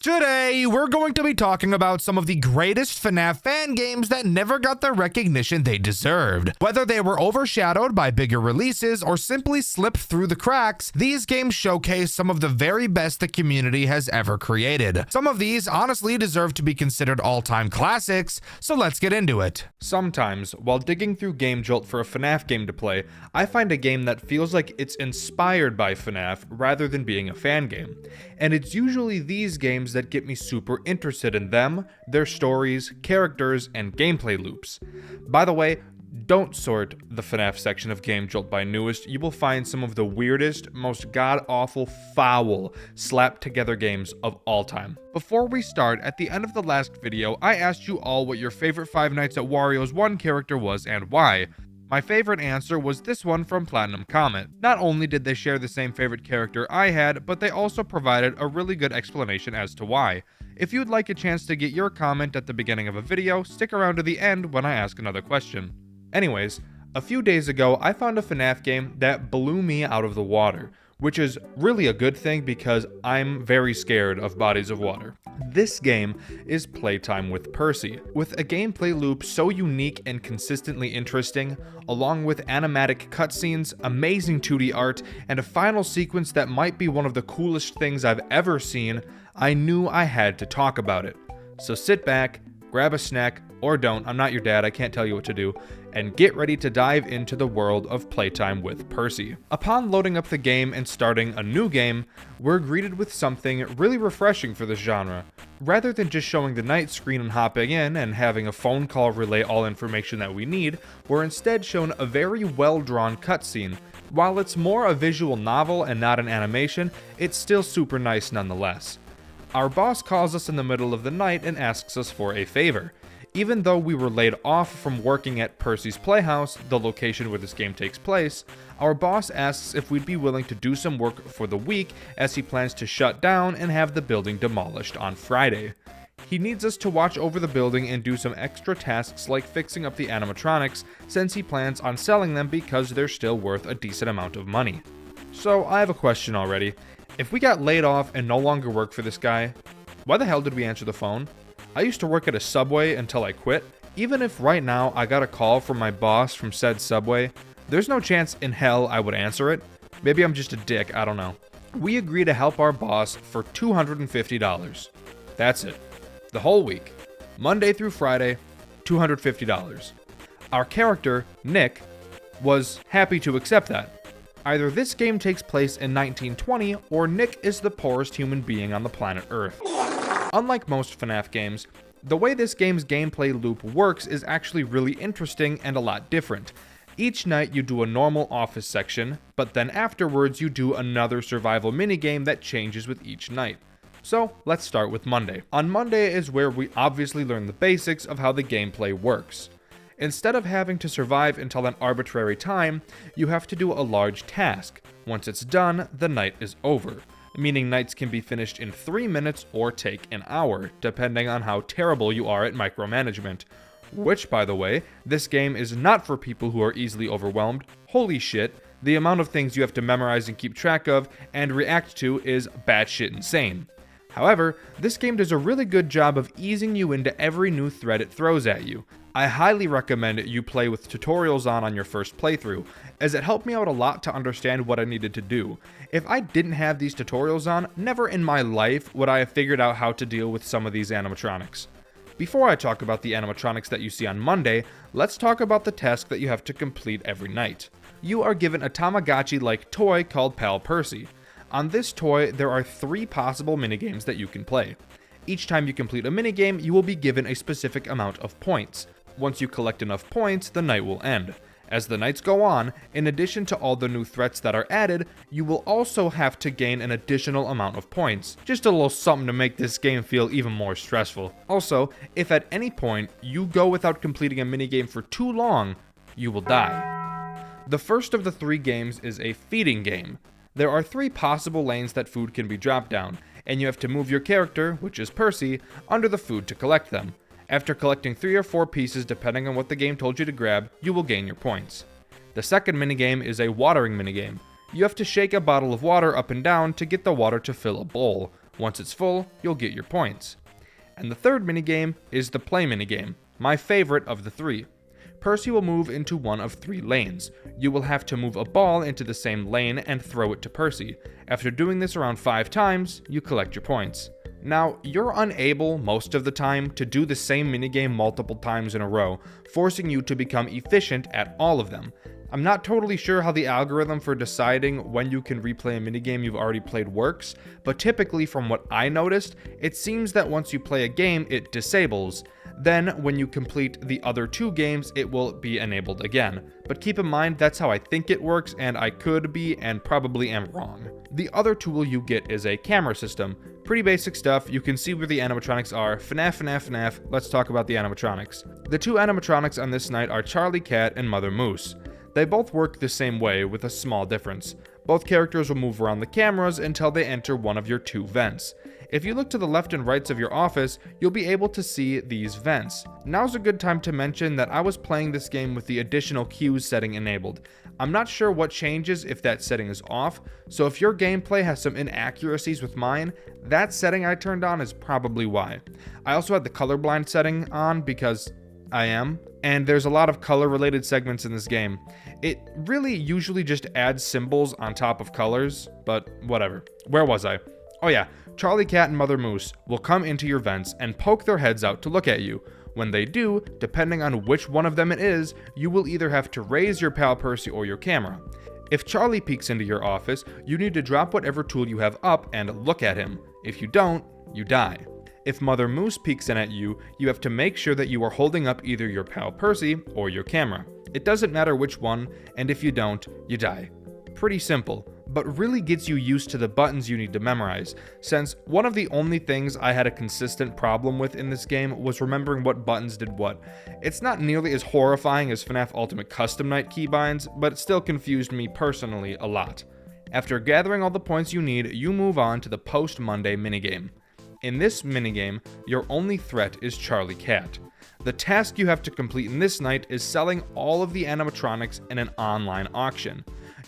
Today, we're going to be talking about some of the greatest FNAF fan games that never got the recognition they deserved. Whether they were overshadowed by bigger releases or simply slipped through the cracks, these games showcase some of the very best the community has ever created. Some of these honestly deserve to be considered all-time classics, so let's get into it. Sometimes, while digging through GameJolt for a FNAF game to play, I find a game that feels like it's inspired by FNAF rather than being a fan game. And it's usually these games that get me super interested in them, their stories, characters, and gameplay loops. By the way, don't sort the FNAF section of GameJolt by newest. You will find some of the weirdest, most god-awful, foul, slapped-together games of all time. Before we start, at the end of the last video, I asked you all what your favorite Five Nights at Wario's 1 character was and why. My favorite answer was this one from Platinum Comet. Not only did they share the same favorite character I had, but they also provided a really good explanation as to why. If you'd like a chance to get your comment at the beginning of a video, stick around to the end when I ask another question. Anyways, a few days ago, I found a FNAF game that blew me out of the water, which is really a good thing because I'm very scared of bodies of water. This game is Playtime with Percy, with a gameplay loop so unique and consistently interesting, along with animatic cutscenes, amazing 2D art, and a final sequence that might be one of the coolest things I've ever seen. I knew I had to talk about it. So sit back, grab a snack, or don't, I'm not your dad, I can't tell you what to do, and get ready to dive into the world of Playtime with Percy. Upon loading up the game and starting a new game, we're greeted with something really refreshing for this genre. Rather than just showing the night screen and hopping in and having a phone call relay all information that we need, we're instead shown a very well-drawn cutscene. While it's more a visual novel and not an animation, it's still super nice nonetheless. Our boss calls us in the middle of the night and asks us for a favor. Even though we were laid off from working at Percy's Playhouse, the location where this game takes place, our boss asks if we'd be willing to do some work for the week as he plans to shut down and have the building demolished on Friday. He needs us to watch over the building and do some extra tasks like fixing up the animatronics since he plans on selling them because they're still worth a decent amount of money. So I have a question already. If we got laid off and no longer work for this guy, why the hell did we answer the phone? I used to work at a Subway until I quit. Even if right now I got a call from my boss from said Subway, there's no chance in hell I would answer it. Maybe I'm just a dick, I don't know. We agree to help our boss for $250. That's it. The whole week. Monday through Friday, $250. Our character, Nick, was happy to accept that. Either this game takes place in 1920 or Nick is the poorest human being on the planet Earth. Unlike most FNAF games, the way this game's gameplay loop works is actually really interesting and a lot different. Each night you do a normal office section, but then afterwards you do another survival minigame that changes with each night. So let's start with Monday. On Monday is where we obviously learn the basics of how the gameplay works. Instead of having to survive until an arbitrary time, you have to do a large task. Once it's done, the night is over. Meaning nights can be finished in 3 minutes or take an hour, depending on how terrible you are at micromanagement. Which, by the way, this game is not for people who are easily overwhelmed. Holy shit, the amount of things you have to memorize and keep track of and react to is batshit insane. However, this game does a really good job of easing you into every new threat it throws at you. I highly recommend you play with tutorials on your first playthrough, as it helped me out a lot to understand what I needed to do. If I didn't have these tutorials on, never in my life would I have figured out how to deal with some of these animatronics. Before I talk about the animatronics that you see on Monday, let's talk about the task that you have to complete every night. You are given a Tamagotchi-like toy called Pal Percy. On this toy, there are 3 possible minigames that you can play. Each time you complete a minigame, you will be given a specific amount of points. Once you collect enough points, the night will end. As the nights go on, in addition to all the new threats that are added, you will also have to gain an additional amount of points. Just a little something to make this game feel even more stressful. Also, if at any point you go without completing a minigame for too long, you will die. The first of the 3 games is a feeding game. There are 3 possible lanes that food can be dropped down, and you have to move your character, which is Percy, under the food to collect them. After collecting 3 or 4 pieces depending on what the game told you to grab, you will gain your points. The second minigame is a watering minigame. You have to shake a bottle of water up and down to get the water to fill a bowl. Once it's full, you'll get your points. And the third minigame is the play minigame, my favorite of the three. Percy will move into one of 3 lanes. You will have to move a ball into the same lane and throw it to Percy. After doing this around 5 times, you collect your points. Now, you're unable, most of the time, to do the same minigame multiple times in a row, forcing you to become efficient at all of them. I'm not totally sure how the algorithm for deciding when you can replay a minigame you've already played works, but typically from what I noticed, it seems that once you play a game, it disables. Then, when you complete the other 2 games, it will be enabled again. But keep in mind, that's how I think it works, and I could be, and probably am wrong. The other tool you get is a camera system. Pretty basic stuff, you can see where the animatronics are. FNAF, let's talk about the animatronics. The 2 animatronics on this night are Charlie Cat and Mother Moose. They both work the same way, with a small difference. Both characters will move around the cameras until they enter one of your 2 vents. If you look to the left and rights of your office, you'll be able to see these vents. Now's a good time to mention that I was playing this game with the additional cues setting enabled. I'm not sure what changes if that setting is off, so if your gameplay has some inaccuracies with mine, that setting I turned on is probably why. I also had the colorblind setting on because I am, and there's a lot of color related segments in this game. It really usually just adds symbols on top of colors, but whatever. Where was I? Oh yeah, Charlie Cat and Mother Moose will come into your vents and poke their heads out to look at you. When they do, depending on which one of them it is, you will either have to raise your pal Percy or your camera. If Charlie peeks into your office, you need to drop whatever tool you have up and look at him. If you don't, you die. If Mother Moose peeks in at you, you have to make sure that you are holding up either your pal Percy or your camera. It doesn't matter which one, and if you don't, you die. Pretty simple, but really gets you used to the buttons you need to memorize, since one of the only things I had a consistent problem with in this game was remembering what buttons did what. It's not nearly as horrifying as FNAF Ultimate Custom Night keybinds, but it still confused me personally a lot. After gathering all the points you need, you move on to the post-Monday minigame. In this minigame, your only threat is Charlie Cat. The task you have to complete in this night is selling all of the animatronics in an online auction.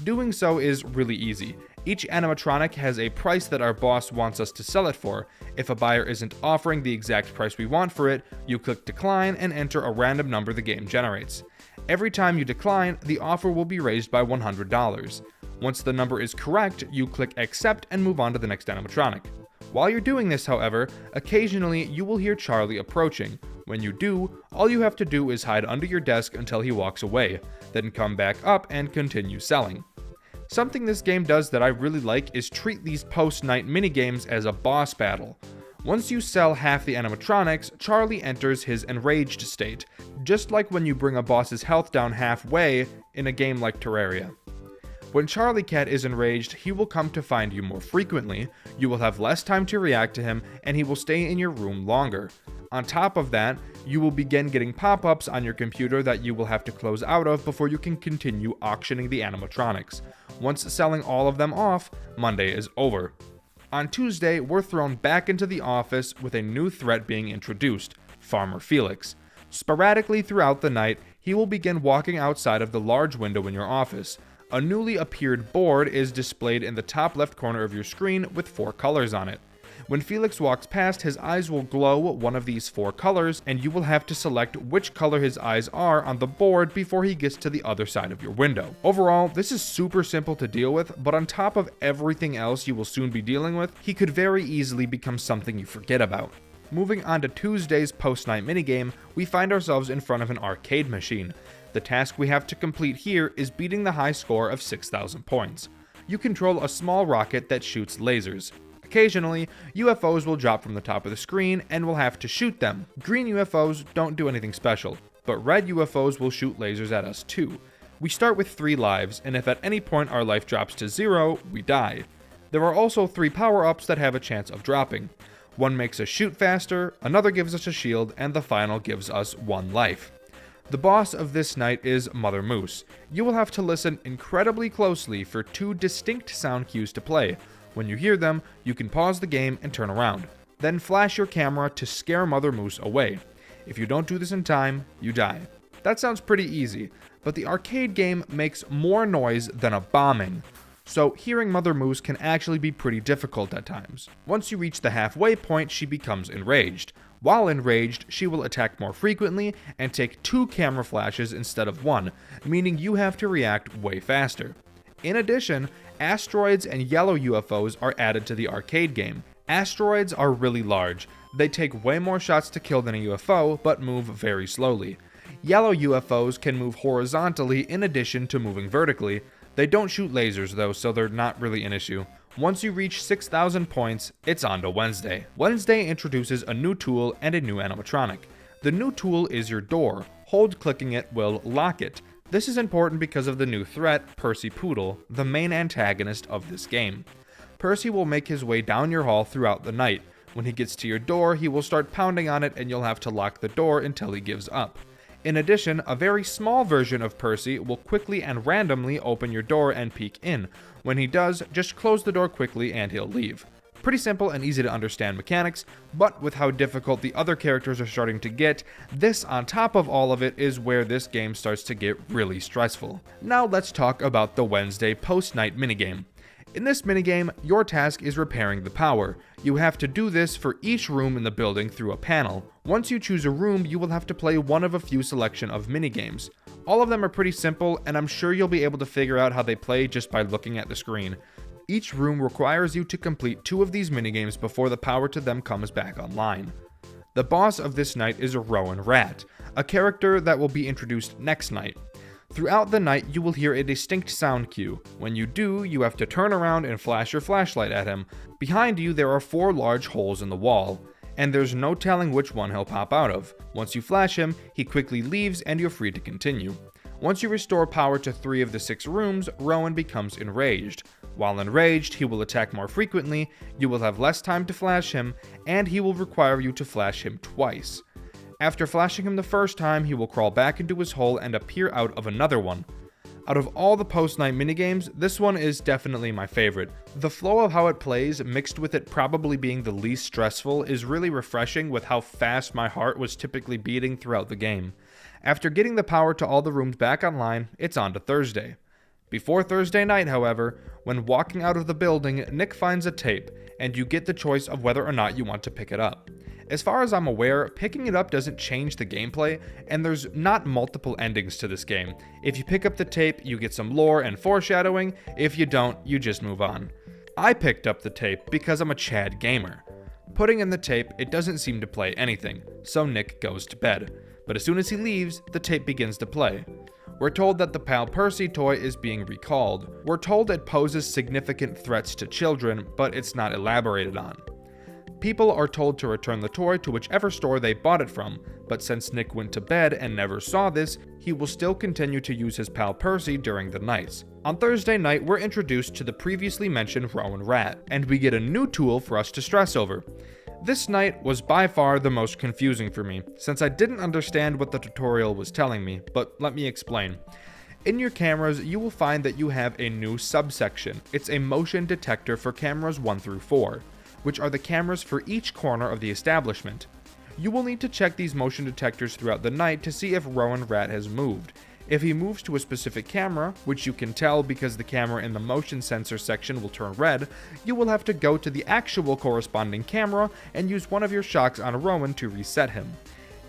Doing so is really easy. Each animatronic has a price that our boss wants us to sell it for. If a buyer isn't offering the exact price we want for it, you click decline and enter a random number the game generates. Every time you decline, the offer will be raised by $100. Once the number is correct, you click accept and move on to the next animatronic. While you're doing this, however, occasionally you will hear Charlie approaching. When you do, all you have to do is hide under your desk until he walks away, then come back up and continue selling. Something this game does that I really like is treat these post-night minigames as a boss battle. Once you sell half the animatronics, Charlie enters his enraged state, just like when you bring a boss's health down halfway in a game like Terraria. When Charlie Cat is enraged, he will come to find you more frequently, you will have less time to react to him, and he will stay in your room longer. On top of that, you will begin getting pop-ups on your computer that you will have to close out of before you can continue auctioning the animatronics. Once selling all of them off, Monday is over. On Tuesday, we're thrown back into the office with a new threat being introduced, Farmer Felix. Sporadically throughout the night, he will begin walking outside of the large window in your office. A newly appeared board is displayed in the top left corner of your screen with 4 colors on it. When Felix walks past, his eyes will glow one of these 4 colors, and you will have to select which color his eyes are on the board before he gets to the other side of your window. Overall, this is super simple to deal with, but on top of everything else you will soon be dealing with, he could very easily become something you forget about. Moving on to Tuesday's post-night minigame, we find ourselves in front of an arcade machine. The task we have to complete here is beating the high score of 6,000 points. You control a small rocket that shoots lasers. Occasionally, UFOs will drop from the top of the screen and we'll have to shoot them. Green UFOs don't do anything special, but red UFOs will shoot lasers at us too. We start with 3 lives, and if at any point our life drops to 0, we die. There are also 3 power-ups that have a chance of dropping. One makes us shoot faster, another gives us a shield, and the final gives us 1 life. The boss of this night is Mother Moose. You will have to listen incredibly closely for 2 distinct sound cues to play. When you hear them, you can pause the game and turn around. Then flash your camera to scare Mother Moose away. If you don't do this in time, you die. That sounds pretty easy, but the arcade game makes more noise than a bombing. so hearing Mother Moose can actually be pretty difficult at times. Once you reach the halfway point, she becomes enraged. While enraged, she will attack more frequently and take 2 camera flashes instead of 1, meaning you have to react way faster. In addition, asteroids and yellow UFOs are added to the arcade game. Asteroids are really large. They take way more shots to kill than a UFO, but move very slowly. Yellow UFOs can move horizontally in addition to moving vertically. They don't shoot lasers though, so they're not really an issue. Once you reach 6,000 points, it's on to Wednesday. Wednesday introduces a new tool and a new animatronic. The new tool is your door. Hold-clicking it will lock it. This is important because of the new threat, Percy Poodle, the main antagonist of this game. Percy will make his way down your hall throughout the night. When he gets to your door, he will start pounding on it and you'll have to lock the door until he gives up. In addition, a very small version of Percy will quickly and randomly open your door and peek in. When he does, just close the door quickly and he'll leave. Pretty simple and easy to understand mechanics, but with how difficult the other characters are starting to get, this on top of all of it is where this game starts to get really stressful. Now let's talk about the Wednesday post-night minigame. In this minigame, your task is repairing the power. You have to do this for each room in the building through a panel. Once you choose a room, you will have to play one of a few selection of minigames. All of them are pretty simple, and I'm sure you'll be able to figure out how they play just by looking at the screen. Each room requires you to complete 2 of these minigames before the power to them comes back online. The boss of this night is a Rowan Rat, a character that will be introduced next night. Throughout the night, you will hear a distinct sound cue. When you do, you have to turn around and flash your flashlight at him. Behind you, there are 4 large holes in the wall, and there's no telling which one he'll pop out of. Once you flash him, he quickly leaves and you're free to continue. Once you restore power to 3 of the 6 rooms, Rowan becomes enraged. While enraged, he will attack more frequently, you will have less time to flash him, and he will require you to flash him twice. After flashing him the first time, he will crawl back into his hole and appear out of another one. Out of all the post-night minigames, this one is definitely my favorite. The flow of how it plays, mixed with it probably being the least stressful, is really refreshing with how fast my heart was typically beating throughout the game. After getting the power to all the rooms back online, it's on to Thursday. Before Thursday night, however, when walking out of the building, Nick finds a tape, and you get the choice of whether or not you want to pick it up. As far as I'm aware, picking it up doesn't change the gameplay, and there's not multiple endings to this game. If you pick up the tape, you get some lore and foreshadowing. If you don't, you just move on. I picked up the tape because I'm a Chad gamer. Putting in the tape, it doesn't seem to play anything, so Nick goes to bed. But as soon as he leaves, the tape begins to play. We're told that the Pal Percy toy is being recalled. We're told it poses significant threats to children, but it's not elaborated on. People are told to return the toy to whichever store they bought it from, but since Nick went to bed and never saw this, he will still continue to use his pal Percy during the nights. On Thursday night, we're introduced to the previously mentioned Rowan Rat, and we get a new tool for us to stress over. This night was by far the most confusing for me, since I didn't understand what the tutorial was telling me, but let me explain. In your cameras, you will find that you have a new subsection. It's a motion detector for cameras 1 through 4. Which are the cameras for each corner of the establishment. You will need to check these motion detectors throughout the night to see if Rowan Rat has moved. If he moves to a specific camera, which you can tell because the camera in the motion sensor section will turn red, you will have to go to the actual corresponding camera and use one of your shocks on Rowan to reset him.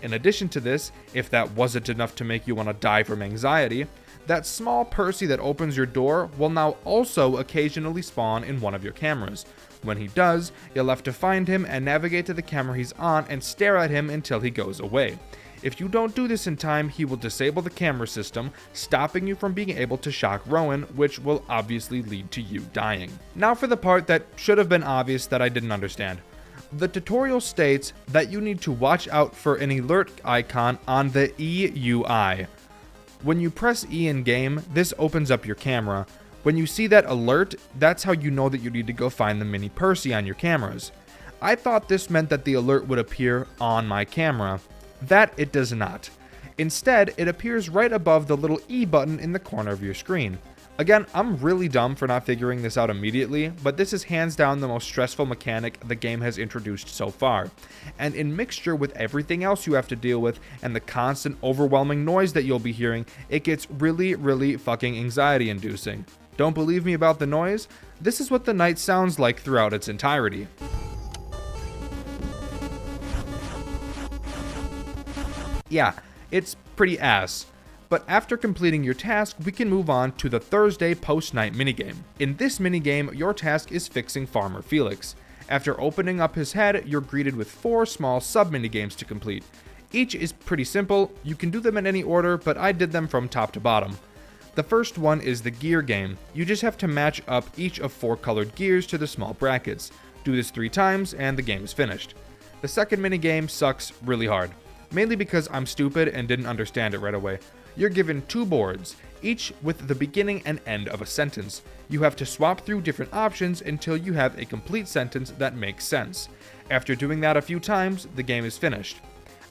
In addition to this, if that wasn't enough to make you want to die from anxiety, that small Percy that opens your door will now also occasionally spawn in one of your cameras. When he does, you'll have to find him and navigate to the camera he's on and stare at him until he goes away. If you don't do this in time, he will disable the camera system, stopping you from being able to shock Rowan, which will obviously lead to you dying. Now for the part that should have been obvious that I didn't understand. The tutorial states that you need to watch out for an alert icon on the E UI. When you press E in game, this opens up your camera. When you see that alert, that's how you know that you need to go find the mini Percy on your cameras. I thought this meant that the alert would appear on my camera. That it does not. Instead, it appears right above the little E button in the corner of your screen. Again, I'm really dumb for not figuring this out immediately, but this is hands down the most stressful mechanic the game has introduced so far. And in mixture with everything else you have to deal with and the constant overwhelming noise that you'll be hearing, it gets really fucking anxiety inducing. Don't believe me about the noise? This is what the night sounds like throughout its entirety. Yeah, it's pretty ass. But after completing your task, we can move on to the Thursday post-night minigame. In this minigame, your task is fixing Farmer Felix. After opening up his head, you're greeted with 4 small sub-minigames to complete. Each is pretty simple, you can do them in any order, but I did them from top to bottom. The first one is the gear game. You just have to match up each of 4 colored gears to the small brackets. Do this 3 times and the game is finished. The second minigame sucks really hard, mainly because I'm stupid and didn't understand it right away. You're given 2 boards, each with the beginning and end of a sentence. You have to swap through different options until you have a complete sentence that makes sense. After doing that a few times, the game is finished.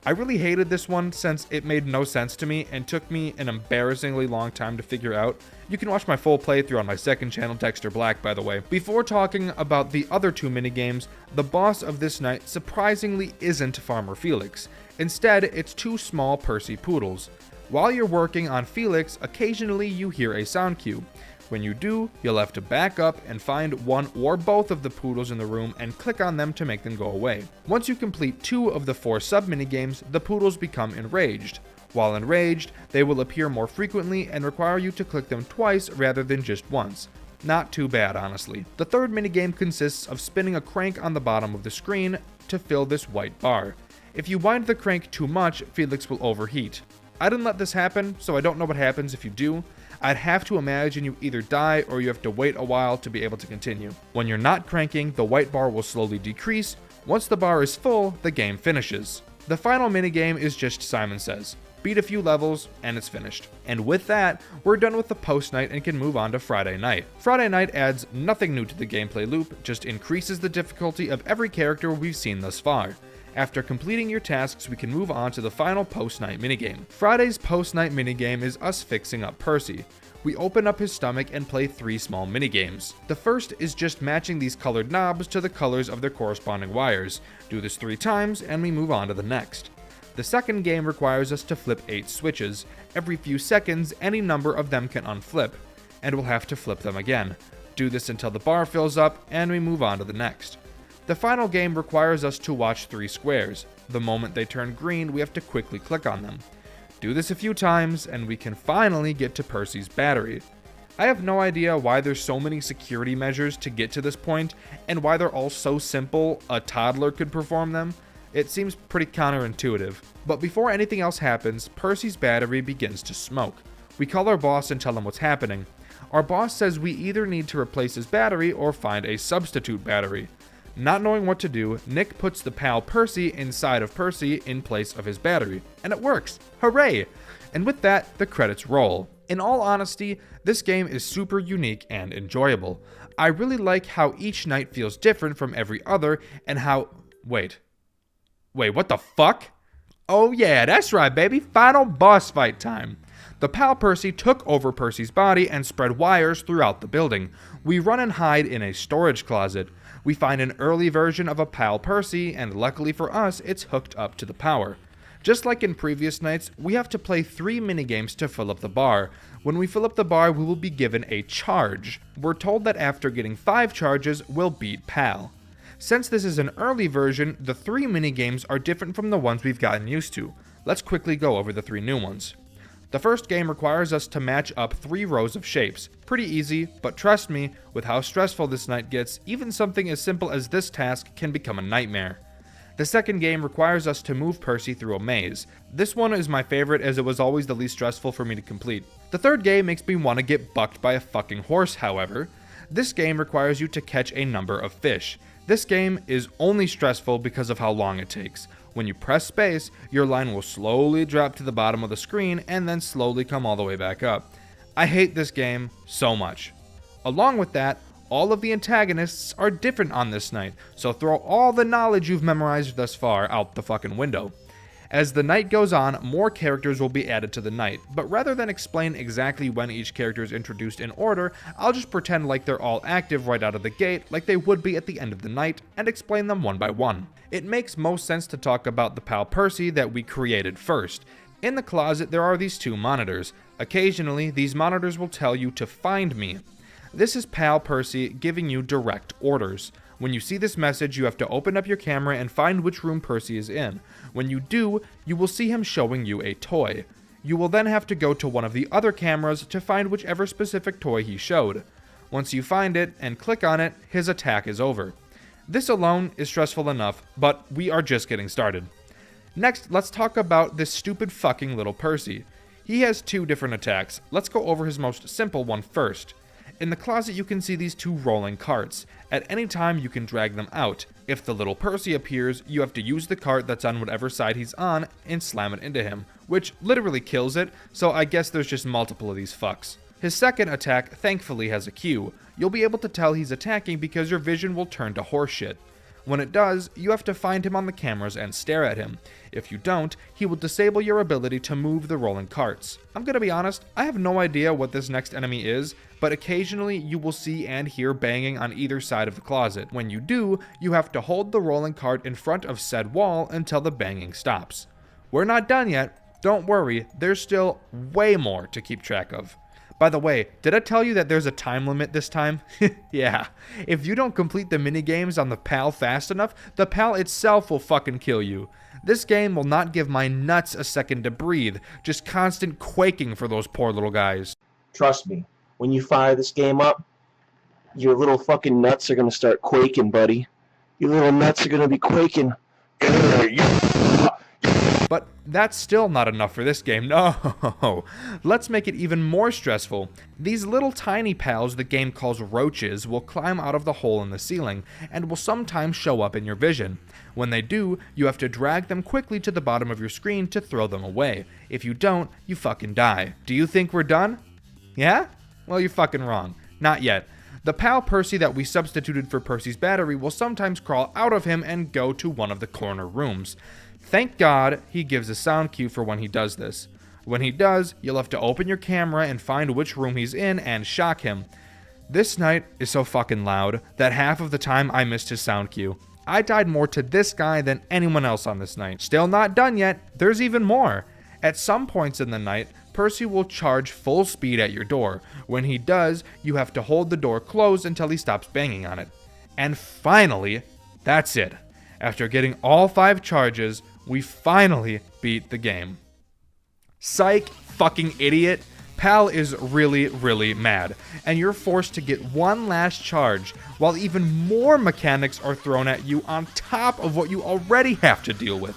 I really hated this one since it made no sense to me and took me an embarrassingly long time to figure out. You can watch my full playthrough on my second channel, Dxtr Black, by the way. Before talking about the other 2 minigames, the boss of this night surprisingly isn't Farmer Felix. Instead, it's 2 small Percy poodles. While you're working on Felix, occasionally you hear a sound cue. When you do, you'll have to back up and find one or both of the poodles in the room and click on them to make them go away. Once you complete 2 of the 4 sub-minigames, the poodles become enraged. While enraged, they will appear more frequently and require you to click them twice rather than just once. Not too bad, honestly. The third minigame consists of spinning a crank on the bottom of the screen to fill this white bar. If you wind the crank too much, Felix will overheat. I didn't let this happen, so I don't know what happens if you do. I'd have to imagine you either die or you have to wait a while to be able to continue. When you're not cranking, the white bar will slowly decrease. Once the bar is full, the game finishes. The final minigame is just Simon Says. Beat a few levels, and it's finished. And with that, we're done with the post night and can move on to Friday night. Friday night adds nothing new to the gameplay loop, just increases the difficulty of every character we've seen thus far. After completing your tasks, we can move on to the final post-night minigame. Friday's post-night minigame is us fixing up Percy. We open up his stomach and play 3 small minigames. The first is just matching these colored knobs to the colors of their corresponding wires. Do this 3 times and we move on to the next. The second game requires us to flip 8 switches. Every few seconds, any number of them can unflip, and we'll have to flip them again. Do this until the bar fills up and we move on to the next. The final game requires us to watch 3 squares. The moment they turn green, we have to quickly click on them. Do this a few times, and we can finally get to Percy's battery. I have no idea why there's so many security measures to get to this point, and why they're all so simple a toddler could perform them. It seems pretty counterintuitive. But before anything else happens, Percy's battery begins to smoke. We call our boss and tell him what's happening. Our boss says we either need to replace his battery or find a substitute battery. Not knowing what to do, Nick puts the pal Percy inside of Percy in place of his battery. And it works! Hooray! And with that, the credits roll. In all honesty, this game is super unique and enjoyable. I really like how each night feels different from every other, and how... Wait, what the fuck? Oh yeah, that's right, baby. Final boss fight time. The pal Percy took over Percy's body and spread wires throughout the building. We run and hide in a storage closet. We find an early version of a pal Percy, and luckily for us, it's hooked up to the power. Just like in previous nights, we have to play 3 minigames to fill up the bar. When we fill up the bar, we will be given a charge. We're told that after getting 5 charges, we'll beat pal. Since this is an early version, the 3 minigames are different from the ones we've gotten used to. Let's quickly go over the 3 new ones. The first game requires us to match up 3 rows of shapes. Pretty easy, but trust me, with how stressful this night gets, even something as simple as this task can become a nightmare. The second game requires us to move Percy through a maze. This one is my favorite as it was always the least stressful for me to complete. The third game makes me want to get bucked by a fucking horse, however. This game requires you to catch a number of fish. This game is only stressful because of how long it takes. When you press space, your line will slowly drop to the bottom of the screen and then slowly come all the way back up. I hate this game so much. Along with that, all of the antagonists are different on this night, so throw all the knowledge you've memorized thus far out the fucking window. As the night goes on, more characters will be added to the night, but rather than explain exactly when each character is introduced in order, I'll just pretend like they're all active right out of the gate, like they would be at the end of the night, and explain them one by one. It makes most sense to talk about the pal Percy that we created first. In the closet, there are these 2 monitors. Occasionally, these monitors will tell you to find me. This is Pal Percy giving you direct orders. When you see this message, you have to open up your camera and find which room Percy is in. When you do, you will see him showing you a toy. You will then have to go to one of the other cameras to find whichever specific toy he showed. Once you find it and click on it, his attack is over. This alone is stressful enough, but we are just getting started. Next, let's talk about this stupid fucking little Percy. He has two different attacks. Let's go over his most simple one first. In the closet, you can see these two rolling carts. At any time, you can drag them out. If the little Percy appears, you have to use the cart that's on whatever side he's on and slam it into him, which literally kills it, so I guess there's just multiple of these fucks. His second attack thankfully has a cue. You'll be able to tell he's attacking because your vision will turn to horseshit. When it does, you have to find him on the cameras and stare at him. If you don't, he will disable your ability to move the rolling carts. I'm gonna be honest, I have no idea what this next enemy is, but occasionally you will see and hear banging on either side of the closet. When you do, you have to hold the rolling cart in front of said wall until the banging stops. We're not done yet. Don't worry, there's still way more to keep track of. By the way, did I tell you that there's a time limit this time? Yeah. If you don't complete the minigames on the PAL fast enough, the PAL itself will fucking kill you. This game will not give my nuts a second to breathe, just constant quaking for those poor little guys. Trust me, when you fire this game up, your little fucking nuts are gonna start quaking, buddy. Your little nuts are gonna be quaking. But that's still not enough for this game. No, let's make it even more stressful. These little tiny pals the game calls roaches will climb out of the hole in the ceiling and will sometimes show up in your vision. When they do, you have to drag them quickly to the bottom of your screen to throw them away. If you don't, you fucking die. Do you think we're done? Yeah? Well, you're fucking wrong. Not yet. The pal Percy that we substituted for Percy's battery will sometimes crawl out of him and go to one of the corner rooms. Thank God he gives a sound cue for when he does this. When he does, you'll have to open your camera and find which room he's in and shock him. This night is so fucking loud that half of the time I missed his sound cue. I died more to this guy than anyone else on this night. Still not done yet, there's even more. At some points in the night, Percy will charge full speed at your door. When he does, you have to hold the door closed until he stops banging on it. And finally, that's it. After getting all 5 charges, we finally beat the game. Psych, fucking idiot. Pal is really mad, and you're forced to get one last charge, while even more mechanics are thrown at you on top of what you already have to deal with.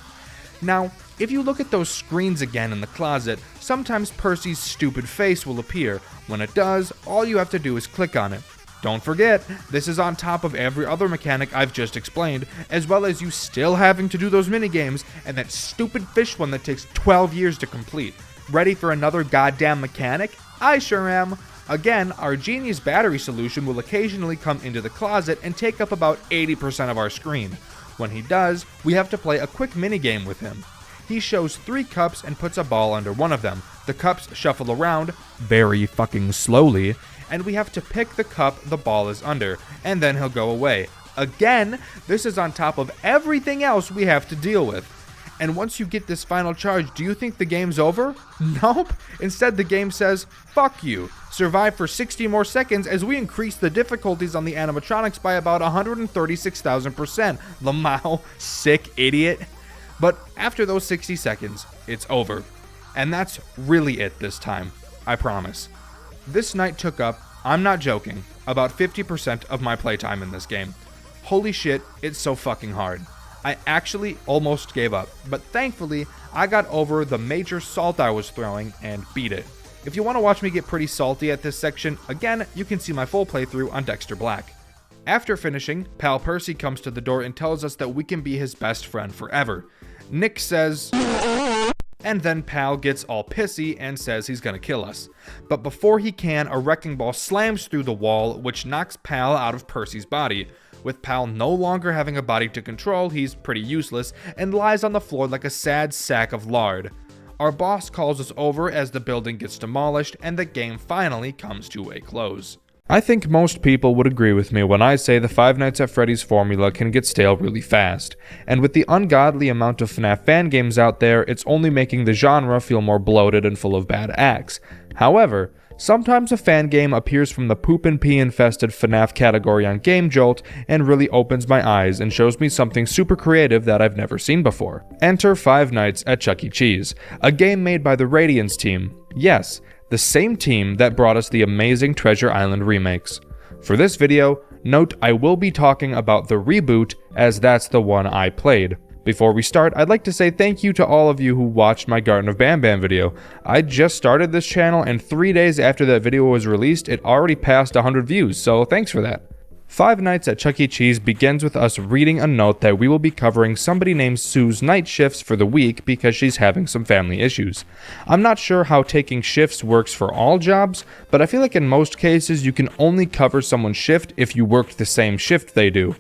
Now, if you look at those screens again in the closet, sometimes Percy's stupid face will appear. When it does, all you have to do is click on it. Don't forget, this is on top of every other mechanic I've just explained, as well as you still having to do those minigames and that stupid fish one that takes 12 years to complete. Ready for another goddamn mechanic? I sure am. Again, our genius battery solution will occasionally come into the closet and take up about 80% of our screen. When he does, we have to play a quick minigame with him. He shows 3 cups and puts a ball under one of them. The cups shuffle around, very fucking slowly, and we have to pick the cup the ball is under, and then he'll go away. Again, this is on top of everything else we have to deal with. And once you get this final charge, do you think the game's over? Nope. Instead, the game says, fuck you. Survive for 60 more seconds as we increase the difficulties on the animatronics by about 136,000%. Lamau, sick idiot. But after those 60 seconds, it's over. And that's really it this time. I promise. This night took up, I'm not joking, about 50% of my playtime in this game. Holy shit, it's so fucking hard. I actually almost gave up, but thankfully, I got over the major salt I was throwing and beat it. If you want to watch me get pretty salty at this section, again, you can see my full playthrough on Dxtr Black. After finishing, Pal Percy comes to the door and tells us that we can be his best friend forever. Nick says... And then Pal gets all pissy and says he's gonna kill us. But before he can, a wrecking ball slams through the wall, which knocks Pal out of Percy's body. With Pal no longer having a body to control, he's pretty useless and lies on the floor like a sad sack of lard. Our boss calls us over as the building gets demolished and the game finally comes to a close. I think most people would agree with me when I say the Five Nights at Freddy's formula can get stale really fast, and with the ungodly amount of FNAF fan games out there, it's only making the genre feel more bloated and full of bad acts. However, Sometimes a fan game appears from the poop and pee infested FNAF category on Game Jolt and really opens my eyes and shows me something super creative that I've never seen before. Enter Five Nights at Chuck E. Cheese, a game made by the Radiance team. Yes, the same team that brought us the amazing Treasure Island remakes. For this video, note I will be talking about the reboot, as that's the one I played. Before we start, I'd like to say thank you to all of you who watched my Garden of Bam Bam video. I just started this channel, and 3 days after that video was released, it already passed 100 views, so thanks for that. Five Nights at Chuck E. Cheese begins with us reading a note that we will be covering somebody named Sue's night shifts for the week because she's having some family issues. I'm not sure how taking shifts works for all jobs, but I feel like in most cases you can only cover someone's shift if you worked the same shift they do.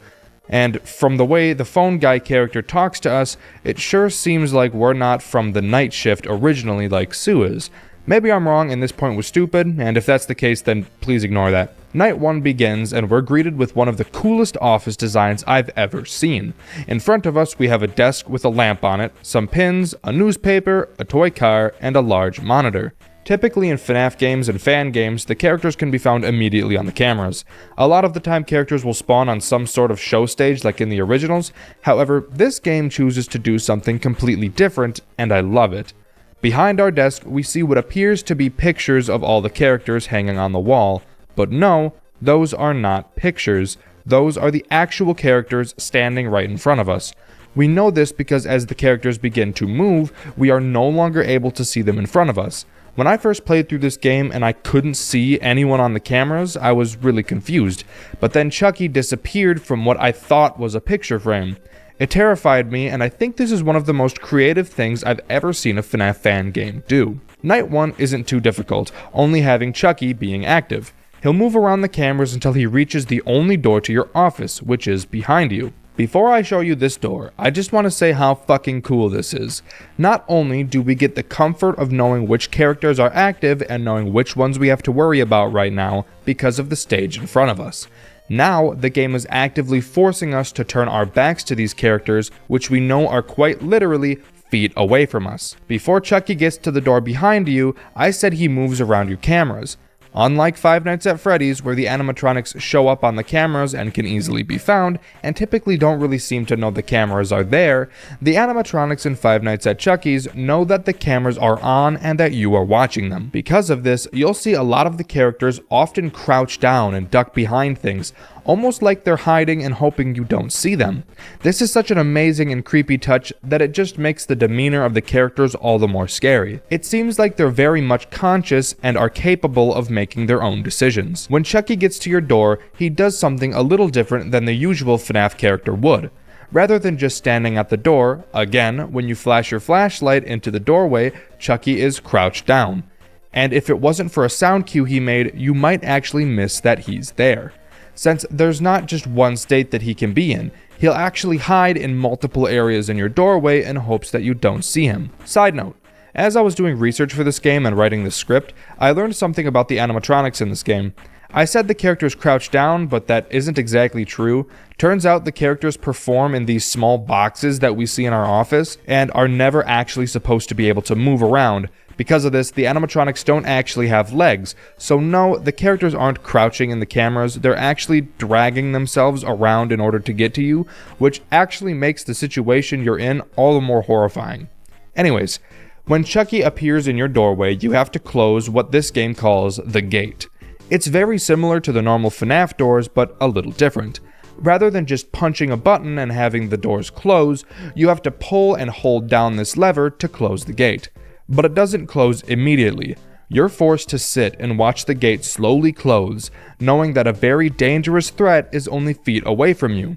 And from the way the phone guy character talks to us, it sure seems like we're not from the night shift originally like Sue is. Maybe I'm wrong and this point was stupid, and if that's the case then please ignore that. Night 1 begins and we're greeted with one of the coolest office designs I've ever seen. In front of us we have a desk with a lamp on it, some pins, a newspaper, a toy car, and a large monitor. Typically in FNAF games and fan games, the characters can be found immediately on the cameras. A lot of the time characters will spawn on some sort of show stage like in the originals, however, this game chooses to do something completely different, and I love it. Behind our desk, we see what appears to be pictures of all the characters hanging on the wall, but no, those are not pictures, those are the actual characters standing right in front of us. We know this because as the characters begin to move, we are no longer able to see them in front of us. When I first played through this game and I couldn't see anyone on the cameras, I was really confused. But then Chucky disappeared from what I thought was a picture frame. It terrified me, and I think this is one of the most creative things I've ever seen a FNAF fan game do. Night 1 isn't too difficult, only having Chucky being active. He'll move around the cameras until he reaches the only door to your office, which is behind you. Before I show you this door, I just want to say how fucking cool this is. Not only do we get the comfort of knowing which characters are active and knowing which ones we have to worry about right now because of the stage in front of us. Now, the game is actively forcing us to turn our backs to these characters, which we know are quite literally feet away from us. Before Chucky gets to the door behind you, I said he moves around your cameras. Unlike Five Nights at Freddy's, where the animatronics show up on the cameras and can easily be found, and typically don't really seem to know the cameras are there, the animatronics in Five Nights at Chucky's know that the cameras are on and that you are watching them. Because of this, you'll see a lot of the characters often crouch down and duck behind things, almost like they're hiding and hoping you don't see them. This is such an amazing and creepy touch that it just makes the demeanor of the characters all the more scary. It seems like they're very much conscious and are capable of making their own decisions. When Chucky gets to your door, he does something a little different than the usual FNAF character would. Rather than just standing at the door, again, when you flash your flashlight into the doorway, Chucky is crouched down. And if it wasn't for a sound cue he made, you might actually miss that he's there. Since there's not just one state that he can be in, he'll actually hide in multiple areas in your doorway in hopes that you don't see him. Side note, as I was doing research for this game and writing the script, I learned something about the animatronics in this game. I said the characters crouch down, but that isn't exactly true. Turns out the characters perform in these small boxes that we see in our office and are never actually supposed to be able to move around. Because of this, the animatronics don't actually have legs, so no, the characters aren't crouching in the cameras, they're actually dragging themselves around in order to get to you, which actually makes the situation you're in all the more horrifying. Anyways, when Chucky appears in your doorway, you have to close what this game calls the gate. It's very similar to the normal FNAF doors, but a little different. Rather than just punching a button and having the doors close, you have to pull and hold down this lever to close the gate. But it doesn't close immediately. You're forced to sit and watch the gate slowly close, knowing that a very dangerous threat is only feet away from you.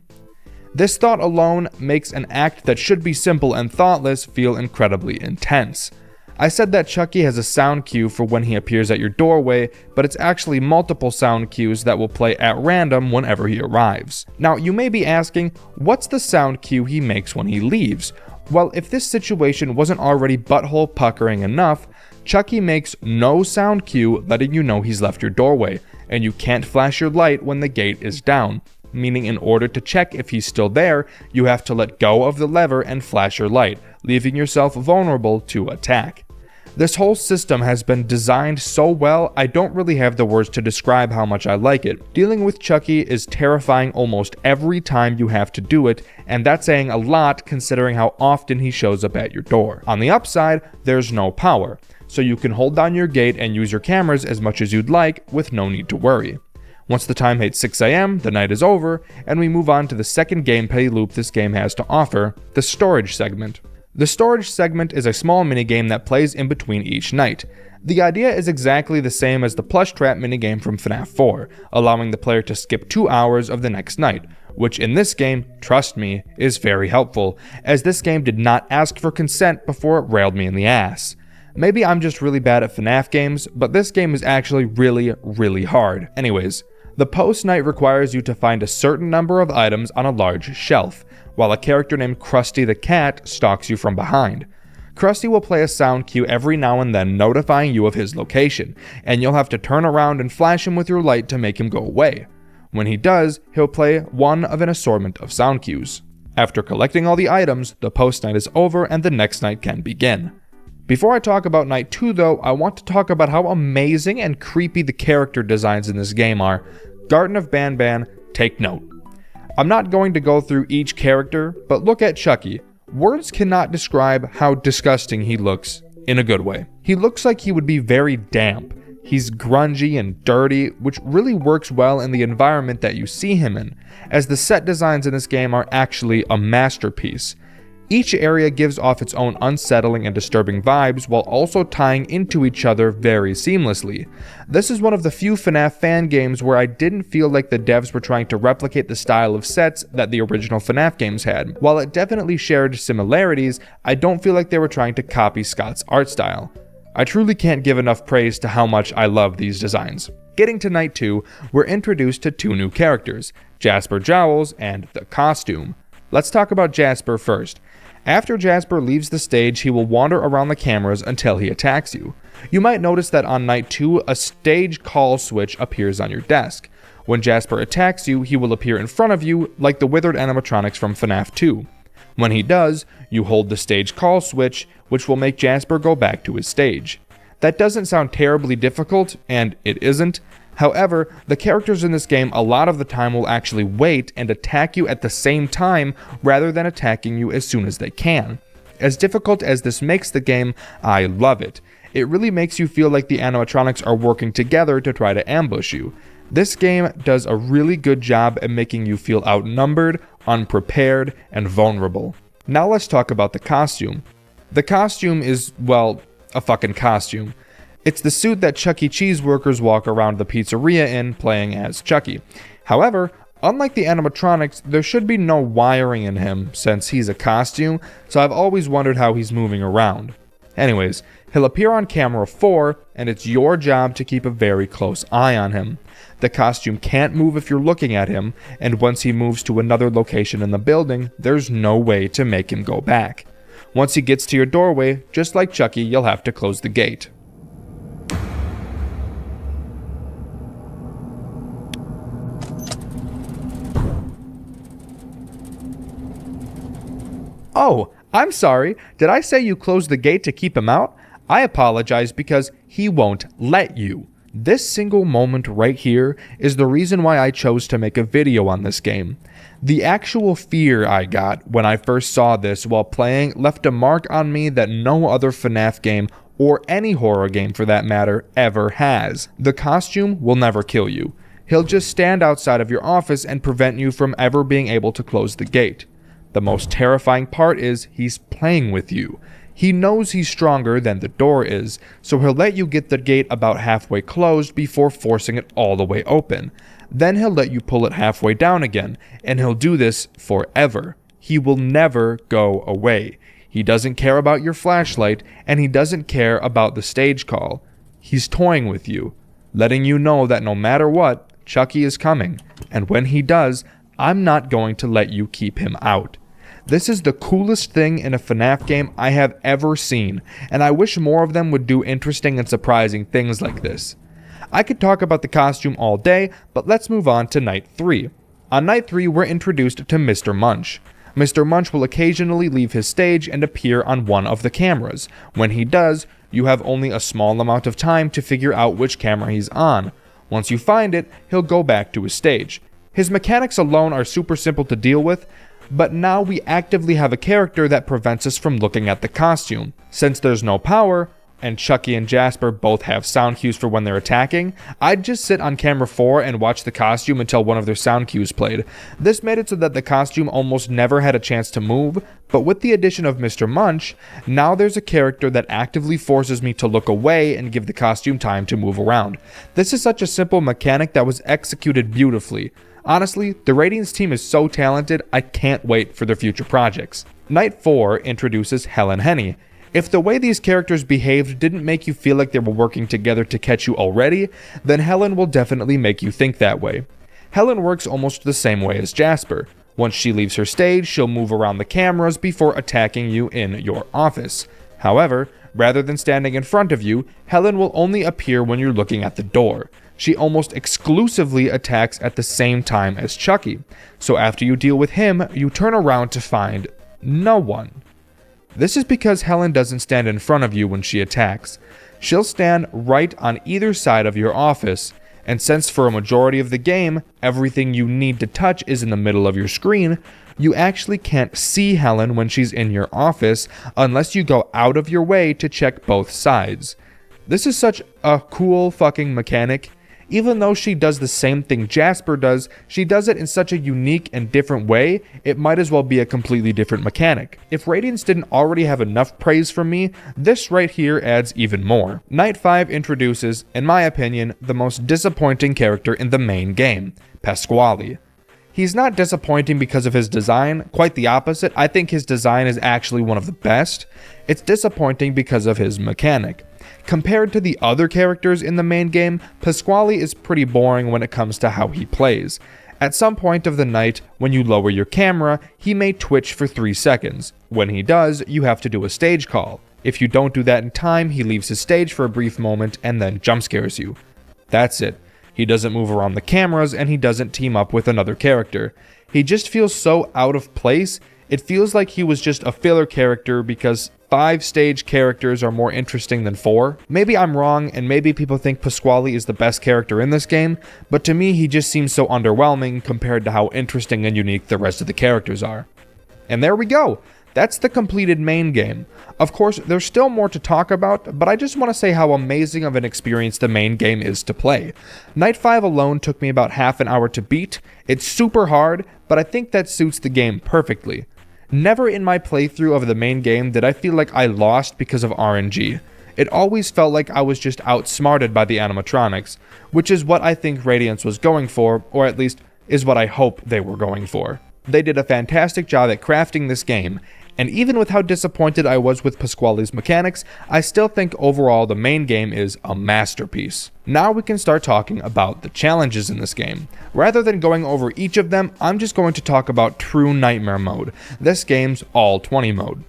This thought alone makes an act that should be simple and thoughtless feel incredibly intense. I said that Chucky has a sound cue for when he appears at your doorway, but it's actually multiple sound cues that will play at random whenever he arrives. Now, you may be asking, what's the sound cue he makes when he leaves? Well, if this situation wasn't already butthole puckering enough, Chucky makes no sound cue letting you know he's left your doorway, and you can't flash your light when the gate is down, meaning in order to check if he's still there, you have to let go of the lever and flash your light, leaving yourself vulnerable to attack. This whole system has been designed so well, I don't really have the words to describe how much I like it. Dealing with Chucky is terrifying almost every time you have to do it, and that's saying a lot considering how often he shows up at your door. On the upside, there's no power, so you can hold down your gate and use your cameras as much as you'd like with no need to worry. Once the time hits 6 AM, the night is over, and we move on to the second gameplay loop this game has to offer, the storage segment. The storage segment is a small minigame that plays in between each night. The idea is exactly the same as the plush trap minigame from FNAF 4, allowing the player to skip 2 hours of the next night, which in this game, trust me, is very helpful, as this game did not ask for consent before it railed me in the ass. Maybe I'm just really bad at FNAF games, but this game is actually really hard. Anyways, the post night requires you to find a certain number of items on a large shelf, while a character named Krusty the Cat stalks you from behind. Krusty will play a sound cue every now and then notifying you of his location, and you'll have to turn around and flash him with your light to make him go away. When he does, he'll play one of an assortment of sound cues. After collecting all the items, the post night is over and the next night can begin. Before I talk about night 2 though, I want to talk about how amazing and creepy the character designs in this game are. Garden of Banban, take note. I'm not going to go through each character, but look at Chucky. Words cannot describe how disgusting he looks in a good way. He looks like he would be very damp. He's grungy and dirty, which really works well in the environment that you see him in, as the set designs in this game are actually a masterpiece. Each area gives off its own unsettling and disturbing vibes while also tying into each other very seamlessly. This is one of the few FNAF fan games where I didn't feel like the devs were trying to replicate the style of sets that the original FNAF games had. While it definitely shared similarities, I don't feel like they were trying to copy Scott's art style. I truly can't give enough praise to how much I love these designs. Getting to night 2, we're introduced to 2 new characters, Jasper Jowls and the Costume. Let's talk about Jasper first. After Jasper leaves the stage, he will wander around the cameras until he attacks you. You might notice that on night 2, a stage call switch appears on your desk. When Jasper attacks you, he will appear in front of you like the withered animatronics from FNAF 2. When he does, you hold the stage call switch, which will make Jasper go back to his stage. That doesn't sound terribly difficult, and it isn't. However, the characters in this game a lot of the time will actually wait and attack you at the same time rather than attacking you as soon as they can. As difficult as this makes the game, I love it. It really makes you feel like the animatronics are working together to try to ambush you. This game does a really good job at making you feel outnumbered, unprepared, and vulnerable. Now let's talk about the costume. The costume is, well, a fucking costume. It's the suit that Chuck E. Cheese workers walk around the pizzeria in, playing as Chucky. However, unlike the animatronics, there should be no wiring in him since he's a costume, so I've always wondered how he's moving around. Anyways, he'll appear on camera 4, and it's your job to keep a very close eye on him. The costume can't move if you're looking at him, and once he moves to another location in the building, there's no way to make him go back. Once he gets to your doorway, just like Chucky, you'll have to close the gate. Oh, I'm sorry. Did I say you closed the gate to keep him out? I apologize because he won't let you. This single moment right here is the reason why I chose to make a video on this game. The actual fear I got when I first saw this while playing left a mark on me that no other FNAF game, or any horror game for that matter, ever has. The costume will never kill you. He'll just stand outside of your office and prevent you from ever being able to close the gate. The most terrifying part is he's playing with you. He knows he's stronger than the door is, so he'll let you get the gate about halfway closed before forcing it all the way open. Then he'll let you pull it halfway down again, and he'll do this forever. He will never go away. He doesn't care about your flashlight, and he doesn't care about the stage call. He's toying with you, letting you know that no matter what, Chucky is coming, and when he does, I'm not going to let you keep him out. This is the coolest thing in a FNAF game I have ever seen, and I wish more of them would do interesting and surprising things like this. I could talk about the costume all day, but let's move on to night 3. On night 3, we're introduced to Mr. Munch. Mr. Munch will occasionally leave his stage and appear on one of the cameras. When he does, you have only a small amount of time to figure out which camera he's on. Once you find it, he'll go back to his stage. His mechanics alone are super simple to deal with, but now we actively have a character that prevents us from looking at the costume. Since there's no power, and Chucky and Jasper both have sound cues for when they're attacking, I'd just sit on camera 4 and watch the costume until one of their sound cues played. This made it so that the costume almost never had a chance to move, but with the addition of Mr. Munch, now there's a character that actively forces me to look away and give the costume time to move around. This is such a simple mechanic that was executed beautifully. Honestly, the Radiance team is so talented, I can't wait for their future projects. Night 4 introduces Hell and Henny. If the way these characters behaved didn't make you feel like they were working together to catch you already, then Helen will definitely make you think that way. Helen works almost the same way as Jasper. Once she leaves her stage, she'll move around the cameras before attacking you in your office. However, rather than standing in front of you, Helen will only appear when you're looking at the door. She almost exclusively attacks at the same time as Chucky, so after you deal with him, you turn around to find no one. This is because Helen doesn't stand in front of you when she attacks. She'll stand right on either side of your office, and since for a majority of the game, everything you need to touch is in the middle of your screen, you actually can't see Helen when she's in your office unless you go out of your way to check both sides. This is such a cool fucking mechanic. Even though she does the same thing Jasper does, she does it in such a unique and different way, it might as well be a completely different mechanic. If Radiance didn't already have enough praise from me, this right here adds even more. Night 5 introduces, in my opinion, the most disappointing character in the main game, Pasquale. He's not disappointing because of his design, quite the opposite. I think his design is actually one of the best. It's disappointing because of his mechanic. Compared to the other characters in the main game, Pasquale is pretty boring when it comes to how he plays. At some point of the night, when you lower your camera, he may twitch for 3 seconds. When he does, you have to do a stage call. If you don't do that in time, he leaves his stage for a brief moment and then jump scares you. That's it. He doesn't move around the cameras and he doesn't team up with another character. He just feels so out of place. It feels like he was just a filler character because 5 stage characters are more interesting than 4. Maybe I'm wrong, and maybe people think Pasquale is the best character in this game, but to me he just seems so underwhelming compared to how interesting and unique the rest of the characters are. And there we go. That's the completed main game. Of course, there's still more to talk about, but I just want to say how amazing of an experience the main game is to play. Night 5 alone took me about half an hour to beat. It's super hard, but I think that suits the game perfectly. Never in my playthrough of the main game did I feel like I lost because of RNG. It always felt like I was just outsmarted by the animatronics, which is what I think Radiance was going for, or at least is what I hope they were going for. They did a fantastic job at crafting this game, and even with how disappointed I was with Pasquale's mechanics, I still think overall the main game is a masterpiece. Now we can start talking about the challenges in this game. Rather than going over each of them, I'm just going to talk about True Nightmare mode, this game's all 20 mode.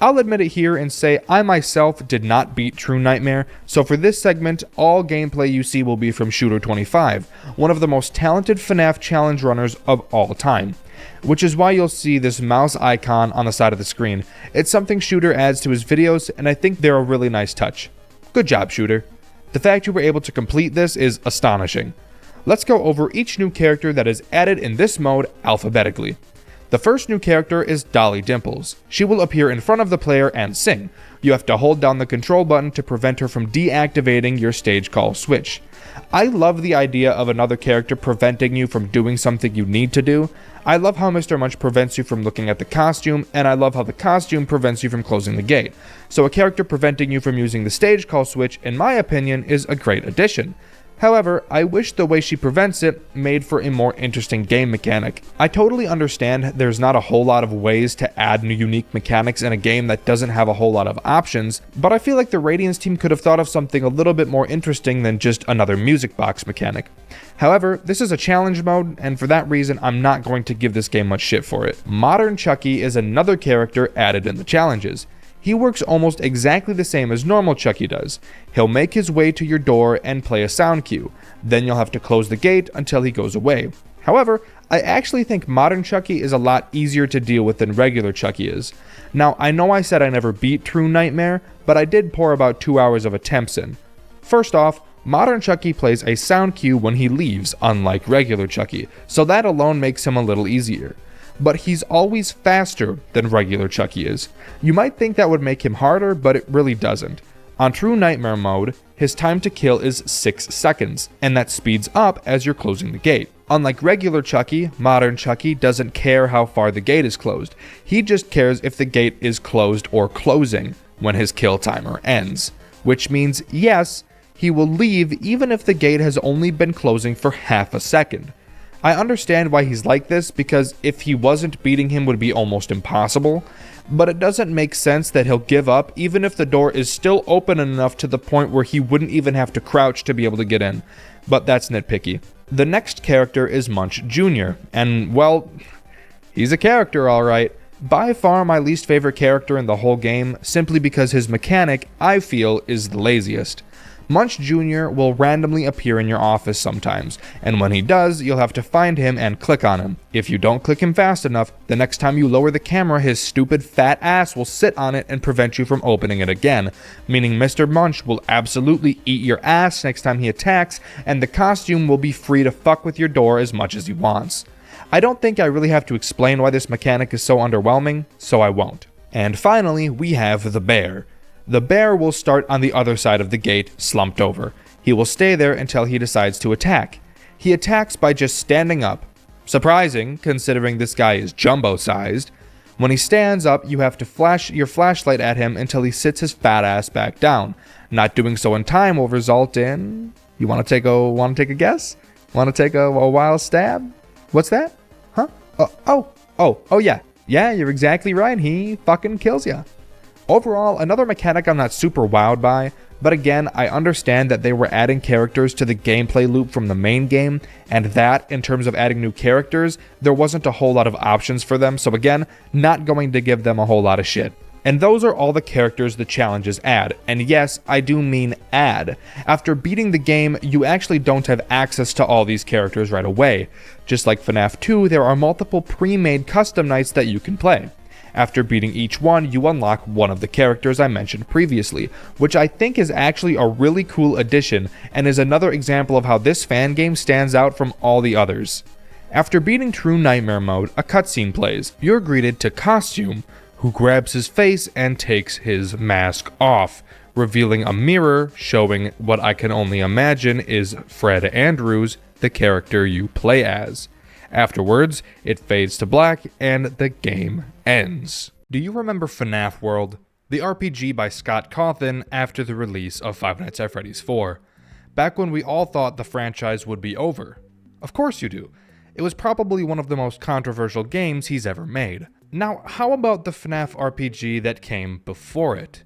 I'll admit it here and say I myself did not beat True Nightmare, so for this segment, all gameplay you see will be from Shooter25, one of the most talented FNAF challenge runners of all time. Which is why you'll see this mouse icon on the side of the screen. It's something Shooter adds to his videos, and I think they're a really nice touch. Good job, Shooter. The fact you were able to complete this is astonishing. Let's go over each new character that is added in this mode alphabetically. The first new character is Dolly Dimples. She will appear in front of the player and sing. You have to hold down the control button to prevent her from deactivating your stage call switch. I love the idea of another character preventing you from doing something you need to do. I love how Mr. Munch prevents you from looking at the costume, and I love how the costume prevents you from closing the gate. So a character preventing you from using the stage call switch, in my opinion, is a great addition. However, I wish the way she prevents it made for a more interesting game mechanic. I totally understand there's not a whole lot of ways to add new unique mechanics in a game that doesn't have a whole lot of options, but I feel like the Radiance team could have thought of something a little bit more interesting than just another music box mechanic. However, this is a challenge mode, and for that reason, I'm not going to give this game much shit for it. Modern Chucky is another character added in the challenges. He works almost exactly the same as normal Chucky does. He'll make his way to your door and play a sound cue. Then you'll have to close the gate until he goes away. However, I actually think modern Chucky is a lot easier to deal with than regular Chucky is. Now, I know I said I never beat True Nightmare, but I did pour about 2 hours of attempts in. First off, modern Chucky plays a sound cue when he leaves, unlike regular Chucky, so that alone makes him a little easier. But he's always faster than regular Chucky is. You might think that would make him harder, but it really doesn't. On True Nightmare mode, his time to kill is 6 seconds, and that speeds up as you're closing the gate. Unlike regular Chucky, modern Chucky doesn't care how far the gate is closed. He just cares if the gate is closed or closing when his kill timer ends. Which means, yes, he will leave even if the gate has only been closing for half a second. I understand why he's like this, because if he wasn't, beating him would be almost impossible, but it doesn't make sense that he'll give up even if the door is still open enough to the point where he wouldn't even have to crouch to be able to get in. But that's nitpicky. The next character is Munch Jr., and well, he's a character alright. By far my least favorite character in the whole game, simply because his mechanic, I feel, is the laziest. Munch Jr. will randomly appear in your office sometimes, and when he does, you'll have to find him and click on him. If you don't click him fast enough, the next time you lower the camera, his stupid fat ass will sit on it and prevent you from opening it again, meaning Mr. Munch will absolutely eat your ass next time he attacks, and the costume will be free to fuck with your door as much as he wants. I don't think I really have to explain why this mechanic is so underwhelming, so I won't. And finally, we have the bear. The bear will start on the other side of the gate, slumped over. He will stay there until he decides to attack. He attacks by just standing up. Surprising, considering this guy is jumbo-sized. When he stands up, you have to flash your flashlight at him until he sits his fat ass back down. Not doing so in time will result in... You want to take a guess? Want to take a wild stab? What's that? Huh? Oh yeah. Yeah, you're exactly right. He fucking kills ya. Overall, another mechanic I'm not super wowed by, but again, I understand that they were adding characters to the gameplay loop from the main game, and that, in terms of adding new characters, there wasn't a whole lot of options for them, so again, not going to give them a whole lot of shit. And those are all the characters the challenges add, and yes, I do mean add. After beating the game, you actually don't have access to all these characters right away. Just like FNAF 2, there are multiple pre-made custom nights that you can play. After beating each one, you unlock one of the characters I mentioned previously, which I think is actually a really cool addition and is another example of how this fan game stands out from all the others. After beating True Nightmare mode, a cutscene plays. You're greeted to Costume, who grabs his face and takes his mask off, revealing a mirror showing what I can only imagine is Fred Andrews, the character you play as. Afterwards, it fades to black and the game ends. Do you remember FNAF World, the RPG by Scott Cawthon after the release of Five Nights at Freddy's 4? Back when we all thought the franchise would be over. Of course you do. It was probably one of the most controversial games he's ever made. Now, how about the FNAF RPG that came before it?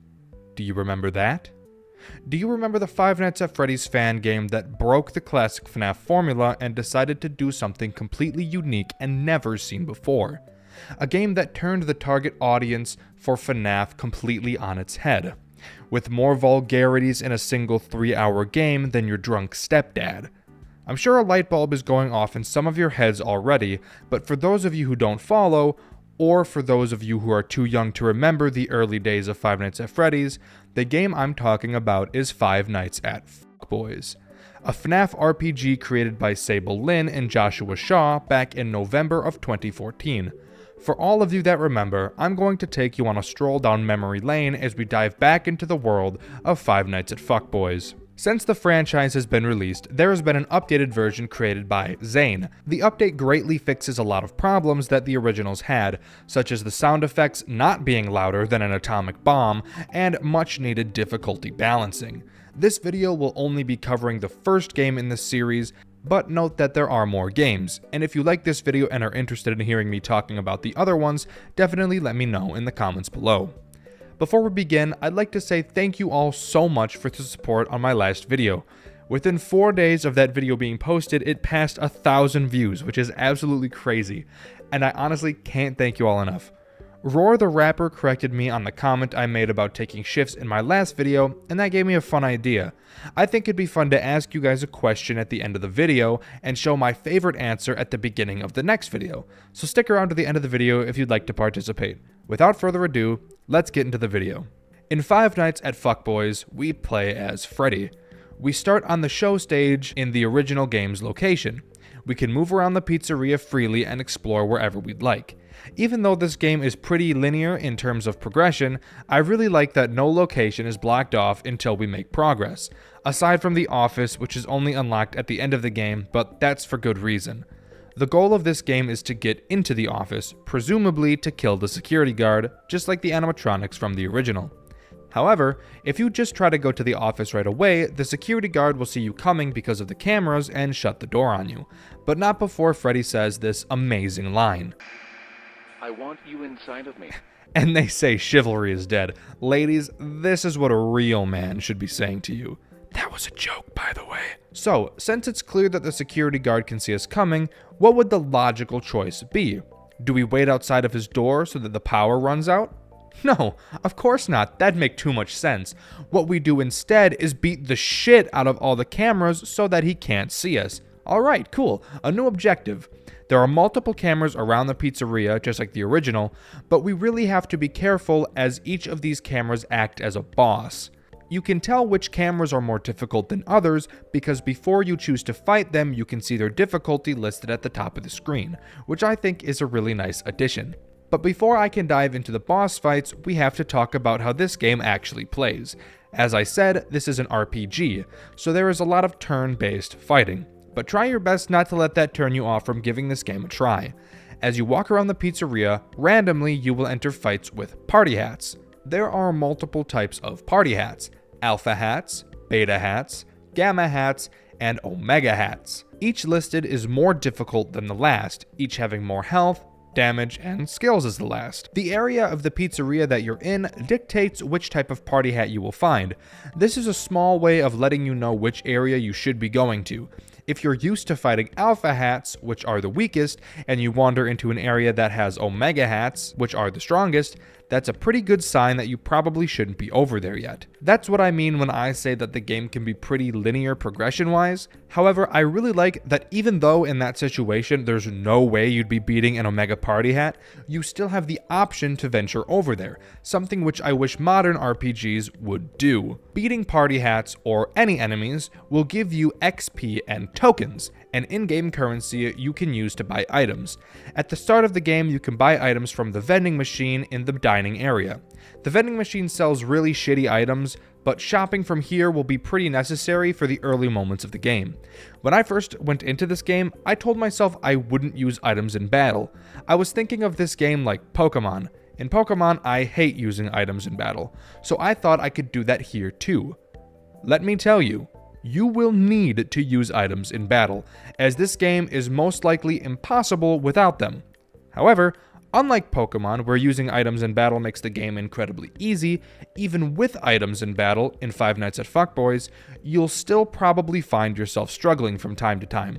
Do you remember that? Do you remember the Five Nights at Freddy's fan game that broke the classic FNAF formula and decided to do something completely unique and never seen before? A game that turned the target audience for FNAF completely on its head, with more vulgarities in a single 3-hour game than your drunk stepdad. I'm sure a light bulb is going off in some of your heads already, but for those of you who don't follow, or for those of you who are too young to remember the early days of Five Nights at Freddy's, the game I'm talking about is Five Nights at Fuckboys, a FNAF RPG created by Sable Lynn and Joshua Shaw back in November of 2014. For all of you that remember, I'm going to take you on a stroll down memory lane as we dive back into the world of Five Nights at Fuckboys. Since the franchise has been released, there has been an updated version created by Zane. The update greatly fixes a lot of problems that the originals had, such as the sound effects not being louder than an atomic bomb, and much needed difficulty balancing. This video will only be covering the first game in the series, but note that there are more games, and if you like this video and are interested in hearing me talking about the other ones, definitely let me know in the comments below. Before we begin, I'd like to say thank you all so much for the support on my last video. Within 4 days of that video being posted, it passed 1,000 views, which is absolutely crazy, and I honestly can't thank you all enough. Roar the Rapper corrected me on the comment I made about taking shifts in my last video, and that gave me a fun idea. I think it'd be fun to ask you guys a question at the end of the video and show my favorite answer at the beginning of the next video. So stick around to the end of the video if you'd like to participate. Without further ado, let's get into the video. In Five Nights at Fuckboys, we play as Freddy. We start on the show stage in the original game's location. We can move around the pizzeria freely and explore wherever we'd like. Even though this game is pretty linear in terms of progression, I really like that no location is blocked off until we make progress, aside from the office, which is only unlocked at the end of the game, but that's for good reason. The goal of this game is to get into the office, presumably to kill the security guard, just like the animatronics from the original. However, if you just try to go to the office right away, the security guard will see you coming because of the cameras and shut the door on you, but not before Freddy says this amazing line. I want you inside of me. And they say chivalry is dead. Ladies, this is what a real man should be saying to you. That was a joke, by the way. So, since it's clear that the security guard can see us coming, what would the logical choice be? Do we wait outside of his door so that the power runs out? No, of course not. That'd make too much sense. What we do instead is beat the shit out of all the cameras so that he can't see us. Alright, cool. A new objective. There are multiple cameras around the pizzeria, just like the original, but we really have to be careful as each of these cameras act as a boss. You can tell which cameras are more difficult than others because before you choose to fight them, you can see their difficulty listed at the top of the screen, which I think is a really nice addition. But before I can dive into the boss fights, we have to talk about how this game actually plays. As I said, this is an RPG, so there is a lot of turn-based fighting. But try your best not to let that turn you off from giving this game a try. As you walk around the pizzeria, randomly you will enter fights with party hats. There are multiple types of party hats: alpha hats, beta hats, gamma hats, and omega hats. Each listed is more difficult than the last, each having more health, damage, and skills as the last. The area of the pizzeria that you're in dictates which type of party hat you will find. This is a small way of letting you know which area you should be going to. If you're used to fighting alpha hats, which are the weakest, and you wander into an area that has omega hats, which are the strongest, that's a pretty good sign that you probably shouldn't be over there yet. That's what I mean when I say that the game can be pretty linear progression-wise. However, I really like that even though in that situation there's no way you'd be beating an omega party hat, you still have the option to venture over there, something which I wish modern RPGs would do. Beating party hats, or any enemies, will give you XP and tokens, an in-game currency you can use to buy items. At the start of the game, you can buy items from the vending machine in the dining area. The vending machine sells really shitty items, but shopping from here will be pretty necessary for the early moments of the game. When I first went into this game, I told myself I wouldn't use items in battle. I was thinking of this game like Pokemon. In Pokemon, I hate using items in battle, so I thought I could do that here too. Let me tell you, you will need to use items in battle, as this game is most likely impossible without them. However, unlike Pokemon, where using items in battle makes the game incredibly easy, even with items in battle in Five Nights at Fuckboys, you'll still probably find yourself struggling from time to time.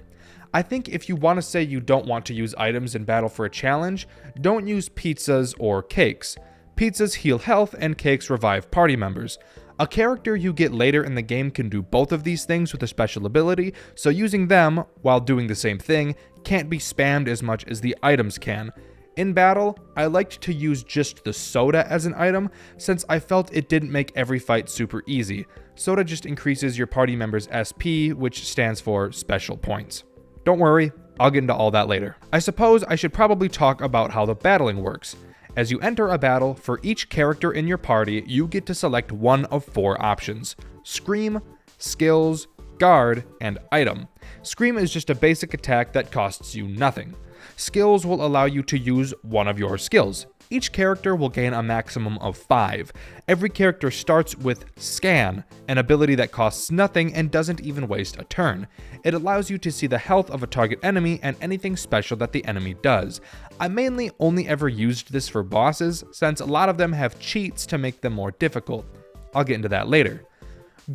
I think if you want to say you don't want to use items in battle for a challenge, don't use pizzas or cakes. Pizzas heal health and cakes revive party members. A character you get later in the game can do both of these things with a special ability, so using them, while doing the same thing, can't be spammed as much as the items can. In battle, I liked to use just the soda as an item, since I felt it didn't make every fight super easy. Soda just increases your party members' SP, which stands for special points. Don't worry, I'll get into all that later. I suppose I should probably talk about how the battling works. As you enter a battle, for each character in your party, you get to select one of 4 options: Scream, Skills, Guard, and Item. Scream is just a basic attack that costs you nothing. Skills will allow you to use one of your skills. Each character will gain a maximum of 5. Every character starts with Scan, an ability that costs nothing and doesn't even waste a turn. It allows you to see the health of a target enemy and anything special that the enemy does. I mainly only ever used this for bosses, since a lot of them have cheats to make them more difficult. I'll get into that later.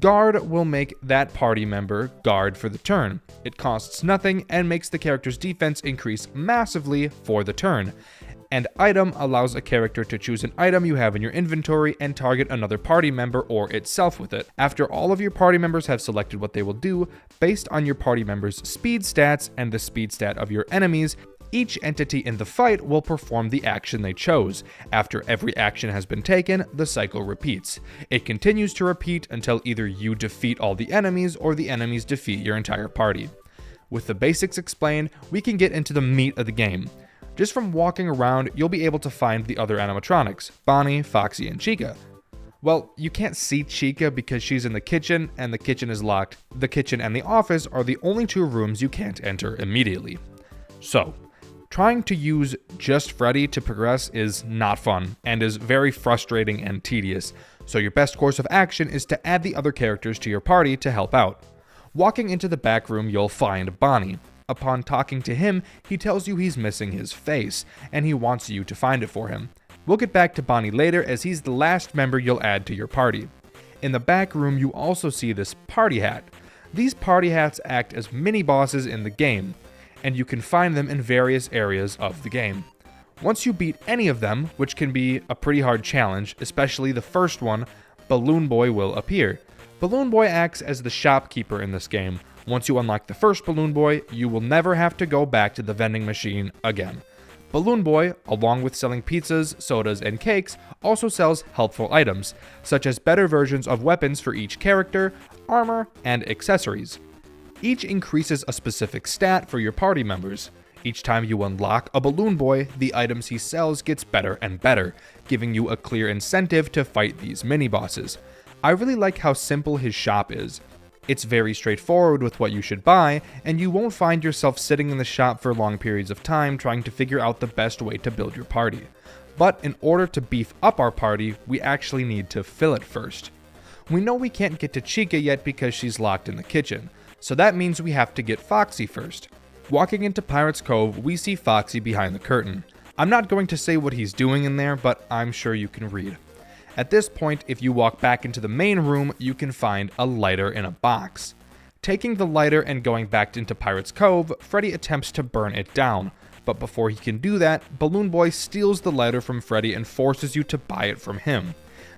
Guard will make that party member guard for the turn. It costs nothing and makes the character's defense increase massively for the turn. And item allows a character to choose an item you have in your inventory and target another party member or itself with it. After all of your party members have selected what they will do, based on your party members' speed stats and the speed stat of your enemies, each entity in the fight will perform the action they chose. After every action has been taken, the cycle repeats. It continues to repeat until either you defeat all the enemies or the enemies defeat your entire party. With the basics explained, we can get into the meat of the game. Just from walking around, you'll be able to find the other animatronics, Bonnie, Foxy, and Chica. Well, you can't see Chica because she's in the kitchen, and the kitchen is locked. The kitchen and the office are the only two rooms you can't enter immediately. So, trying to use just Freddy to progress is not fun, and is very frustrating and tedious, so your best course of action is to add the other characters to your party to help out. Walking into the back room, you'll find Bonnie. Upon talking to him, he tells you he's missing his face, and he wants you to find it for him. We'll get back to Bonnie later, as he's the last member you'll add to your party. In the back room, you also see this party hat. These party hats act as mini-bosses in the game, and you can find them in various areas of the game. Once you beat any of them, which can be a pretty hard challenge, especially the first one, Balloon Boy will appear. Balloon Boy acts as the shopkeeper in this game. Once you unlock the first Balloon Boy, you will never have to go back to the vending machine again. Balloon Boy, along with selling pizzas, sodas, and cakes, also sells helpful items, such as better versions of weapons for each character, armor, and accessories. Each increases a specific stat for your party members. Each time you unlock a Balloon Boy, the items he sells gets better and better, giving you a clear incentive to fight these mini-bosses. I really like how simple his shop is. It's very straightforward with what you should buy, and you won't find yourself sitting in the shop for long periods of time trying to figure out the best way to build your party. But in order to beef up our party, we actually need to fill it first. We know we can't get to Chica yet because she's locked in the kitchen, so that means we have to get Foxy first. Walking into Pirate's Cove, we see Foxy behind the curtain. I'm not going to say what he's doing in there, but I'm sure you can read. At this point, if you walk back into the main room, you can find a lighter in a box. Taking the lighter and going back into Pirate's Cove, Freddy attempts to burn it down, but before he can do that, Balloon Boy steals the lighter from Freddy and forces you to buy it from him.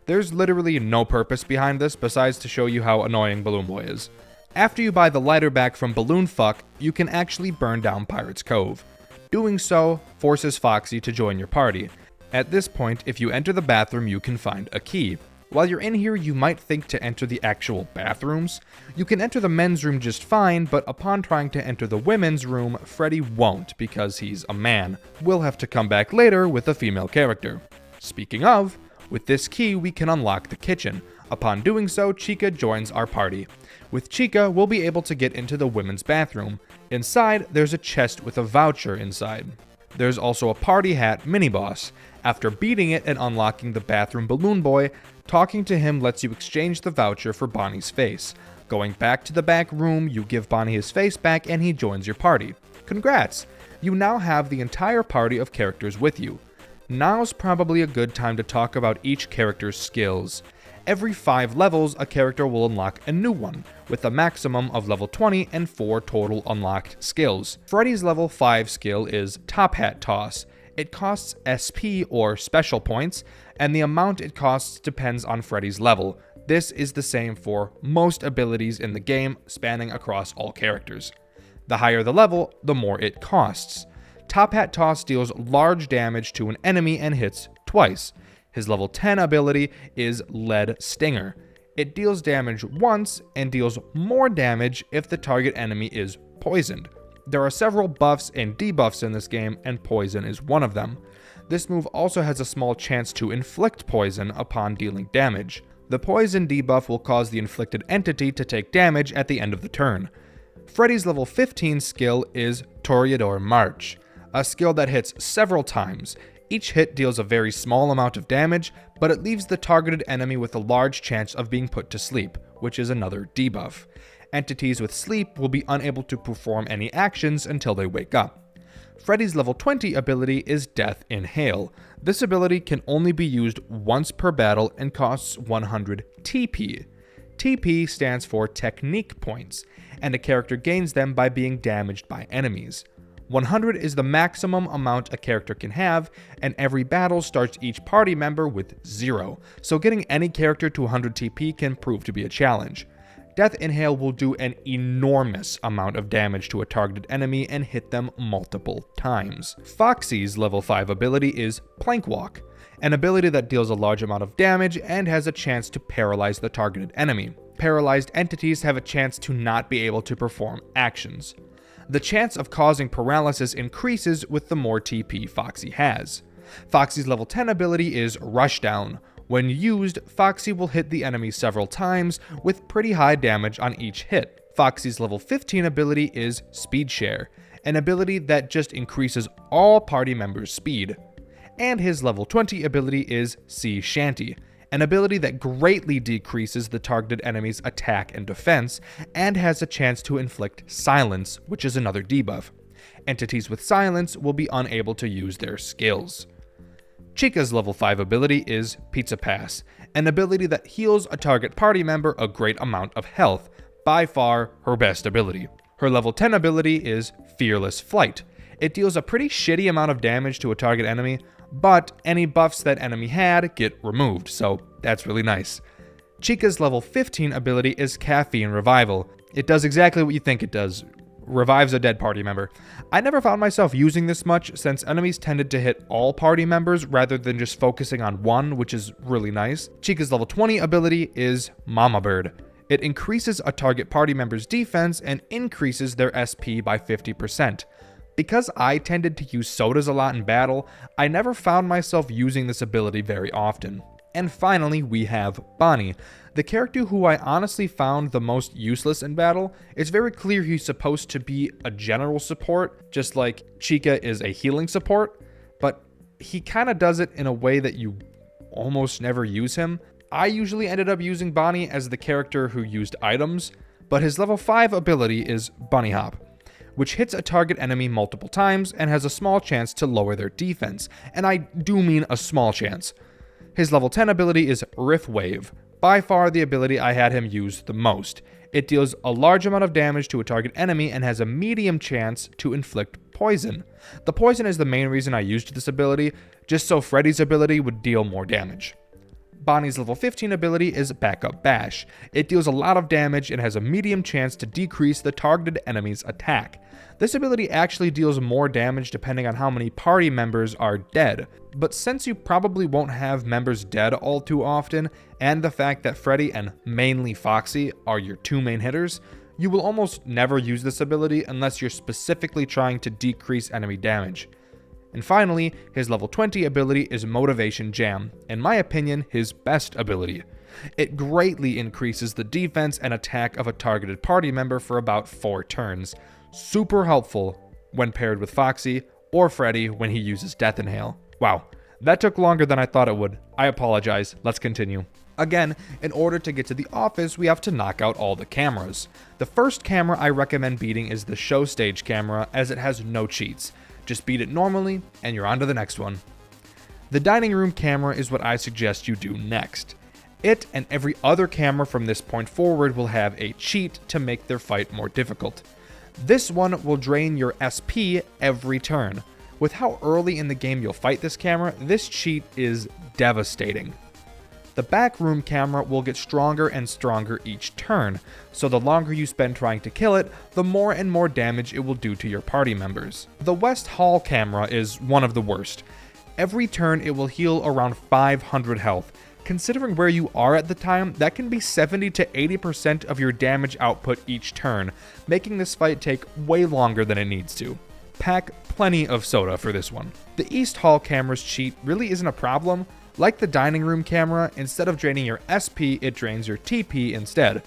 There's literally no purpose behind this besides to show you how annoying Balloon Boy is. After you buy the lighter back from Balloon Fuck, you can actually burn down Pirate's Cove. Doing so forces Foxy to join your party. At this point, if you enter the bathroom, you can find a key. While you're in here, you might think to enter the actual bathrooms. You can enter the men's room just fine, but upon trying to enter the women's room, Freddy won't because he's a man. We'll have to come back later with a female character. Speaking of, with this key, we can unlock the kitchen. Upon doing so, Chica joins our party. With Chica, we'll be able to get into the women's bathroom. Inside, there's a chest with a voucher inside. There's also a party hat mini-boss. After beating it and unlocking the bathroom Balloon Boy, talking to him lets you exchange the voucher for Bonnie's face. Going back to the back room, you give Bonnie his face back and he joins your party. Congrats! You now have the entire party of characters with you. Now's probably a good time to talk about each character's skills. Every 5 levels, a character will unlock a new one, with a maximum of level 20 and 4 total unlocked skills. Freddy's level 5 skill is Top Hat Toss. It costs SP or special points, and the amount it costs depends on Freddy's level. This is the same for most abilities in the game, spanning across all characters. The higher the level, the more it costs. Top Hat Toss deals large damage to an enemy and hits twice. His level 10 ability is Lead Stinger. It deals damage once and deals more damage if the target enemy is poisoned. There are several buffs and debuffs in this game, and poison is one of them. This move also has a small chance to inflict poison upon dealing damage. The poison debuff will cause the inflicted entity to take damage at the end of the turn. Freddy's level 15 skill is Toreador March, a skill that hits several times. Each hit deals a very small amount of damage, but it leaves the targeted enemy with a large chance of being put to sleep, which is another debuff. Entities with sleep will be unable to perform any actions until they wake up. Freddy's level 20 ability is Death Inhale. This ability can only be used once per battle and costs 100 TP. TP stands for Technique Points, and a character gains them by being damaged by enemies. 100 is the maximum amount a character can have, and every battle starts each party member with 0, so getting any character to 100 TP can prove to be a challenge. Death Inhale will do an enormous amount of damage to a targeted enemy and hit them multiple times. Foxy's level 5 ability is Plank Walk, an ability that deals a large amount of damage and has a chance to paralyze the targeted enemy. Paralyzed entities have a chance to not be able to perform actions. The chance of causing paralysis increases with the more TP Foxy has. Foxy's level 10 ability is Rushdown. When used, Foxy will hit the enemy several times with pretty high damage on each hit. Foxy's level 15 ability is Speed Share, an ability that just increases all party members' speed. And his level 20 ability is Sea Shanty, an ability that greatly decreases the targeted enemy's attack and defense, and has a chance to inflict silence, which is another debuff. Entities with silence will be unable to use their skills. Chica's level 5 ability is Pizza Pass, an ability that heals a target party member a great amount of health, by far her best ability. Her level 10 ability is Fearless Flight. It deals a pretty shitty amount of damage to a target enemy, but any buffs that enemy had get removed, so that's really nice. Chica's level 15 ability is Caffeine Revival. It does exactly what you think it does. Revives a dead party member. I never found myself using this much since enemies tended to hit all party members rather than just focusing on one, which is really nice. Chica's level 20 ability is Mama Bird. It increases a target party member's defense and increases their SP by 50%. Because I tended to use sodas a lot in battle, I never found myself using this ability very often. And finally, we have Bonnie, the character who I honestly found the most useless in battle. It's very clear he's supposed to be a general support, just like Chica is a healing support, but he kind of does it in a way that you almost never use him. I usually ended up using Bonnie as the character who used items, but his level 5 ability is Bunny Hop, which hits a target enemy multiple times and has a small chance to lower their defense, and I do mean a small chance. His level 10 ability is Riff Wave, by far the ability I had him use the most. It deals a large amount of damage to a target enemy and has a medium chance to inflict poison. The poison is the main reason I used this ability, just so Freddy's ability would deal more damage. Bonnie's level 15 ability is Backup Bash. It deals a lot of damage and has a medium chance to decrease the targeted enemy's attack. This ability actually deals more damage depending on how many party members are dead, but since you probably won't have members dead all too often, and the fact that Freddy and mainly Foxy are your two main hitters, you will almost never use this ability unless you're specifically trying to decrease enemy damage. And finally, his level 20 ability is Motivation Jam, in my opinion, his best ability. It greatly increases the defense and attack of a targeted party member for about 4 turns. Super helpful when paired with Foxy or Freddy when he uses Death Inhale. Wow, that took longer than I thought it would. I apologize, let's continue. Again, in order to get to the office, we have to knock out all the cameras. The first camera I recommend beating is the show stage camera, as it has no cheats. Just beat it normally, and you're on to the next one. The dining room camera is what I suggest you do next. It and every other camera from this point forward will have a cheat to make their fight more difficult. This one will drain your SP every turn. With how early in the game you'll fight this camera, this cheat is devastating. The back room camera will get stronger and stronger each turn, so the longer you spend trying to kill it, the more and more damage it will do to your party members. The West Hall camera is one of the worst. Every turn it will heal around 500 health. Considering where you are at the time, that can be 70 to 80% of your damage output each turn, making this fight take way longer than it needs to. Pack plenty of soda for this one. The East Hall camera's cheat really isn't a problem. Like the dining room camera, instead of draining your SP, it drains your TP instead.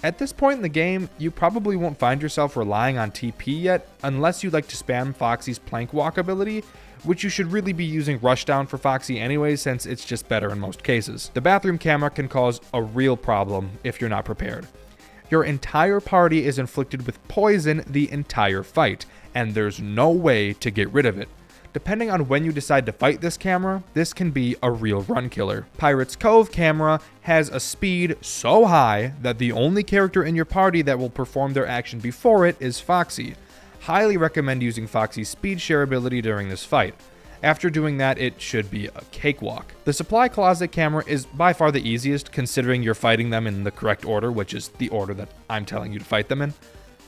At this point in the game, you probably won't find yourself relying on TP yet, unless you like to spam Foxy's Plank Walk ability, which you should really be using Rushdown for Foxy anyway, since it's just better in most cases. The bathroom camera can cause a real problem if you're not prepared. Your entire party is inflicted with poison the entire fight, and there's no way to get rid of it. Depending on when you decide to fight this camera, this can be a real run killer. Pirate's Cove camera has a speed so high that the only character in your party that will perform their action before it is Foxy. Highly recommend using Foxy's speed share ability during this fight. After doing that, it should be a cakewalk. The supply closet camera is by far the easiest, considering you're fighting them in the correct order, which is the order that I'm telling you to fight them in.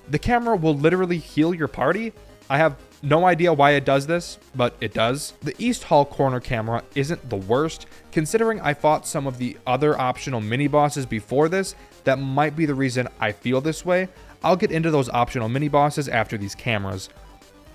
The camera will literally heal your party. I have no idea why it does this, but it does. The East Hall corner camera isn't the worst, considering I fought some of the other optional mini-bosses before this. That might be the reason I feel this way. I'll get into those optional mini-bosses after these cameras.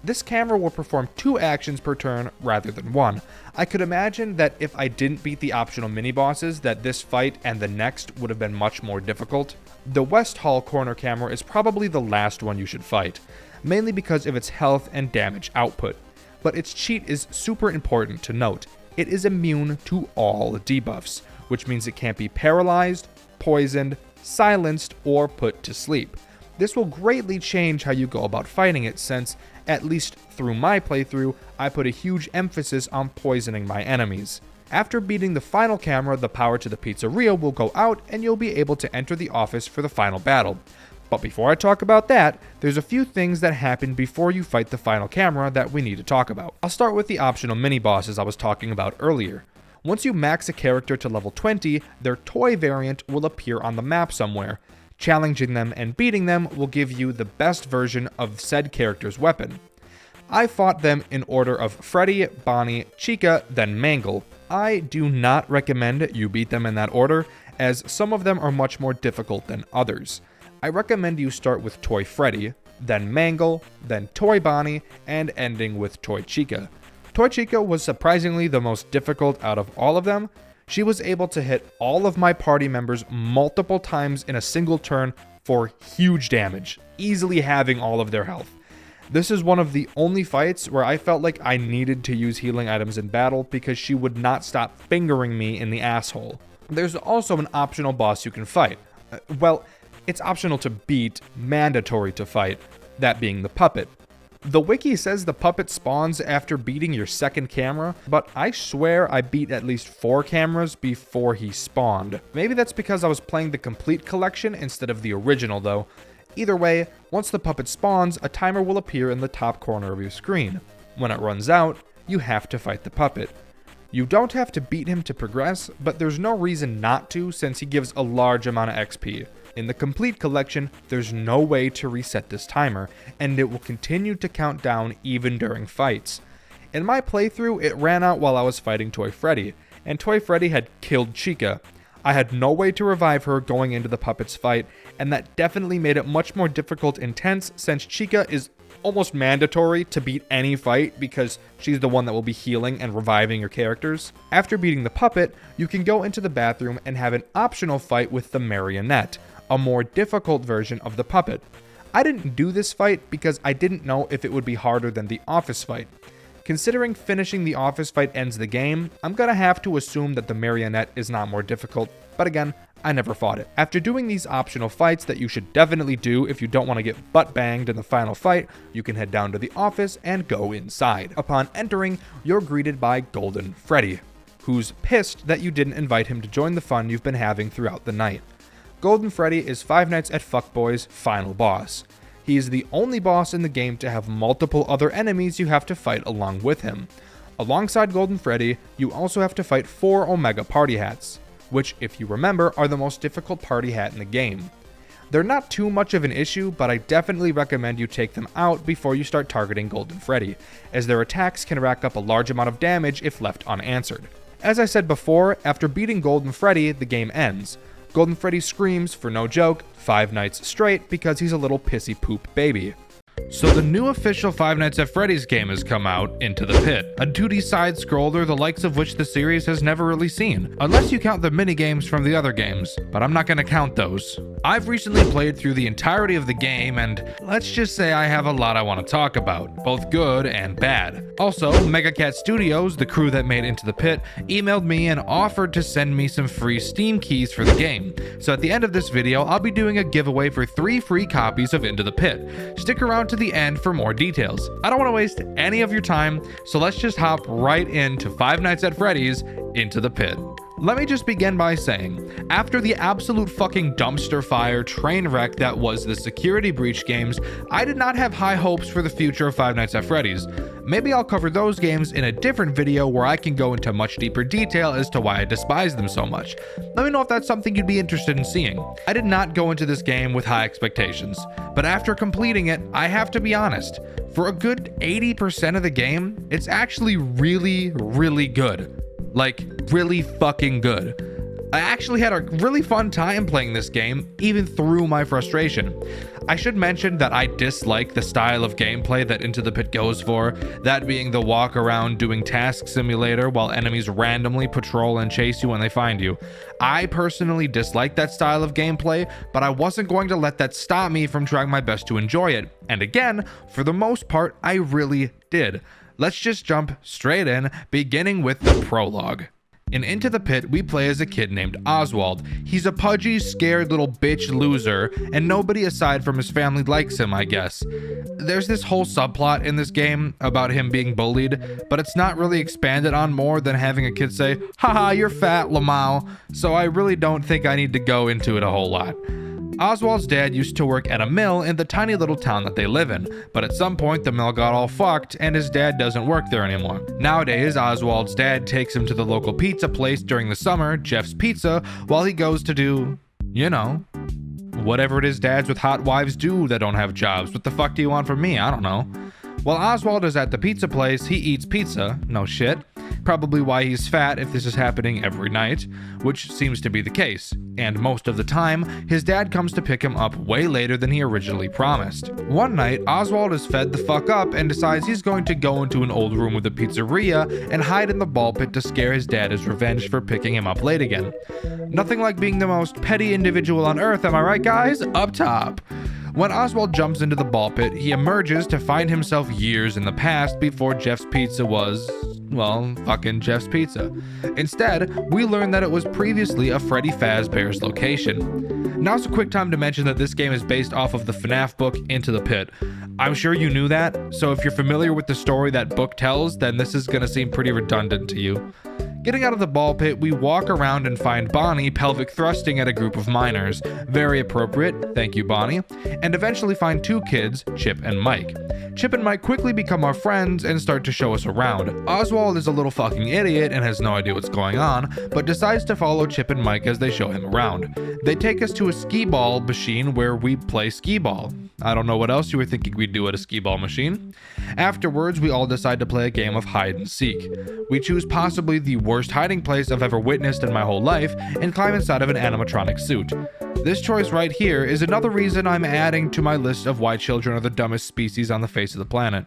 This camera will perform 2 actions per turn rather than 1. I could imagine that if I didn't beat the optional mini-bosses, that this fight and the next would have been much more difficult. The West Hall corner camera is probably the last one you should fight, mainly because of its health and damage output. But its cheat is super important to note. It is immune to all debuffs, which means it can't be paralyzed, poisoned, silenced, or put to sleep. This will greatly change how you go about fighting it, since, at least through my playthrough, I put a huge emphasis on poisoning my enemies. After beating the final camera, the power to the pizzeria will go out and you'll be able to enter the office for the final battle. But before I talk about that, there's a few things that happen before you fight the final camera that we need to talk about. I'll start with the optional mini-bosses I was talking about earlier. Once you max a character to level 20, their toy variant will appear on the map somewhere. Challenging them and beating them will give you the best version of said character's weapon. I fought them in order of Freddy, Bonnie, Chica, then Mangle. I do not recommend you beat them in that order, as some of them are much more difficult than others. I recommend you start with Toy Freddy, then Mangle, then Toy Bonnie, and ending with Toy Chica. Toy Chica was surprisingly the most difficult out of all of them. She was able to hit all of my party members multiple times in a single turn for huge damage, easily having all of their health. This is one of the only fights where I felt like I needed to use healing items in battle because she would not stop fingering me in the asshole. There's also an optional boss you can fight. Well, it's optional to beat, mandatory to fight, that being the puppet. The wiki says the puppet spawns after beating your second camera, but I swear I beat at least 4 cameras before he spawned. Maybe that's because I was playing the complete collection instead of the original though. Either way, once the puppet spawns, a timer will appear in the top corner of your screen. When it runs out, you have to fight the puppet. You don't have to beat him to progress, but there's no reason not to since he gives a large amount of XP. In the complete collection, there's no way to reset this timer, and it will continue to count down even during fights. In my playthrough, it ran out while I was fighting Toy Freddy, and Toy Freddy had killed Chica. I had no way to revive her going into the puppet's fight, and that definitely made it much more difficult and tense since Chica is almost mandatory to beat any fight because she's the one that will be healing and reviving your characters. After beating the puppet, you can go into the bathroom and have an optional fight with the marionette, a more difficult version of the puppet. I didn't do this fight because I didn't know if it would be harder than the office fight. Considering finishing the office fight ends the game, I'm gonna have to assume that the marionette is not more difficult, but again, I never fought it. After doing these optional fights that you should definitely do if you don't want to get butt banged in the final fight, you can head down to the office and go inside. Upon entering, you're greeted by Golden Freddy, who's pissed that you didn't invite him to join the fun you've been having throughout the night. Golden Freddy is Five Nights at Fuckboy's final boss. He is the only boss in the game to have multiple other enemies you have to fight along with him. Alongside Golden Freddy, you also have to fight 4 Omega Party Hats, which, if you remember, are the most difficult party hat in the game. They're not too much of an issue, but I definitely recommend you take them out before you start targeting Golden Freddy, as their attacks can rack up a large amount of damage if left unanswered. As I said before, after beating Golden Freddy, the game ends. Golden Freddy screams, for no joke, 5 nights straight because he's a little pissy poop baby. So the new official Five Nights at Freddy's game has come out, Into the Pit, a 2D side-scroller the likes of which the series has never really seen, unless you count the mini-games from the other games, but I'm not gonna count those. I've recently played through the entirety of the game, and let's just say I have a lot I want to talk about, both good and bad. Also, Megacat Studios, the crew that made Into the Pit, emailed me and offered to send me some free Steam keys for the game. So at the end of this video, I'll be doing a giveaway for 3 free copies of Into the Pit. Stick around to the end for more details. I don't want to waste any of your time, so let's just hop right into Five Nights at Freddy's Into the Pit. Let me just begin by saying, after the absolute fucking dumpster fire train wreck that was the security breach games, I did not have high hopes for the future of Five Nights at Freddy's. Maybe I'll cover those games in a different video where I can go into much deeper detail as to why I despise them so much. Let me know if that's something you'd be interested in seeing. I did not go into this game with high expectations, but after completing it, I have to be honest, for a good 80% of the game, it's actually really, really good. Like, really fucking good. I actually had a really fun time playing this game, even through my frustration. I should mention that I dislike the style of gameplay that Into the Pit goes for, that being the walk around doing task simulator while enemies randomly patrol and chase you when they find you. I personally dislike that style of gameplay, but I wasn't going to let that stop me from trying my best to enjoy it. And again, for the most part, I really did. Let's just jump straight in, beginning with the prologue. In Into the Pit, we play as a kid named Oswald. He's a pudgy, scared little bitch loser, and nobody aside from his family likes him, I guess. There's this whole subplot in this game about him being bullied, but it's not really expanded on more than having a kid say, "Haha, you're fat, Lamau," so I really don't think I need to go into it a whole lot. Oswald's dad used to work at a mill in the tiny little town that they live in, but at some point the mill got all fucked and his dad doesn't work there anymore. Nowadays, Oswald's dad takes him to the local pizza place during the summer, Jeff's Pizza, while he goes to do, you know, whatever it is dads with hot wives do that don't have jobs. What the fuck do you want from me? I don't know. While Oswald is at the pizza place, he eats pizza. No shit. Probably why he's fat if this is happening every night, which seems to be the case. And most of the time, his dad comes to pick him up way later than he originally promised. One night, Oswald is fed the fuck up and decides he's going to go into an old room with a pizzeria and hide in the ball pit to scare his dad as revenge for picking him up late again. Nothing like being the most petty individual on earth, am I right, guys? Up top. When Oswald jumps into the ball pit, he emerges to find himself years in the past before Jeff's Pizza was, well, fucking Jeff's Pizza. Instead, we learn that it was previously a Freddy Fazbear's location. Now's a quick time to mention that this game is based off of the FNAF book Into the Pit. I'm sure you knew that, so if you're familiar with the story that book tells, then this is gonna seem pretty redundant to you. Getting out of the ball pit, we walk around and find Bonnie pelvic thrusting at a group of minors. Very appropriate, thank you Bonnie. And eventually find two kids, Chip and Mike. Chip and Mike quickly become our friends and start to show us around. Oswald is a little fucking idiot and has no idea what's going on, but decides to follow Chip and Mike as they show him around. They take us to a skee ball machine where we play skee ball. I don't know what else you were thinking we'd do at a skee ball machine. Afterwards, we all decide to play a game of hide and seek. We choose possibly the worst hiding place I've ever witnessed in my whole life and climb inside of an animatronic suit. This choice right here is another reason I'm adding to my list of why children are the dumbest species on the face of the planet.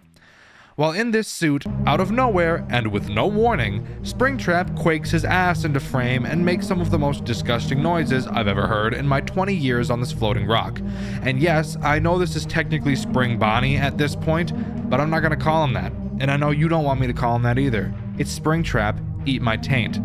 While in this suit, out of nowhere, and with no warning, Springtrap quakes his ass into frame and makes some of the most disgusting noises I've ever heard in my 20 years on this floating rock. And yes, I know this is technically Spring Bonnie at this point, but I'm not gonna call him that. And I know you don't want me to call him that either. It's Springtrap, eat my taint.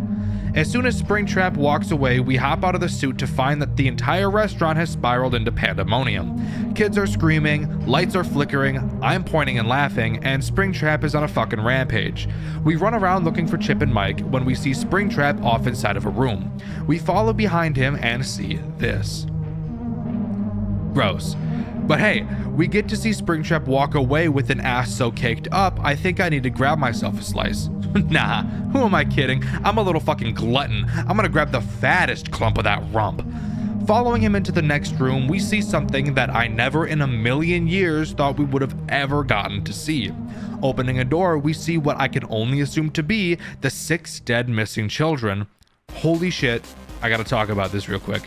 As soon as Springtrap walks away, we hop out of the suit to find that the entire restaurant has spiraled into pandemonium. Kids are screaming, lights are flickering, I'm pointing and laughing, and Springtrap is on a fucking rampage. We run around looking for Chip and Mike when we see Springtrap off inside of a room. We follow behind him and see this. Gross. But hey, we get to see Springtrap walk away with an ass so caked up, I think I need to grab myself a slice. Nah, who am I kidding? I'm a little fucking glutton. I'm gonna grab the fattest clump of that rump. Following him into the next room, we see something that I never in a million years thought we would have ever gotten to see. Opening a door, we see what I can only assume to be the 6 dead missing children. Holy shit, I gotta talk about this real quick.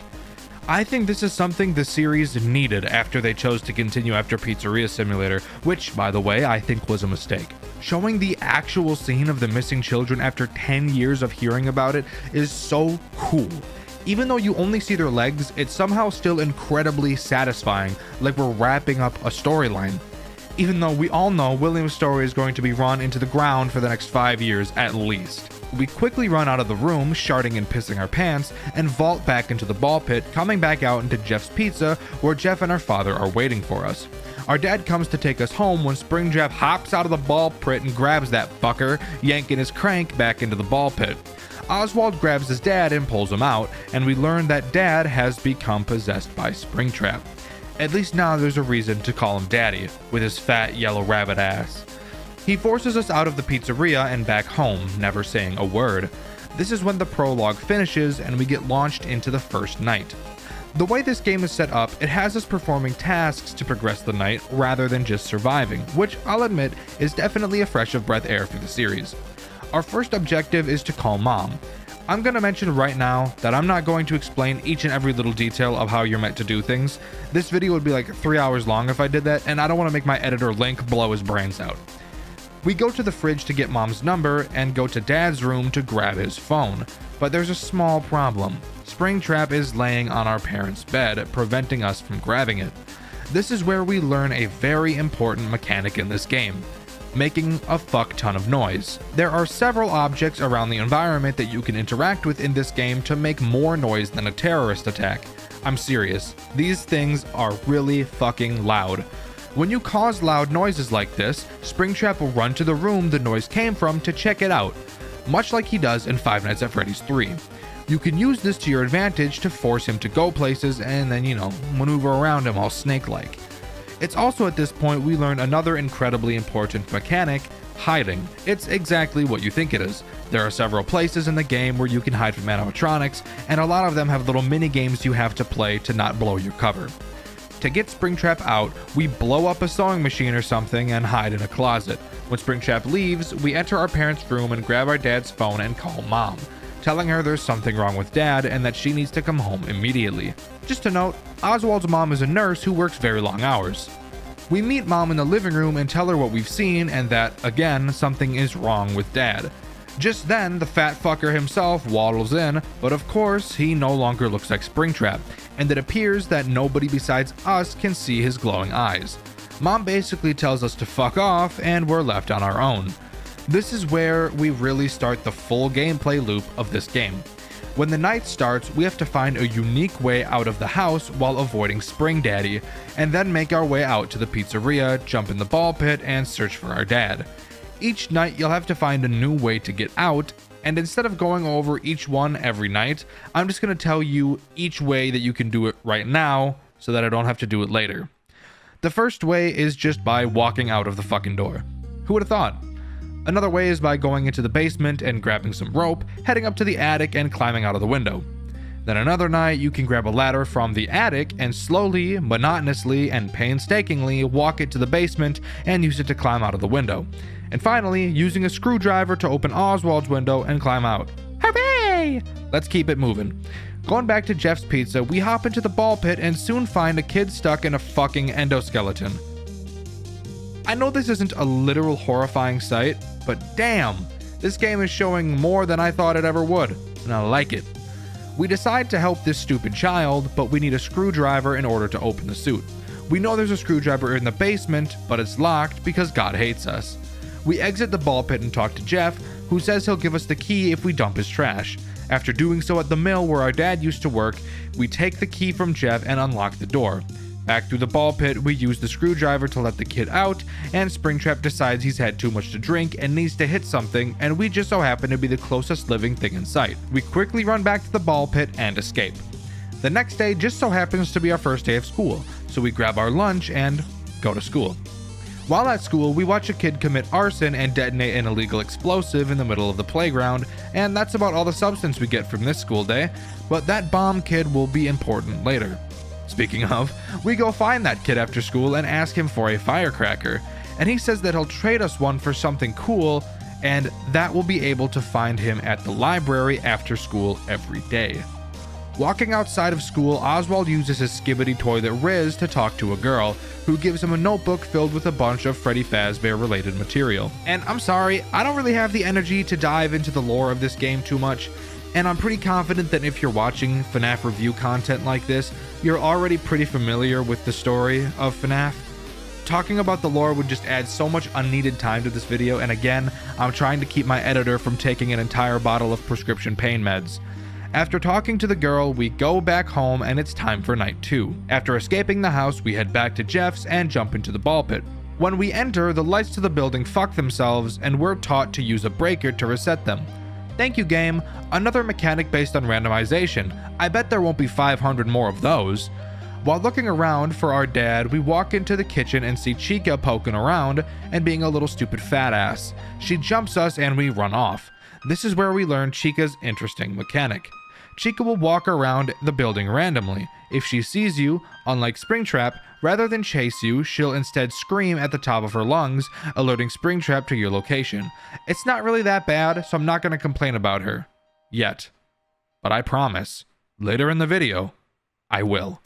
I think this is something the series needed after they chose to continue after Pizzeria Simulator, which, by the way, I think was a mistake. Showing the actual scene of the missing children after 10 years of hearing about it is so cool. Even though you only see their legs, it's somehow still incredibly satisfying, like we're wrapping up a storyline. Even though we all know William's story is going to be run into the ground for the next 5 years at least. We quickly run out of the room, sharting and pissing our pants, and vault back into the ball pit, coming back out into Jeff's Pizza, where Jeff and our father are waiting for us. Our dad comes to take us home when Springtrap hops out of the ball pit and grabs that fucker, yanking his crank back into the ball pit. Oswald grabs his dad and pulls him out, and we learn that Dad has become possessed by Springtrap. At least now there's a reason to call him Daddy, with his fat yellow rabbit ass. He forces us out of the pizzeria and back home, never saying a word. This is when the prologue finishes and we get launched into the first night. The way this game is set up, it has us performing tasks to progress the night rather than just surviving, which I'll admit is definitely a fresh of breath air for the series. Our first objective is to call Mom. I'm going to mention right now that I'm not going to explain each and every little detail of how you're meant to do things. This video would be like 3 hours long if I did that, and I don't want to make my editor Link blow his brains out. We go to the fridge to get Mom's number and go to Dad's room to grab his phone, but there's a small problem. Springtrap is laying on our parents' bed, preventing us from grabbing it. This is where we learn a very important mechanic in this game: making a fuck ton of noise. There are several objects around the environment that you can interact with in this game to make more noise than a terrorist attack. I'm serious, these things are really fucking loud. When you cause loud noises like this, Springtrap will run to the room the noise came from to check it out, much like he does in Five Nights at Freddy's 3. You can use this to your advantage to force him to go places and then, maneuver around him all snake-like. It's also at this point we learn another incredibly important mechanic: hiding. It's exactly what you think it is. There are several places in the game where you can hide from animatronics, and a lot of them have little mini games you have to play to not blow your cover. To get Springtrap out, we blow up a sewing machine or something and hide in a closet. When Springtrap leaves, we enter our parents' room and grab our dad's phone and call Mom, telling her there's something wrong with Dad and that she needs to come home immediately. Just a note, Oswald's mom is a nurse who works very long hours. We meet Mom in the living room and tell her what we've seen and that, again, something is wrong with Dad. Just then, the fat fucker himself waddles in, but of course, he no longer looks like Springtrap, and it appears that nobody besides us can see his glowing eyes. Mom basically tells us to fuck off, and we're left on our own. This is where we really start the full gameplay loop of this game. When the night starts, we have to find a unique way out of the house while avoiding Spring Daddy, and then make our way out to the pizzeria, jump in the ball pit, and search for our dad. Each night you'll have to find a new way to get out, and instead of going over each one every night, I'm just going to tell you each way that you can do it right now so that I don't have to do it later. The first way is just by walking out of the fucking door. Who would have thought? Another way is by going into the basement and grabbing some rope, heading up to the attic and climbing out of the window. Then another night you can grab a ladder from the attic and slowly, monotonously, and painstakingly walk it to the basement and use it to climb out of the window. And finally, using a screwdriver to open Oswald's window and climb out. Hooray! Let's keep it moving. Going back to Jeff's Pizza, we hop into the ball pit and soon find a kid stuck in a fucking endoskeleton. I know this isn't a literal horrifying sight, but damn, this game is showing more than I thought it ever would, and I like it. We decide to help this stupid child, but we need a screwdriver in order to open the suit. We know there's a screwdriver in the basement, but it's locked because God hates us. We exit the ball pit and talk to Jeff, who says he'll give us the key if we dump his trash. After doing so at the mill where our dad used to work, we take the key from Jeff and unlock the door. Back through the ball pit, we use the screwdriver to let the kid out, and Springtrap decides he's had too much to drink and needs to hit something, and we just so happen to be the closest living thing in sight. We quickly run back to the ball pit and escape. The next day just so happens to be our first day of school, so we grab our lunch and go to school. While at school, we watch a kid commit arson and detonate an illegal explosive in the middle of the playground, and that's about all the substance we get from this school day, but that bomb kid will be important later. Speaking of, we go find that kid after school and ask him for a firecracker, and he says that he'll trade us one for something cool, and that we'll be able to find him at the library after school every day. Walking outside of school, Oswald uses his Skibbity Toilet Riz to talk to a girl, who gives him a notebook filled with a bunch of Freddy Fazbear related material. And I'm sorry, I don't really have the energy to dive into the lore of this game too much, and I'm pretty confident that if you're watching FNAF review content like this, you're already pretty familiar with the story of FNAF. Talking about the lore would just add so much unneeded time to this video, and again, I'm trying to keep my editor from taking an entire bottle of prescription pain meds. After talking to the girl, we go back home and it's time for night 2. After escaping the house, we head back to Jeff's and jump into the ball pit. When we enter, the lights to the building fuck themselves and we're taught to use a breaker to reset them. Thank you, game. Another mechanic based on randomization. I bet there won't be 500 more of those. While looking around for our dad, we walk into the kitchen and see Chica poking around and being a little stupid fat ass. She jumps us and we run off. This is where we learn Chica's interesting mechanic. Chica will walk around the building randomly. If she sees you, unlike Springtrap, rather than chase you, she'll instead scream at the top of her lungs, alerting Springtrap to your location. It's not really that bad, so I'm not going to complain about her. Yet. But I promise, later in the video, I will.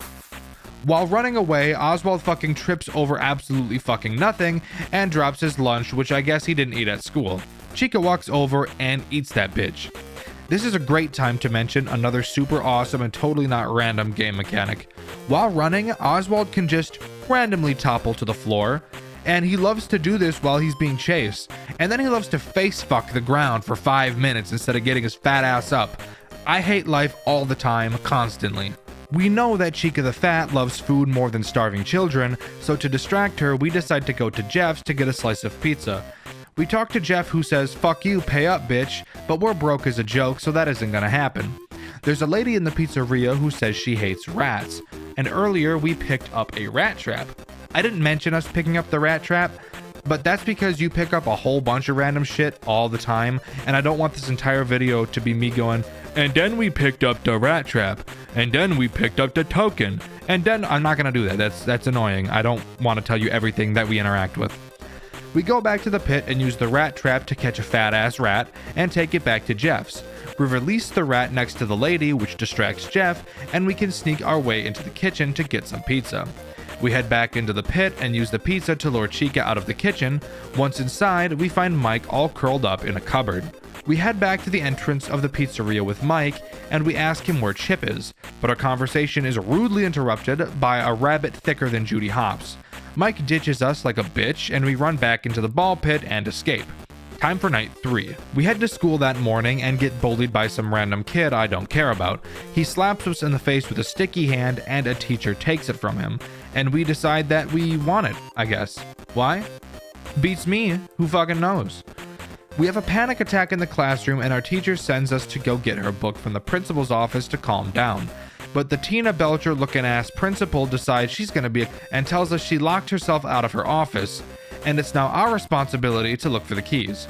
While running away, Oswald fucking trips over absolutely fucking nothing and drops his lunch, which I guess he didn't eat at school. Chica walks over and eats that bitch. This is a great time to mention another super awesome and totally not random game mechanic. While running, Oswald can just randomly topple to the floor, and he loves to do this while he's being chased. And then he loves to face fuck the ground for 5 minutes instead of getting his fat ass up. I hate life all the time, constantly. We know that Chica the Fat loves food more than starving children, so to distract her, we decide to go to Jeff's to get a slice of pizza. We talk to Jeff, who says, "Fuck you, pay up, bitch," but we're broke as a joke, so that isn't gonna happen. There's a lady in the pizzeria who says she hates rats, and earlier we picked up a rat trap. I didn't mention us picking up the rat trap, but that's because you pick up a whole bunch of random shit all the time, and I don't want this entire video to be me going, "And then we picked up the rat trap, and then we picked up the token, and then..." I'm not gonna do that. That's annoying. I don't want to tell you everything that we interact with. We go back to the pit and use the rat trap to catch a fat ass rat and take it back to Jeff's. We release the rat next to the lady, which distracts Jeff, and we can sneak our way into the kitchen to get some pizza. We head back into the pit and use the pizza to lure Chica out of the kitchen. Once inside, we find Mike all curled up in a cupboard. We head back to the entrance of the pizzeria with Mike, and we ask him where Chip is, but our conversation is rudely interrupted by a rabbit thicker than Judy Hopps. Mike ditches us like a bitch, and we run back into the ball pit and escape. Time for night 3. We head to school that morning and get bullied by some random kid I don't care about. He slaps us in the face with a sticky hand and a teacher takes it from him, and we decide that we want it, I guess. Why? Beats me, who fucking knows? We have a panic attack in the classroom and our teacher sends us to go get her book from the principal's office to calm down. But the Tina Belcher looking ass principal decides she's gonna be and tells us she locked herself out of her office, and it's now our responsibility to look for the keys.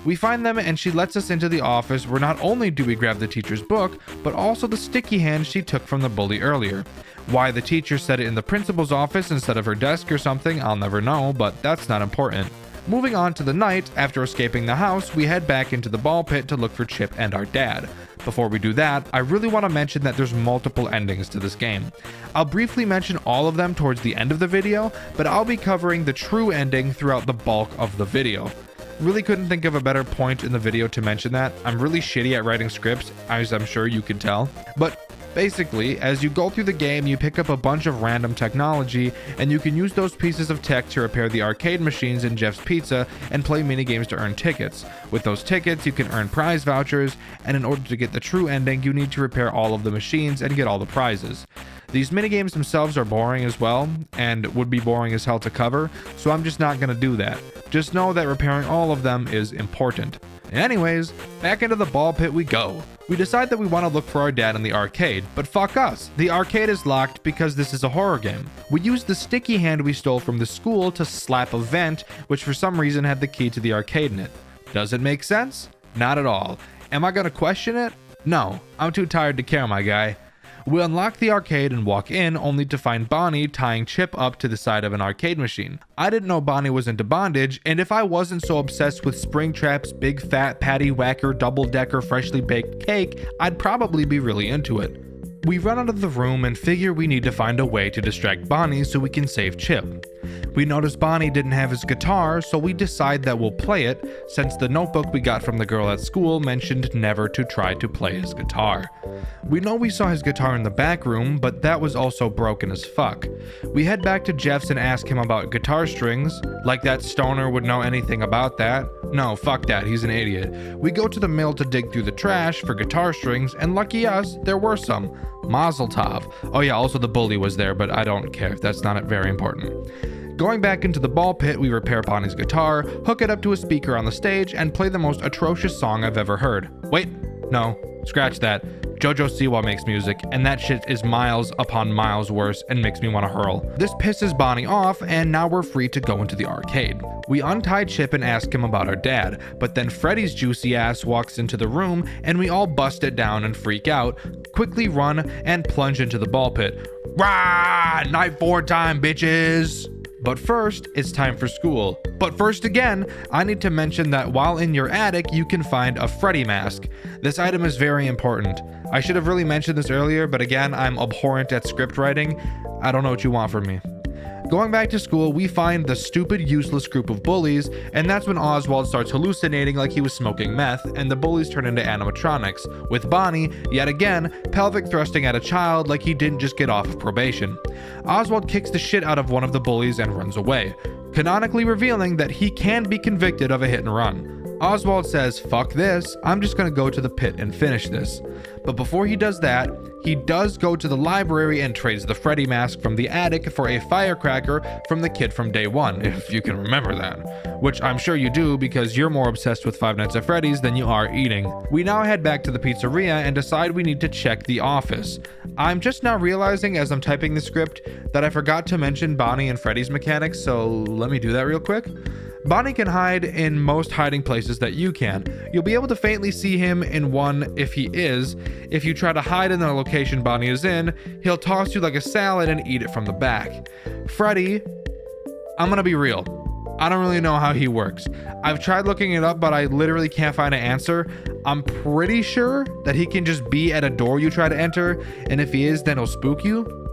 We find them and she lets us into the office where not only do we grab the teacher's book, but also the sticky hand she took from the bully earlier. Why the teacher set it in the principal's office instead of her desk or something, I'll never know, but that's not important. Moving on to the night, after escaping the house, we head back into the ball pit to look for Chip and our dad. Before we do that, I really want to mention that there's multiple endings to this game. I'll briefly mention all of them towards the end of the video, but I'll be covering the true ending throughout the bulk of the video. Really couldn't think of a better point in the video to mention that. I'm really shitty at writing scripts, as I'm sure you can tell. But basically, as you go through the game, you pick up a bunch of random technology, and you can use those pieces of tech to repair the arcade machines in Jeff's Pizza and play minigames to earn tickets. With those tickets, you can earn prize vouchers, and in order to get the true ending, you need to repair all of the machines and get all the prizes. These minigames themselves are boring as well, and would be boring as hell to cover, so I'm just not going to do that. Just know that repairing all of them is important. Anyways, back into the ball pit we go. We decide that we want to look for our dad in the arcade, but fuck us. The arcade is locked because this is a horror game. We used the sticky hand we stole from the school to slap a vent, which for some reason had the key to the arcade in it. Does it make sense? Not at all. Am I gonna question it? No, I'm too tired to care, my guy. We unlock the arcade and walk in, only to find Bonnie tying Chip up to the side of an arcade machine. I didn't know Bonnie was into bondage, and if I wasn't so obsessed with Springtrap's big fat patty whacker double-decker freshly baked cake, I'd probably be really into it. We run out of the room and figure we need to find a way to distract Bonnie so we can save Chip. We notice Bonnie didn't have his guitar, so we decide that we'll play it, since the notebook we got from the girl at school mentioned never to try to play his guitar. We know we saw his guitar in the back room, but that was also broken as fuck. We head back to Jeff's and ask him about guitar strings, like that stoner would know anything about that. No, fuck that, he's an idiot. We go to the mill to dig through the trash for guitar strings, and lucky us, there were some. Mazel tov. Oh yeah, also the bully was there, but I don't care. That's not very important. Going back into the ball pit, we repair Bonnie's guitar, hook it up to a speaker on the stage, and play the most atrocious song I've ever heard. Wait, no, scratch that. Jojo Siwa makes music, and that shit is miles upon miles worse and makes me want to hurl. This pisses Bonnie off, and now we're free to go into the arcade. We untie Chip and ask him about our dad, but then Freddy's juicy ass walks into the room, and we all bust it down and freak out, quickly run, and plunge into the ball pit. Rah! Night 4 time, bitches! But first, it's time for school. But first again, I need to mention that while in your attic, you can find a Freddy mask. This item is very important. I should have really mentioned this earlier, but again, I'm abhorrent at script writing. I don't know what you want from me. Going back to school, we find the stupid, useless group of bullies, and that's when Oswald starts hallucinating like he was smoking meth, and the bullies turn into animatronics, with Bonnie, yet again, pelvic thrusting at a child like he didn't just get off of probation. Oswald kicks the shit out of one of the bullies and runs away, canonically revealing that he can be convicted of a hit and run. Oswald says, fuck this, I'm just gonna go to the pit and finish this. But before he does that, he does go to the library and trades the Freddy mask from the attic for a firecracker from the kid from day one, if you can remember that. Which I'm sure you do because you're more obsessed with Five Nights at Freddy's than you are eating. We now head back to the pizzeria and decide we need to check the office. I'm just now realizing as I'm typing the script that I forgot to mention Bonnie and Freddy's mechanics, so let me do that real quick. Bonnie can hide in most hiding places that you can. You'll be able to faintly see him in one if he is. If you try to hide in the location Bonnie is in, he'll toss you like a salad and eat it from the back. Freddy, I'm gonna be real. I don't really know how he works. I've tried looking it up, but I literally can't find an answer. I'm pretty sure that he can just be at a door you try to enter, and if he is, then he'll spook you.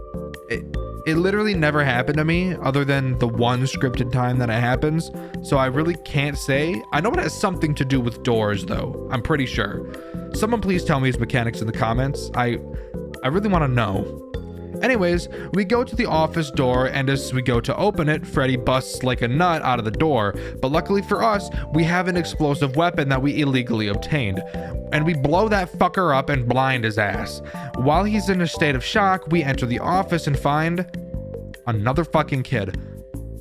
It literally never happened to me other than the one scripted time that it happens, so I really can't say. I know it has something to do with doors though, I'm pretty sure. Someone please tell me his mechanics in the comments. I really want to know. Anyways, we go to the office door, and as we go to open it, Freddy busts like a nut out of the door, but luckily for us, we have an explosive weapon that we illegally obtained, and we blow that fucker up and blind his ass. While he's in a state of shock, we enter the office and find another fucking kid.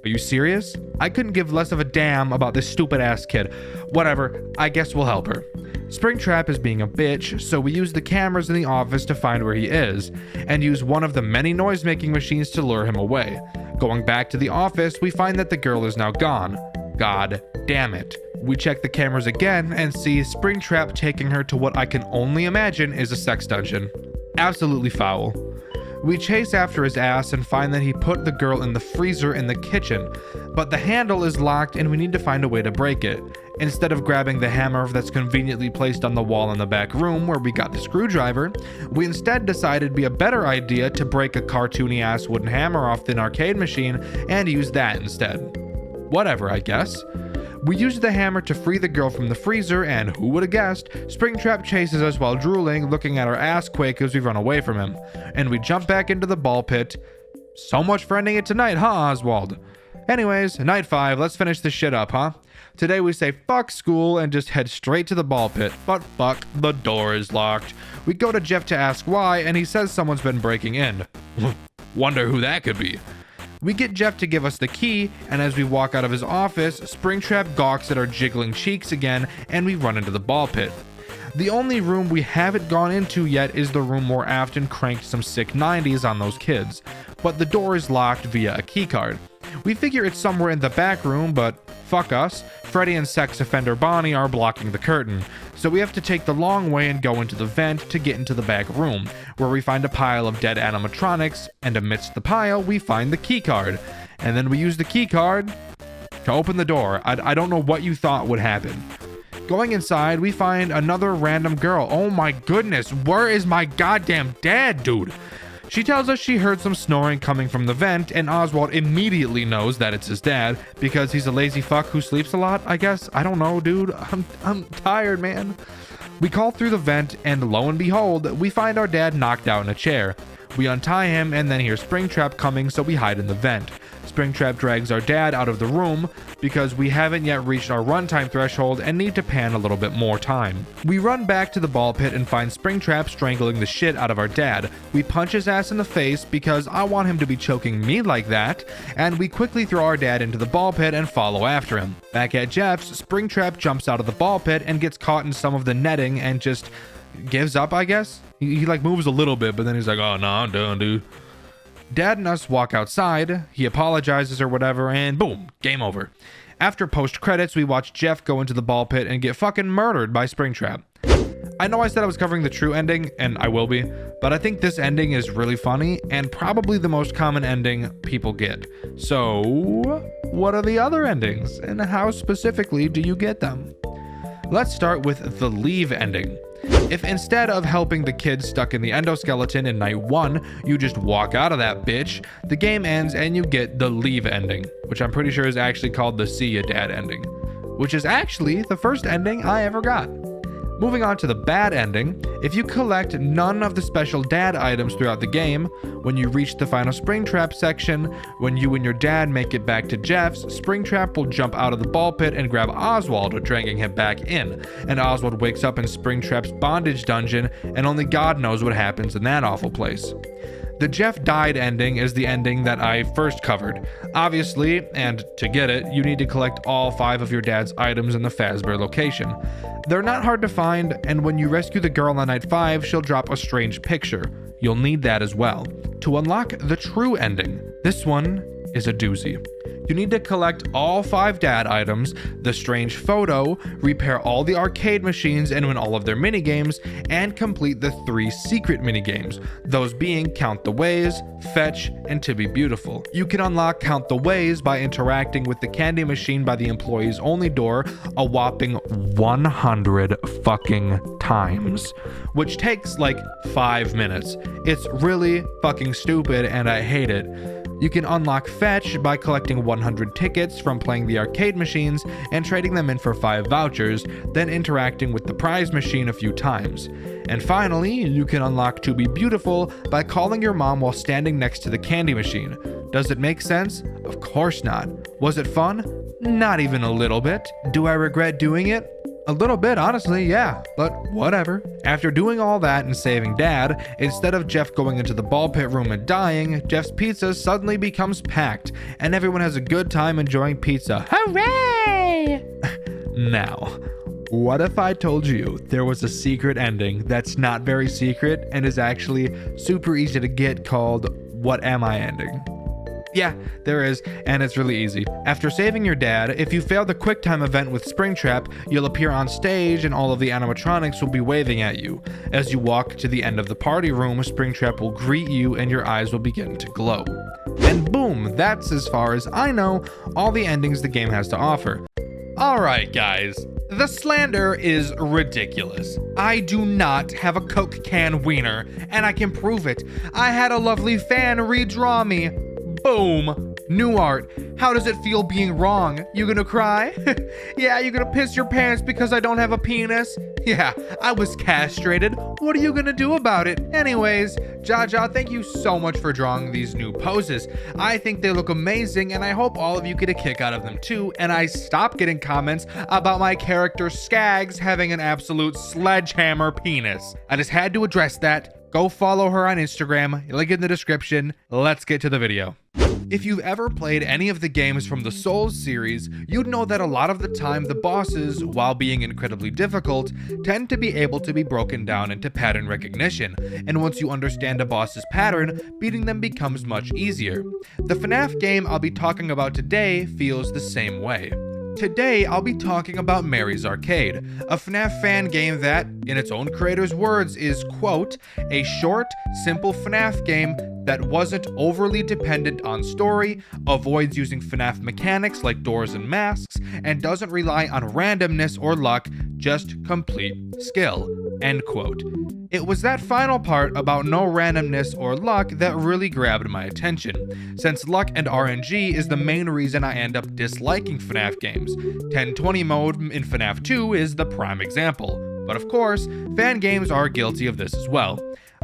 Are you serious? I couldn't give less of a damn about this stupid ass kid. Whatever, I guess we'll help her. Springtrap is being a bitch, so we use the cameras in the office to find where he is, and use one of the many noise-making machines to lure him away. Going back to the office, we find that the girl is now gone. God damn it. We check the cameras again and see Springtrap taking her to what I can only imagine is a sex dungeon. Absolutely foul. We chase after his ass and find that he put the girl in the freezer in the kitchen, but the handle is locked and we need to find a way to break it. Instead of grabbing the hammer that's conveniently placed on the wall in the back room where we got the screwdriver, we instead decided it'd be a better idea to break a cartoony ass wooden hammer off the arcade machine and use that instead. Whatever, I guess. We use the hammer to free the girl from the freezer, and who would have guessed, Springtrap chases us while drooling, looking at our ass quake as we run away from him. And we jump back into the ball pit. So much for ending it tonight, huh, Oswald? Anyways, night 5, let's finish this shit up, huh? Today we say fuck school and just head straight to the ball pit, but fuck, the door is locked. We go to Jeff to ask why, and he says someone's been breaking in. Wonder who that could be. We get Jeff to give us the key, and as we walk out of his office, Springtrap gawks at our jiggling cheeks again, and we run into the ball pit. The only room we haven't gone into yet is the room where Afton cranked some sick 90s on those kids, but the door is locked via a keycard. We figure it's somewhere in the back room, but fuck us, Freddy and sex offender Bonnie are blocking the curtain, so we have to take the long way and go into the vent to get into the back room, where we find a pile of dead animatronics, and amidst the pile we find the keycard, and then we use the keycard to open the door. I don't know what you thought would happen. Going inside, we find another random girl. Oh my goodness, where is my goddamn dad, dude? She tells us she heard some snoring coming from the vent, and Oswald immediately knows that it's his dad because he's a lazy fuck who sleeps a lot, I guess. I don't know, dude. I'm tired, man. We call through the vent, and lo and behold, we find our dad knocked out in a chair. We untie him and then hear Springtrap coming, so we hide in the vent. Springtrap drags our dad out of the room because we haven't yet reached our runtime threshold and need to pan a little bit more time. We run back to the ball pit and find Springtrap strangling the shit out of our dad. We punch his ass in the face because I want him to be choking me like that, and we quickly throw our dad into the ball pit and follow after him. Back at Jeff's, Springtrap jumps out of the ball pit and gets caught in some of the netting and just gives up, I guess. He like moves a little bit, but then he's like, oh no, I'm done, dude. Dad and us walk outside, he apologizes or whatever, and boom, game over. After post credits, we watch Jeff go into the ball pit and get fucking murdered by Springtrap. I know I said I was covering the true ending, and I will be, but I think this ending is really funny and probably the most common ending people get. So, what are the other endings, and how specifically do you get them? Let's start with the leave ending. If instead of helping the kid stuck in the endoskeleton in night 1, you just walk out of that bitch, the game ends and you get the leave ending, which I'm pretty sure is actually called the see ya dad ending, which is actually the first ending I ever got. Moving on to the bad ending, if you collect none of the special dad items throughout the game, when you reach the final Springtrap section, when you and your dad make it back to Jeff's, Springtrap will jump out of the ball pit and grab Oswald, dragging him back in, and Oswald wakes up in Springtrap's bondage dungeon, and only God knows what happens in that awful place. The Jeff died ending is the ending that I first covered. Obviously, and to get it, you need to collect all 5 of your dad's items in the Fazbear location. They're not hard to find, and when you rescue the girl on night 5, she'll drop a strange picture. You'll need that as well. To unlock the true ending, this one is a doozy. You need to collect all 5 dad items, the strange photo, repair all the arcade machines and win all of their minigames, and complete the 3 secret minigames, those being Count the Ways, Fetch, and To Be Beautiful. You can unlock Count the Ways by interacting with the candy machine by the employees only door a whopping 100 fucking times, which takes like 5 minutes. It's really fucking stupid and I hate it. You can unlock Fetch by collecting 100 tickets from playing the arcade machines and trading them in for 5 vouchers, then interacting with the prize machine a few times. And finally, you can unlock To Be Beautiful by calling your mom while standing next to the candy machine. Does it make sense? Of course not. Was it fun? Not even a little bit. Do I regret doing it? A little bit, honestly, yeah, but whatever. After doing all that and saving Dad, instead of Jeff going into the ball pit room and dying, Jeff's pizza suddenly becomes packed, and everyone has a good time enjoying pizza. Hooray! Now, what if I told you there was a secret ending that's not very secret and is actually super easy to get called What Am I Ending? Yeah, there is, and it's really easy. After saving your dad, if you fail the QuickTime event with Springtrap, you'll appear on stage and all of the animatronics will be waving at you. As you walk to the end of the party room, Springtrap will greet you and your eyes will begin to glow. And boom, that's, as far as I know, all the endings the game has to offer. Alright guys, the slander is ridiculous. I do not have a Coke can wiener, and I can prove it. I had a lovely fan redraw me. Boom. New art. How does it feel being wrong? You gonna cry? Yeah, you gonna piss your pants because I don't have a penis? Yeah, I was castrated. What are you gonna do about it? Anyways, Jaja, thank you so much for drawing these new poses. I think they look amazing and I hope all of you get a kick out of them too, and I stop getting comments about my character Skags having an absolute sledgehammer penis. I just had to address that. Go follow her on Instagram, link in the description. Let's get to the video. If you've ever played any of the games from the Souls series, you'd know that a lot of the time the bosses, while being incredibly difficult, tend to be able to be broken down into pattern recognition, and once you understand a boss's pattern, beating them becomes much easier. The FNAF game I'll be talking about today feels the same way. Today, I'll be talking about Mary's Arcade, a FNAF fan game that, in its own creator's words, is, quote, a short, simple FNAF game that wasn't overly dependent on story, avoids using FNAF mechanics like doors and masks, and doesn't rely on randomness or luck, just complete skill, end quote. It was that final part about no randomness or luck that really grabbed my attention, since luck and RNG is the main reason I end up disliking FNAF games. 1020 mode in FNAF 2 is the prime example, but of course, fan games are guilty of this as well.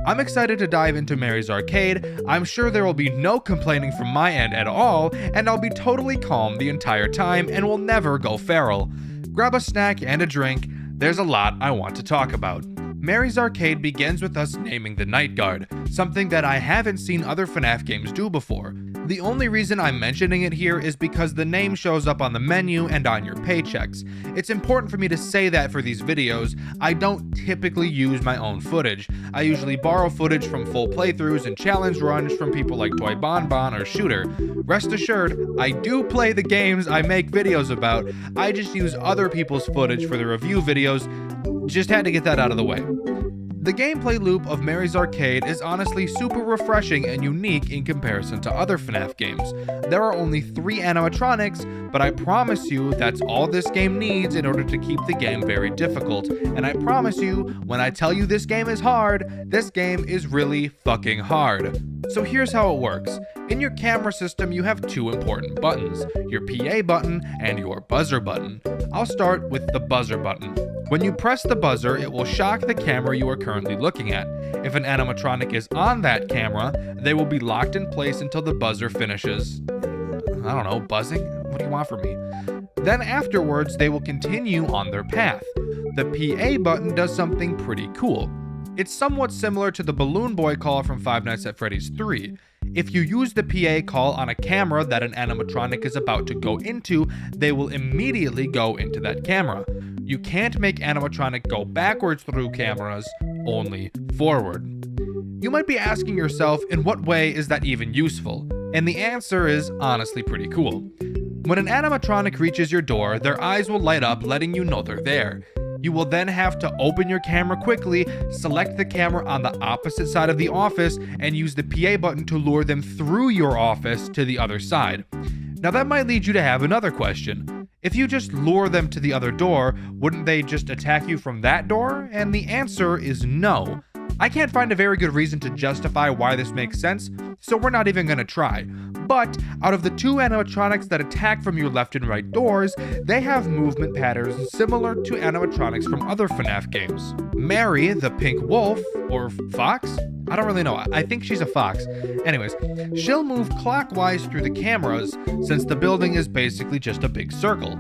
I'm excited to dive into Mary's Arcade. I'm sure there will be no complaining from my end at all, and I'll be totally calm the entire time and will never go feral. Grab a snack and a drink. There's a lot I want to talk about. Mary's Arcade begins with us naming the Night Guard, something that I haven't seen other FNAF games do before. The only reason I'm mentioning it here is because the name shows up on the menu and on your paychecks. It's important for me to say that for these videos. I don't typically use my own footage. I usually borrow footage from full playthroughs and challenge runs from people like Toy Bonbon or Shooter. Rest assured, I do play the games I make videos about. I just use other people's footage for the review videos. Just had to get that out of the way. The gameplay loop of Mary's Arcade is honestly super refreshing and unique in comparison to other FNAF games. There are only 3 animatronics, but I promise you that's all this game needs in order to keep the game very difficult. And I promise you, when I tell you this game is hard, this game is really fucking hard. So here's how it works. In your camera system, you have 2 important buttons, your PA button and your buzzer button. I'll start with the buzzer button. When you press the buzzer, it will shock the camera you are currently looking at. If an animatronic is on that camera, they will be locked in place until the buzzer finishes, I don't know, buzzing? What do you want from me? Then afterwards, they will continue on their path. The PA button does something pretty cool. It's somewhat similar to the Balloon Boy call from Five Nights at Freddy's 3. If you use the PA call on a camera that an animatronic is about to go into, they will immediately go into that camera. You can't make animatronic go backwards through cameras, only forward. You might be asking yourself, in what way is that even useful? And the answer is honestly pretty cool. When an animatronic reaches your door, their eyes will light up, letting you know they're there. You will then have to open your camera quickly, select the camera on the opposite side of the office, and use the PA button to lure them through your office to the other side. Now that might lead you to have another question. If you just lure them to the other door, wouldn't they just attack you from that door? And the answer is no. I can't find a very good reason to justify why this makes sense, so we're not even gonna try. But out of the 2 animatronics that attack from your left and right doors, they have movement patterns similar to animatronics from other FNAF games. Mary, the pink wolf, or fox? I don't really know, I think she's a fox. Anyways, she'll move clockwise through the cameras since the building is basically just a big circle.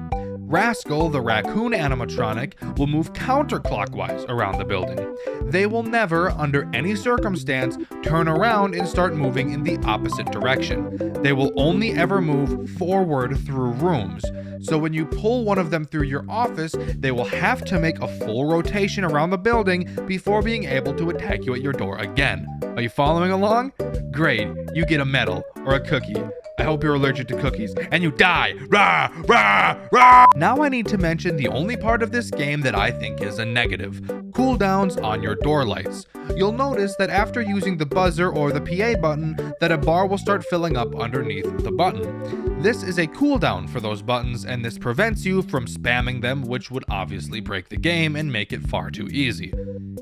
Rascal, the raccoon animatronic, will move counterclockwise around the building. They will never, under any circumstance, turn around and start moving in the opposite direction. They will only ever move forward through rooms. So when you pull one of them through your office, they will have to make a full rotation around the building before being able to attack you at your door again. Are you following along? Great, you get a medal or a cookie. I hope you're allergic to cookies, and you die! Rah! Rah! Rah! Now I need to mention the only part of this game that I think is a negative. Cooldowns on your door lights. You'll notice that after using the buzzer or the PA button, that a bar will start filling up underneath the button. This is a cooldown for those buttons, and this prevents you from spamming them, which would obviously break the game and make it far too easy.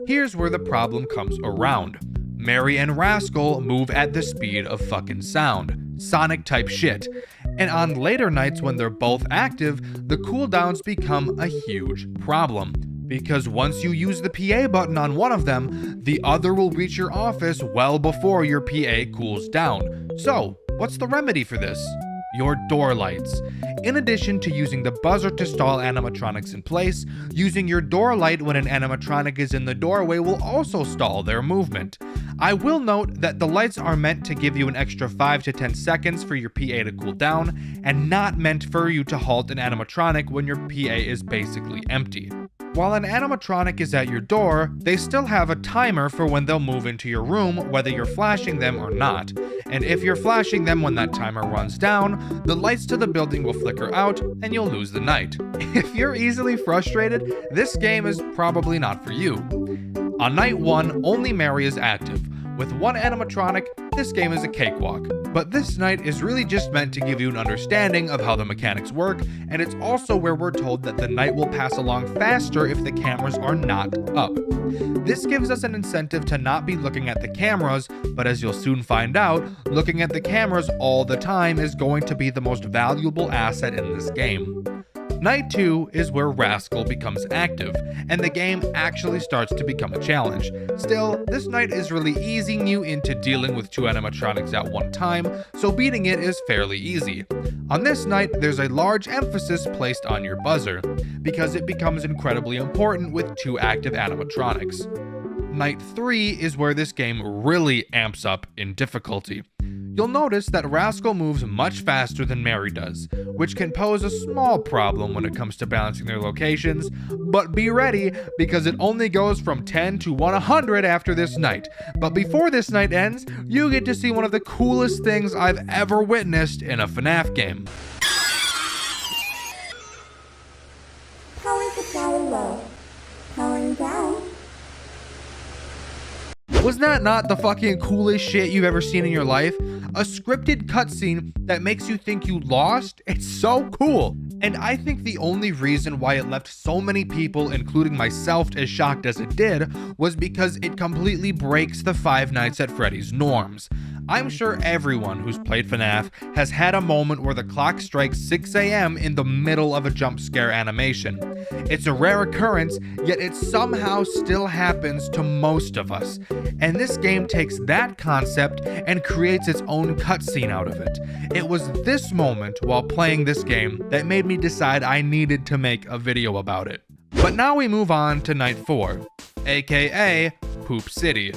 Here's where the problem comes around. Mary and Rascal move at the speed of fucking sound. Sonic type shit. And on later nights when they're both active, the cooldowns become a huge problem. Because once you use the PA button on one of them, the other will reach your office well before your PA cools down. So, what's the remedy for this? Your door lights. In addition to using the buzzer to stall animatronics in place, using your door light when an animatronic is in the doorway will also stall their movement. I will note that the lights are meant to give you an extra 5 to 10 seconds for your PA to cool down, and not meant for you to halt an animatronic when your PA is basically empty. While an animatronic is at your door, they still have a timer for when they'll move into your room, whether you're flashing them or not. And if you're flashing them when that timer runs down, the lights to the building will flicker out and you'll lose the night. If you're easily frustrated, this game is probably not for you. On night 1, only Mary is active. With one animatronic, this game is a cakewalk. But this night is really just meant to give you an understanding of how the mechanics work, and it's also where we're told that the night will pass along faster if the cameras are not up. This gives us an incentive to not be looking at the cameras, but as you'll soon find out, looking at the cameras all the time is going to be the most valuable asset in this game. Night 2 is where Rascal becomes active, and the game actually starts to become a challenge. Still, this night is really easing you into dealing with 2 animatronics at one time, so beating it is fairly easy. On this night, there's a large emphasis placed on your buzzer, because it becomes incredibly important with 2 active animatronics. Night 3 is where this game really amps up in difficulty. You'll notice that Rascal moves much faster than Mary does, which can pose a small problem when it comes to balancing their locations, but be ready because it only goes from 10 to 100 after this night. But before this night ends, you get to see one of the coolest things I've ever witnessed in a FNAF game. Power supply low. Powering down. Was that not the fucking coolest shit you've ever seen in your life? A scripted cutscene that makes you think you lost? It's so cool. And I think the only reason why it left so many people, including myself, as shocked as it did, was because it completely breaks the Five Nights at Freddy's norms. I'm sure everyone who's played FNAF has had a moment where the clock strikes 6 a.m. in the middle of a jump scare animation. It's a rare occurrence, yet it somehow still happens to most of us. And this game takes that concept and creates its own cutscene out of it. It was this moment while playing this game that made me decide I needed to make a video about it. But now we move on to Night 4, aka Poop City.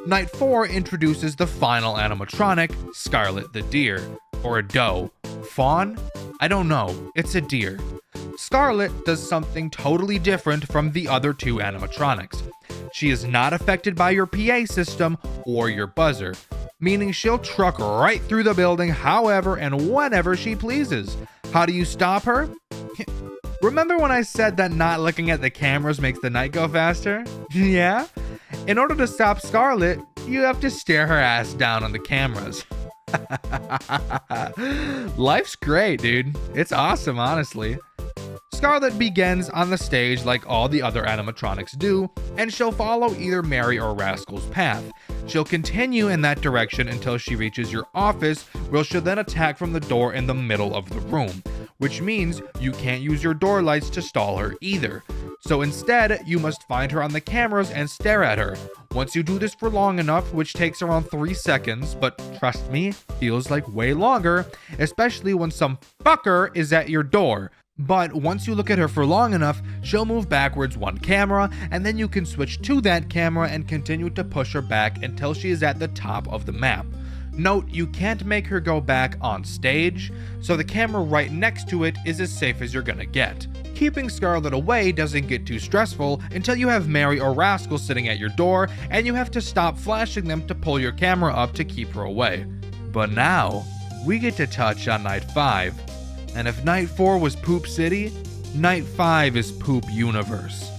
Night 4 introduces the final animatronic, Scarlet the deer, or a doe. Fawn? I don't know, it's a deer. Scarlet does something totally different from the other 2 animatronics. She is not affected by your PA system or your buzzer, meaning she'll truck right through the building however and whenever she pleases. How do you stop her? Remember when I said that not looking at the cameras makes the night go faster? Yeah? In order to stop Scarlet, you have to stare her ass down on the cameras. Life's great, dude. It's awesome, honestly. Scarlet begins on the stage like all the other animatronics do, and she'll follow either Mary or Rascal's path. She'll continue in that direction until she reaches your office, where she'll then attack from the door in the middle of the room, which means you can't use your door lights to stall her either. So instead, you must find her on the cameras and stare at her. Once you do this for long enough, which takes around 3 seconds, but trust me, feels like way longer, especially when some fucker is at your door. But once you look at her for long enough, she'll move backwards 1 camera, and then you can switch to that camera and continue to push her back until she is at the top of the map. Note, you can't make her go back on stage, so the camera right next to it is as safe as you're gonna get. Keeping Scarlet away doesn't get too stressful until you have Mary or Rascal sitting at your door, and you have to stop flashing them to pull your camera up to keep her away. But now, we get to touch on Night 5. And if Night 4 was Poop City, Night 5 is Poop Universe.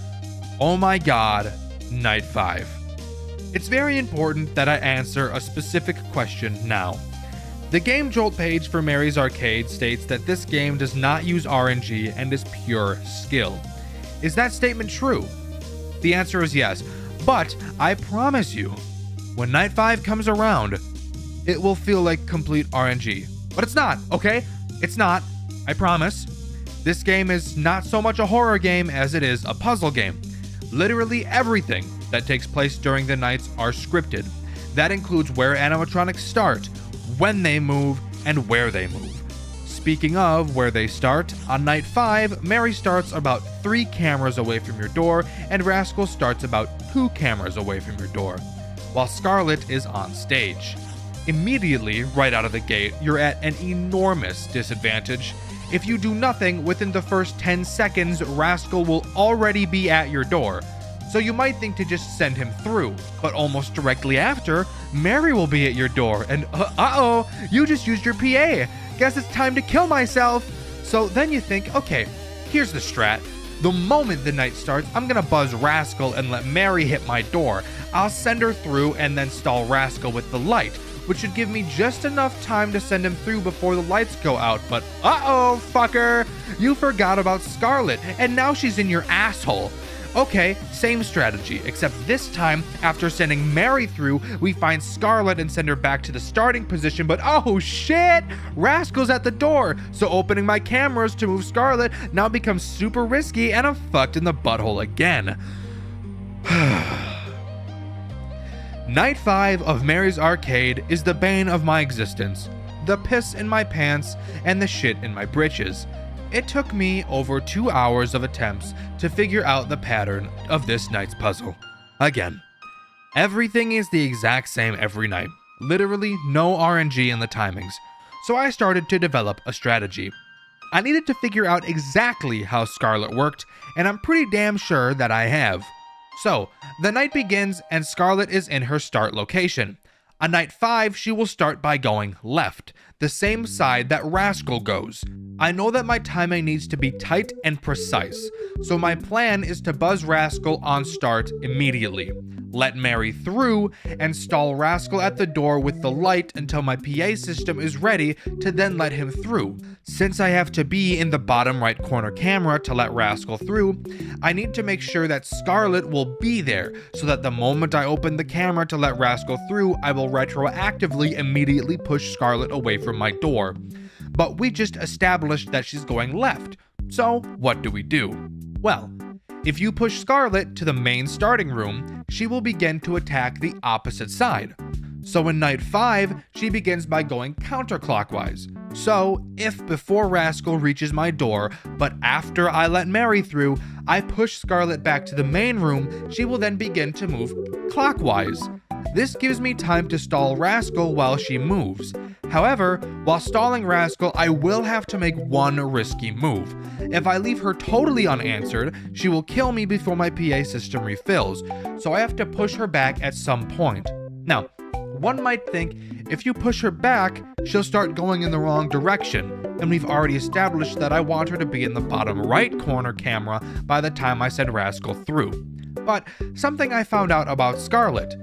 Oh my god, Night 5. It's very important that I answer a specific question now. The Game Jolt page for Mary's Arcade states that this game does not use RNG and is pure skill. Is that statement true? The answer is yes, but I promise you, when Night 5 comes around, it will feel like complete RNG. But it's not, okay? It's not. I promise. This game is not so much a horror game as it is a puzzle game. Literally everything that takes place during the nights are scripted. That includes where animatronics start, when they move, and where they move. Speaking of where they start, on Night 5, Mary starts about 3 cameras away from your door, and Rascal starts about 2 cameras away from your door, while Scarlet is on stage. Immediately, right out of the gate, you're at an enormous disadvantage. If you do nothing within the first 10 seconds, Rascal will already be at your door. So you might think to just send him through, but almost directly after, Mary will be at your door, and uh-oh, you just used your PA. Guess it's time to kill myself. So then you think, okay, here's the strat. The moment the night starts, I'm gonna buzz Rascal and let Mary hit my door. I'll send her through and then stall Rascal with the light, which should give me just enough time to send him through before the lights go out. But uh-oh, fucker, you forgot about Scarlet, and now she's in your asshole. Okay, same strategy, except this time, after sending Mary through, we find Scarlet and send her back to the starting position, but oh shit! Rascal's at the door, so opening my cameras to move Scarlet now becomes super risky and I'm fucked in the butthole again. Night 5 of Mary's Arcade is the bane of my existence. The piss in my pants and the shit in my britches. It took me over 2 hours of attempts to figure out the pattern of this night's puzzle. Again, everything is the exact same every night. Literally no RNG in the timings. So I started to develop a strategy. I needed to figure out exactly how Scarlet worked, and I'm pretty damn sure that I have. So, the night begins and Scarlet is in her start location. On night 5, she will start by going left, the same side that Rascal goes. I know that my timing needs to be tight and precise, so my plan is to buzz Rascal on start immediately, let Mary through, and stall Rascal at the door with the light until my PA system is ready to then let him through. Since I have to be in the bottom right corner camera to let Rascal through, I need to make sure that Scarlet will be there, so that the moment I open the camera to let Rascal through, I will retroactively immediately push Scarlet away from my door. But we just established that she's going left, so what do? Well, if you push Scarlet to the main starting room, she will begin to attack the opposite side. So in night 5, she begins by going counterclockwise. So if before Rascal reaches my door, but after I let Mary through, I push Scarlet back to the main room, she will then begin to move clockwise. This gives me time to stall Rascal while she moves. However, while stalling Rascal, I will have to make one risky move. If I leave her totally unanswered, she will kill me before my PA system refills, so I have to push her back at some point. Now, one might think if you push her back, she'll start going in the wrong direction, and we've already established that I want her to be in the bottom right corner camera by the time I send Rascal through. But something I found out about Scarlet: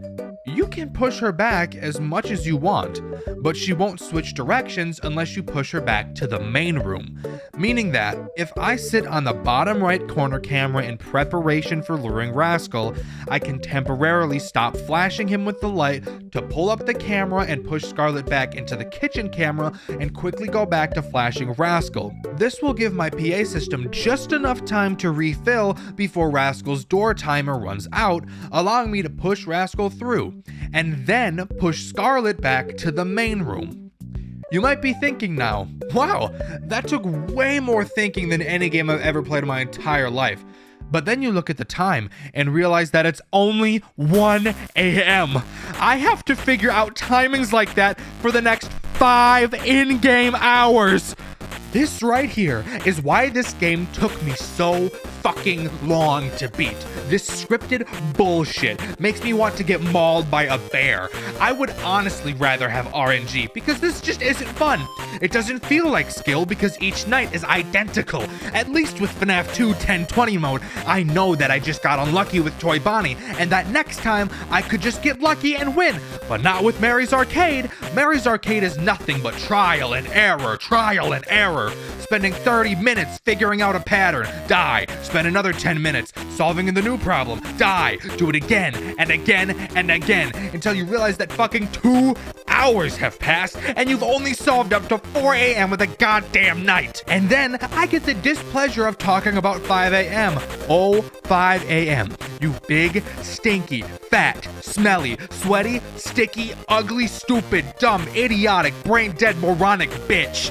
you can push her back as much as you want, but she won't switch directions unless you push her back to the main room. Meaning that if I sit on the bottom right corner camera in preparation for luring Rascal, I can temporarily stop flashing him with the light to pull up the camera and push Scarlet back into the kitchen camera and quickly go back to flashing Rascal. This will give my PA system just enough time to refill before Rascal's door timer runs out, allowing me to push Rascal through, and then push Scarlet back to the main room. You might be thinking now, wow, that took way more thinking than any game I've ever played in my entire life. But then you look at the time and realize that it's only 1 a.m. I have to figure out timings like that for the next 5 in-game hours. This right here is why this game took me so fucking long to beat. This scripted bullshit makes me want to get mauled by a bear. I would honestly rather have RNG because this just isn't fun. It doesn't feel like skill because each night is identical. At least with FNAF 2 10/20 mode, I know that I just got unlucky with Toy Bonnie and that next time I could just get lucky and win. But not with Mary's Arcade. Mary's Arcade is nothing but trial and error, spending 30 minutes figuring out a pattern, die, spend another 10 minutes solving the new problem, die, do it again and again and again until you realize that fucking 2 hours have passed and you've only solved up to 4 a.m. with a goddamn night. And then I get the displeasure of talking about 5 a.m. Oh, 5 a.m. You big, stinky, fat, smelly, sweaty, sticky, ugly, stupid, dumb, idiotic, brain-dead, moronic bitch.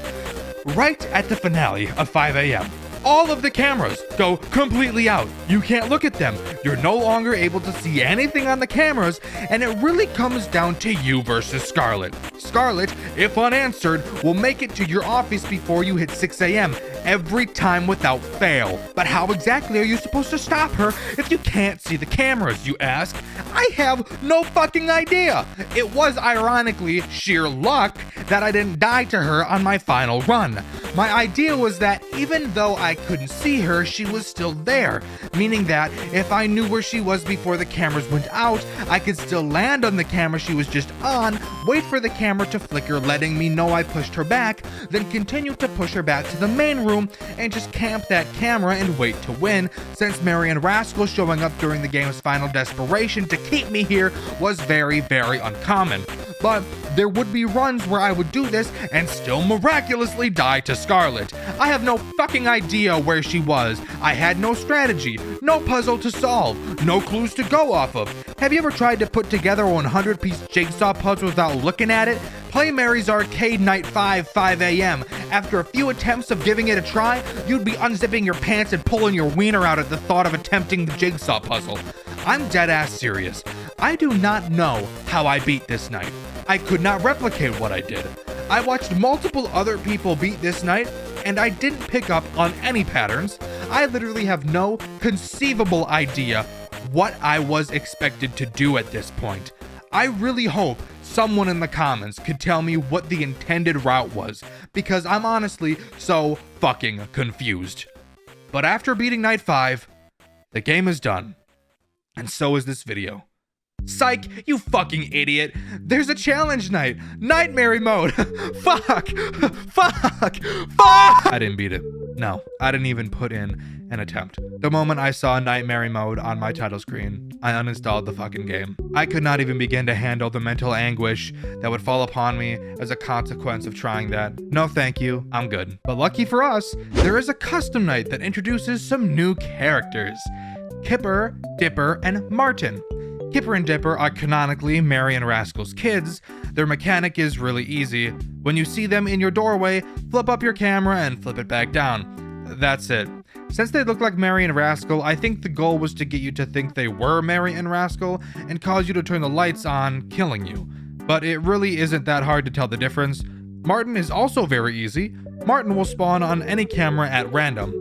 Right at the finale of 5 a.m., all of the cameras go completely out. You can't look at them. You're no longer able to see anything on the cameras, and it really comes down to you versus Scarlet. Scarlet, if unanswered, will make it to your office before you hit 6 a.m. every time without fail. But how exactly are you supposed to stop her if you can't see the cameras, you ask? I have no fucking idea. It was ironically sheer luck that I didn't die to her on my final run. My idea was that even though I couldn't see her, she was still there, meaning that if I knew where she was before the cameras went out, I could still land on the camera she was just on, wait for the camera to flicker letting me know I pushed her back, then continue to push her back to the main room and just camp that camera and wait to win, since Marion Rascal showing up during the game's final desperation to keep me here was very, very uncommon. But there would be runs where I would do this and still miraculously die to Scarlet. I have no fucking idea where she was. I had no strategy, no puzzle to solve, no clues to go off of. Have you ever tried to put together a 100-piece jigsaw puzzle without looking at it? Play Mary's Arcade Night 5 a.m. After a few attempts of giving it a try, you'd be unzipping your pants and pulling your wiener out at the thought of attempting the jigsaw puzzle. I'm dead ass serious. I do not know how I beat this night. I could not replicate what I did. I watched multiple other people beat this night, and I didn't pick up on any patterns. I literally have no conceivable idea what I was expected to do at this point. I really hope someone in the comments could tell me what the intended route was, because I'm honestly so fucking confused. But after beating Night 5, the game is done. And so is this video. Psych, you fucking idiot. There's a challenge night. Nightmare mode. Fuck. I didn't beat it. No, I didn't even put in an attempt. The moment I saw Nightmare mode on my title screen, I uninstalled the fucking game. I could not even begin to handle the mental anguish that would fall upon me as a consequence of trying that. No thank you, I'm good. But lucky for us, there is a custom night that introduces some new characters. Kipper, Dipper, and Martin. Kipper and Dipper are canonically Marion Rascal's kids. Their mechanic is really easy. When you see them in your doorway, flip up your camera and flip it back down. That's it. Since they look like Marion Rascal, I think the goal was to get you to think they were Marion Rascal and cause you to turn the lights on, killing you. But it really isn't that hard to tell the difference. Martin is also very easy. Martin will spawn on any camera at random.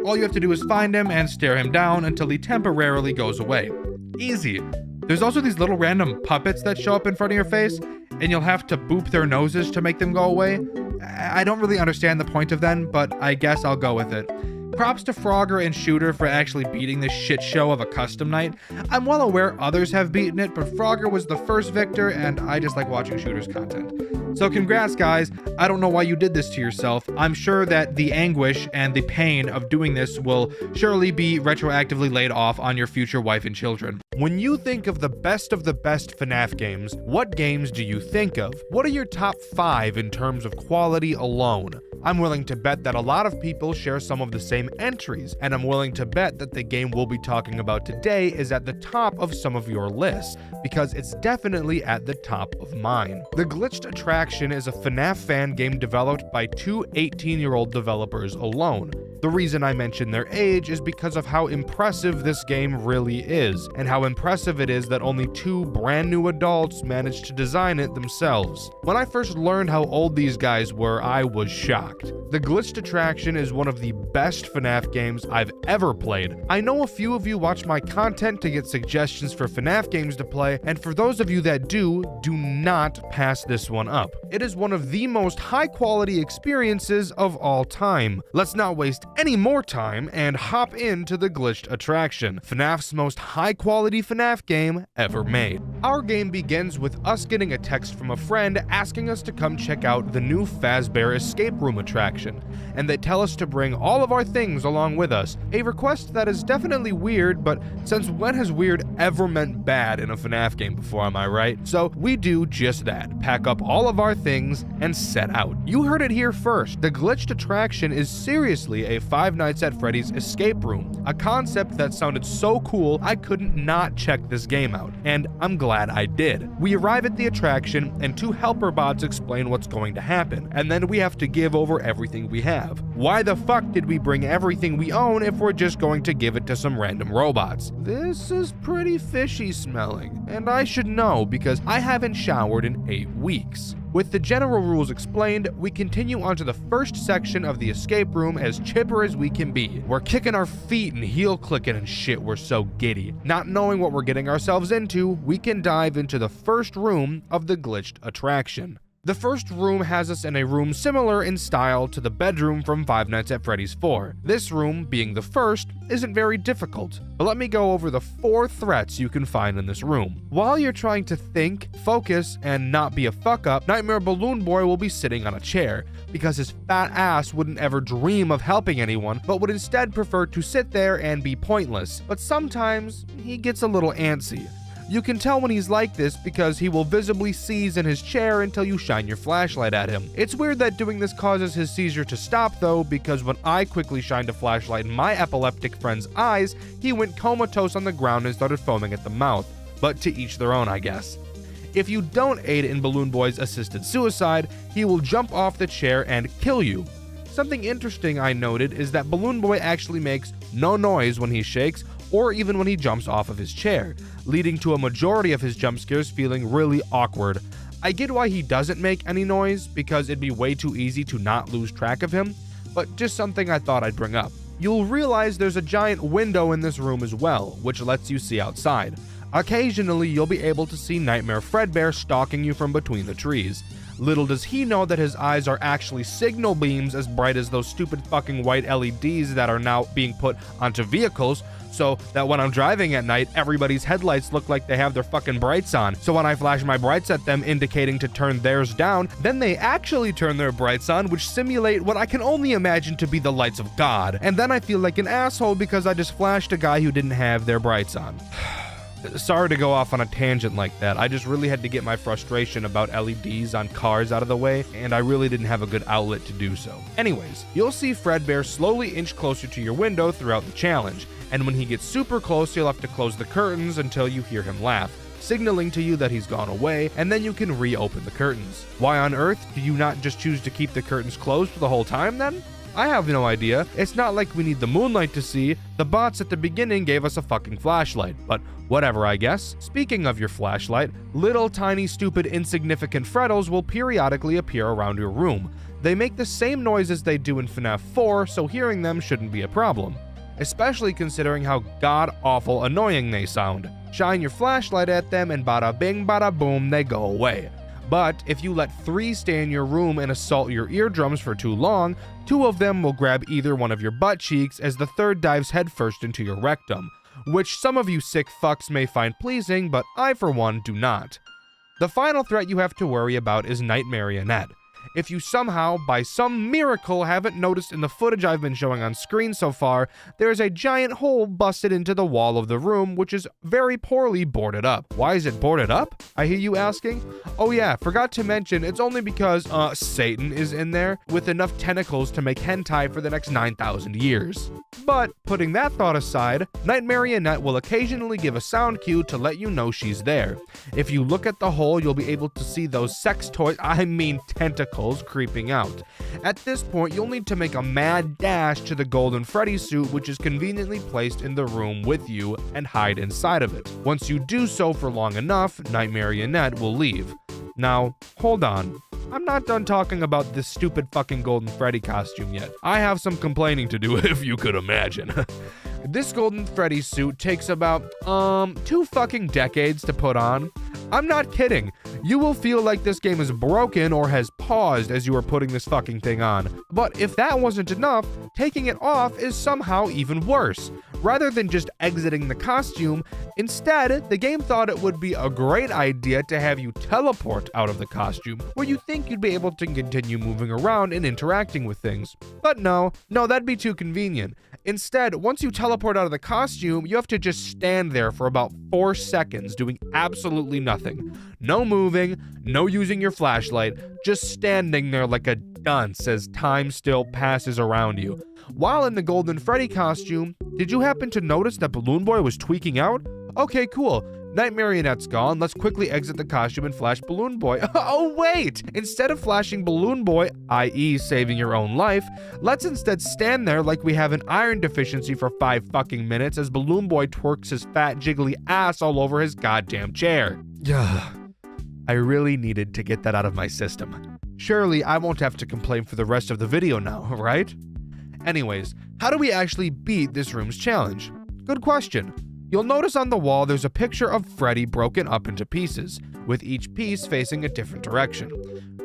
All you have to do is find him and stare him down until he temporarily goes away. Easy. There's also these little random puppets that show up in front of your face, and you'll have to boop their noses to make them go away. I don't really understand the point of them, but I guess I'll go with it. Props to Frogger and Shooter for actually beating this shit show of a custom night. I'm well aware others have beaten it, but Frogger was the first victor, and I just like watching Shooter's content. So congrats, guys. I don't know why you did this to yourself. I'm sure that the anguish and the pain of doing this will surely be retroactively laid off on your future wife and children. When you think of the best FNAF games, what games do you think of? What are your top 5 in terms of quality alone? I'm willing to bet that a lot of people share some of the same entries, and I'm willing to bet that the game we'll be talking about today is at the top of some of your lists, because it's definitely at the top of mine. The Glitched Attraction is a FNAF fan game developed by 2 18-year-old developers alone. The reason I mention their age is because of how impressive this game really is, and how impressive it is that only 2 brand new adults managed to design it themselves. When I first learned how old these guys were, I was shocked. The Glitched Attraction is one of the best FNAF games I've ever played. I know a few of you watch my content to get suggestions for FNAF games to play, and for those of you that do not pass this one up. It is one of the most high-quality experiences of all time. Let's not waste any more time and hop into the Glitched Attraction, FNAF's most high-quality FNAF game ever made. Our game begins with us getting a text from a friend asking us to come check out the new Fazbear escape room attraction, and they tell us to bring all of our things along with us. A request that is definitely weird, but since when has weird ever meant bad in a FNAF game before, am I right? So we do just that, pack up all of our things and set out. You heard it here first. The Glitched Attraction is seriously a Five Nights at Freddy's escape room, a concept that sounded so cool I couldn't not check this game out, and I'm glad I did. We arrive at the attraction and 2 helper bots explain what's going to happen, and then we have to give over everything we have. Why the fuck did we bring everything we own if we're just going to give it to some random robots? This is pretty fishy smelling, and I should know because I haven't showered in 8 weeks. With the general rules explained, we continue onto the first section of the escape room as chipper as we can be. We're kicking our feet and heel clicking and shit, we're so giddy. Not knowing what we're getting ourselves into, we can dive into the first room of the Glitched Attraction. The first room has us in a room similar in style to the bedroom from Five Nights at Freddy's 4. This room, being the first, isn't very difficult, but let me go over the 4 threats you can find in this room. While you're trying to think, focus, and not be a fuck-up, Nightmare Balloon Boy will be sitting on a chair, because his fat ass wouldn't ever dream of helping anyone, but would instead prefer to sit there and be pointless. But sometimes, he gets a little antsy. You can tell when he's like this because he will visibly seize in his chair until you shine your flashlight at him. It's weird that doing this causes his seizure to stop though, because when I quickly shined a flashlight in my epileptic friend's eyes, he went comatose on the ground and started foaming at the mouth. But to each their own, I guess. If you don't aid in Balloon Boy's assisted suicide, he will jump off the chair and kill you. Something interesting I noted is that Balloon Boy actually makes no noise when he shakes or even when he jumps off of his chair, leading to a majority of his jump scares feeling really awkward. I get why he doesn't make any noise, because it'd be way too easy to not lose track of him, but just something I thought I'd bring up. You'll realize there's a giant window in this room as well, which lets you see outside. Occasionally, you'll be able to see Nightmare Fredbear stalking you from between the trees. Little does he know that his eyes are actually signal beams as bright as those stupid fucking white LEDs that are now being put onto vehicles, so that when I'm driving at night, everybody's headlights look like they have their fucking brights on. So when I flash my brights at them indicating to turn theirs down, then they actually turn their brights on, which simulate what I can only imagine to be the lights of God. And then I feel like an asshole because I just flashed a guy who didn't have their brights on. Sorry to go off on a tangent like that. I just really had to get my frustration about LEDs on cars out of the way, and I really didn't have a good outlet to do so. Anyways, you'll see Fredbear slowly inch closer to your window throughout the challenge, and when he gets super close, you'll have to close the curtains until you hear him laugh, signaling to you that he's gone away, and then you can reopen the curtains. Why on earth do you not just choose to keep the curtains closed for the whole time then? I have no idea. It's not like we need the moonlight to see. The bots at the beginning gave us a fucking flashlight, but whatever, I guess. Speaking of your flashlight, little tiny stupid insignificant Freddles will periodically appear around your room. They make the same noise as they do in FNAF 4, so hearing them shouldn't be a problem, especially considering how god-awful annoying they sound. Shine your flashlight at them and bada bing bada boom, they go away. But if you let 3 stay in your room and assault your eardrums for too long, 2 of them will grab either one of your butt cheeks as the third dives headfirst into your rectum, which some of you sick fucks may find pleasing, but I for one do not. The final threat you have to worry about is Night Marionette. If you somehow, by some miracle, haven't noticed in the footage I've been showing on screen so far, there is a giant hole busted into the wall of the room, which is very poorly boarded up. Why is it boarded up? I hear you asking? Oh yeah, forgot to mention, it's only because, Satan is in there, with enough tentacles to make hentai for the next 9,000 years. But, putting that thought aside, Night Marionette will occasionally give a sound cue to let you know she's there. If you look at the hole, you'll be able to see those sex toys, tentacles, creeping out. At this point, you'll need to make a mad dash to the Golden Freddy suit, which is conveniently placed in the room with you, and hide inside of it. Once you do so for long enough, Night Marionette will leave. Now, hold on. I'm not done talking about this stupid fucking Golden Freddy costume yet. I have some complaining to do, if you could imagine. This Golden Freddy suit takes about, 2 fucking decades to put on. I'm not kidding. You will feel like this game is broken or has paused as you are putting this fucking thing on. But if that wasn't enough, taking it off is somehow even worse. Rather than just exiting the costume, instead, the game thought it would be a great idea to have you teleport out of the costume, where you think you'd be able to continue moving around and interacting with things. But no, that'd be too convenient. Instead, once you teleport out of the costume, you have to just stand there for about 4 seconds doing absolutely nothing. No moving, no using your flashlight, just standing there like a dunce as time still passes around you. While in the Golden Freddy costume, did you happen to notice that Balloon Boy was tweaking out? Okay, cool. Night Marionette's gone, let's quickly exit the costume and flash Balloon Boy. Oh wait! Instead of flashing Balloon Boy, i.e. saving your own life, let's instead stand there like we have an iron deficiency for 5 fucking minutes as Balloon Boy twerks his fat jiggly ass all over his goddamn chair. I really needed to get that out of my system. Surely I won't have to complain for the rest of the video now, right? Anyways, how do we actually beat this room's challenge? Good question. You'll notice on the wall there's a picture of Freddy broken up into pieces. with each piece facing a different direction.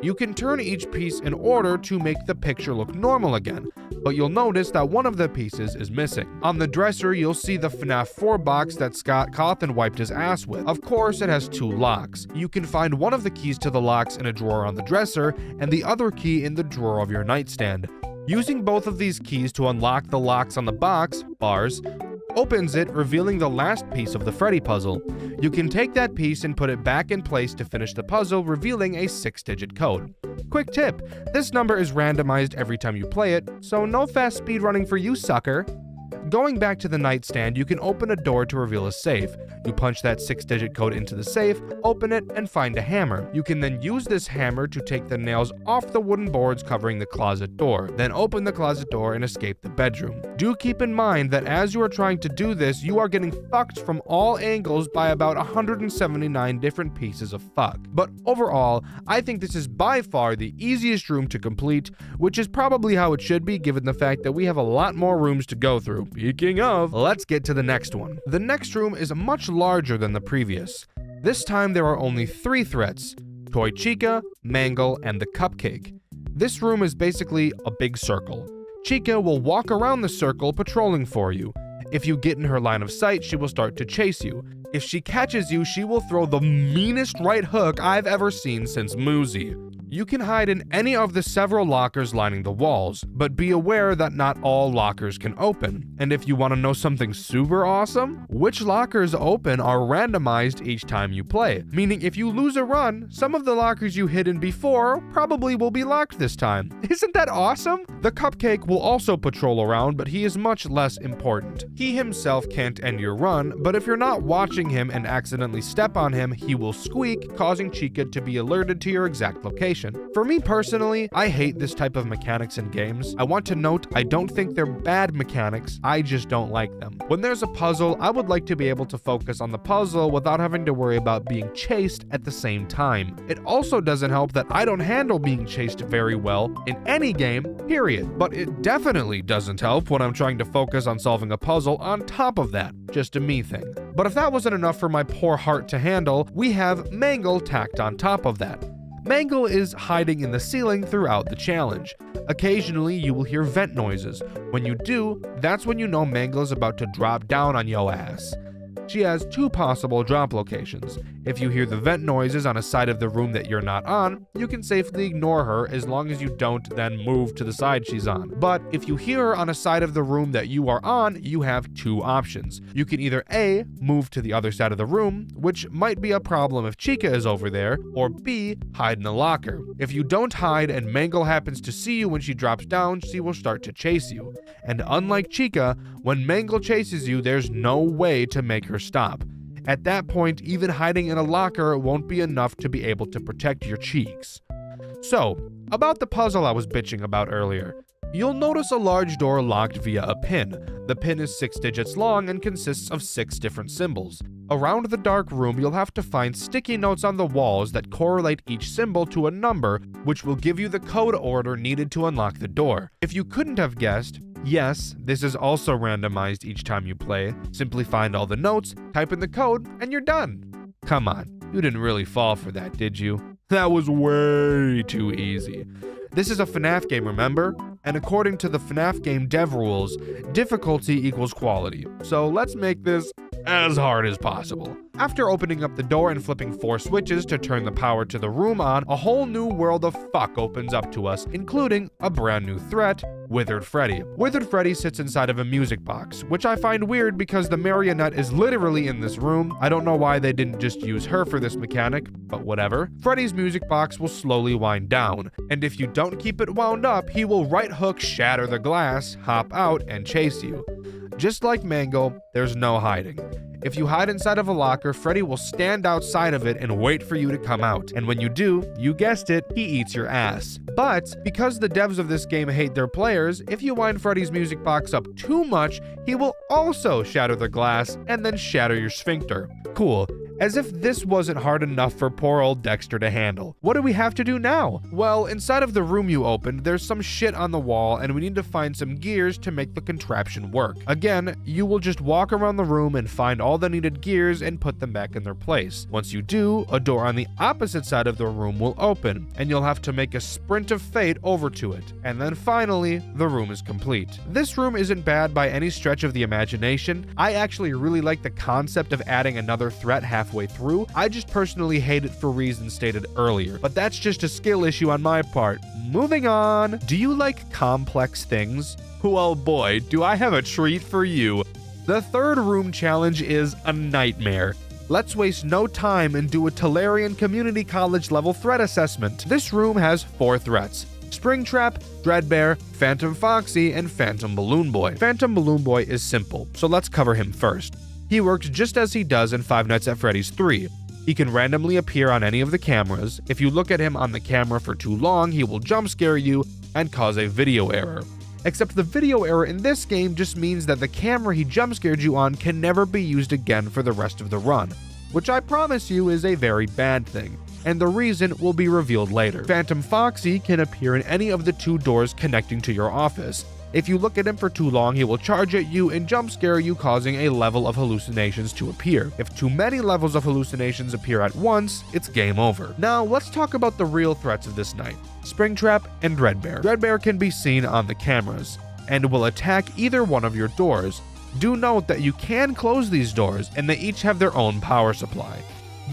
You can turn each piece in order to make the picture look normal again, but you'll notice that one of the pieces is missing. On the dresser, you'll see the FNAF 4 box that Scott Cawthon wiped his ass with. Of course, it has 2 locks. You can find one of the keys to the locks in a drawer on the dresser, and the other key in the drawer of your nightstand. Using both of these keys to unlock the locks on the box, bars, opens it, revealing the last piece of the Freddy puzzle. You can take that piece and put it back in place to finish the puzzle, revealing a 6-digit code. Quick tip, this number is randomized every time you play it, so no fast speedrunning for you, sucker. Going back to the nightstand, you can open a door to reveal a safe. You punch that 6-digit code into the safe, open it, and find a hammer. You can then use this hammer to take the nails off the wooden boards covering the closet door, then open the closet door and escape the bedroom. Do keep in mind that as you are trying to do this, you are getting fucked from all angles by about 179 different pieces of fuck. But overall, I think this is by far the easiest room to complete, which is probably how it should be given the fact that we have a lot more rooms to go through. Speaking of, let's get to the next one. The next room is much larger than the previous. This time there are only 3 threats: Toy Chica, Mangle, and the Cupcake. This room is basically a big circle. Chica will walk around the circle patrolling for you. If you get in her line of sight, she will start to chase you. If she catches you, she will throw the meanest right hook I've ever seen since Muzi. You can hide in any of the several lockers lining the walls, but be aware that not all lockers can open. And if you want to know something super awesome, which lockers open are randomized each time you play, meaning if you lose a run, some of the lockers you hid in before probably will be locked this time. Isn't that awesome? The Cupcake will also patrol around, but he is much less important. He himself can't end your run, but if you're not watching him and accidentally step on him, he will squeak, causing Chica to be alerted to your exact location. For me personally, I hate this type of mechanics in games. I want to note, I don't think they're bad mechanics, I just don't like them. When there's a puzzle, I would like to be able to focus on the puzzle without having to worry about being chased at the same time. It also doesn't help that I don't handle being chased very well in any game, period. But it definitely doesn't help when I'm trying to focus on solving a puzzle on top of that. Just a me thing. But if that wasn't enough for my poor heart to handle, we have Mangle tacked on top of that. Mangle is hiding in the ceiling throughout the challenge. Occasionally, you will hear vent noises. When you do, that's when you know Mangle is about to drop down on yo ass. She has 2 possible drop locations. If you hear the vent noises on a side of the room that you're not on, you can safely ignore her as long as you don't then move to the side she's on. But if you hear her on a side of the room that you are on, you have 2 options. You can either A, move to the other side of the room, which might be a problem if Chica is over there, or B, hide in a locker. If you don't hide and Mangle happens to see you when she drops down, she will start to chase you. And unlike Chica, when Mangle chases you, there's no way to make her stop. At that point, even hiding in a locker won't be enough to be able to protect your cheeks. So, about the puzzle I was bitching about earlier. You'll notice a large door locked via a pin. The pin is 6 digits long and consists of 6 different symbols. Around the dark room, you'll have to find sticky notes on the walls that correlate each symbol to a number, which will give you the code order needed to unlock the door. If you couldn't have guessed, yes, this is also randomized each time you play. Simply find all the notes, type in the code, and you're done. Come on, you didn't really fall for that, did you? That was way too easy. This is a FNAF game, remember? And according to the FNAF game dev rules, difficulty equals quality. So let's make this as hard as possible. After opening up the door and flipping 4 switches to turn the power to the room on, a whole new world of fuck opens up to us, including a brand new threat, Withered Freddy. Withered Freddy sits inside of a music box, which I find weird because the marionette is literally in this room. I don't know why they didn't just use her for this mechanic, but whatever. Freddy's music box will slowly wind down, and if you don't keep it wound up, he will right hook, shatter the glass, hop out, and chase you. Just like Mangle, there's no hiding. If you hide inside of a locker, Freddy will stand outside of it and wait for you to come out. And when you do, you guessed it, he eats your ass. But because the devs of this game hate their players, if you wind Freddy's music box up too much, he will also shatter the glass and then shatter your sphincter. Cool. As if this wasn't hard enough for poor old Dexter to handle. What do we have to do now? Well, inside of the room you opened, there's some shit on the wall and we need to find some gears to make the contraption work. Again, you will just walk around the room and find all the needed gears and put them back in their place. Once you do, a door on the opposite side of the room will open, and you'll have to make a sprint of fate over to it. And then finally, the room is complete. This room isn't bad by any stretch of the imagination. I actually really like the concept of adding another threat halfway through. I just personally hate it for reasons stated earlier, but that's just a skill issue on my part. Moving on. Do you like complex things? Well boy, do I have a treat for you. The third room challenge is a nightmare. Let's waste no time and do a Tolarian Community College level threat assessment. This room has 4 threats: Springtrap, Dreadbear, Phantom Foxy, and Phantom Balloon Boy. Phantom Balloon Boy is simple, so let's cover him first. He works just as he does in Five Nights at Freddy's 3. He can randomly appear on any of the cameras. If you look at him on the camera for too long, he will jump scare you and cause a video error. Except the video error in this game just means that the camera he jump scared you on can never be used again for the rest of the run, which I promise you is a very bad thing, and the reason will be revealed later. Phantom Foxy can appear in any of the 2 doors connecting to your office. If you look at him for too long, he will charge at you and jump scare you, causing a level of hallucinations to appear. If too many levels of hallucinations appear at once, it's game over. Now, let's talk about the real threats of this night: Springtrap and Dreadbear. Dreadbear can be seen on the cameras and will attack either one of your doors. Do note that you can close these doors and they each have their own power supply.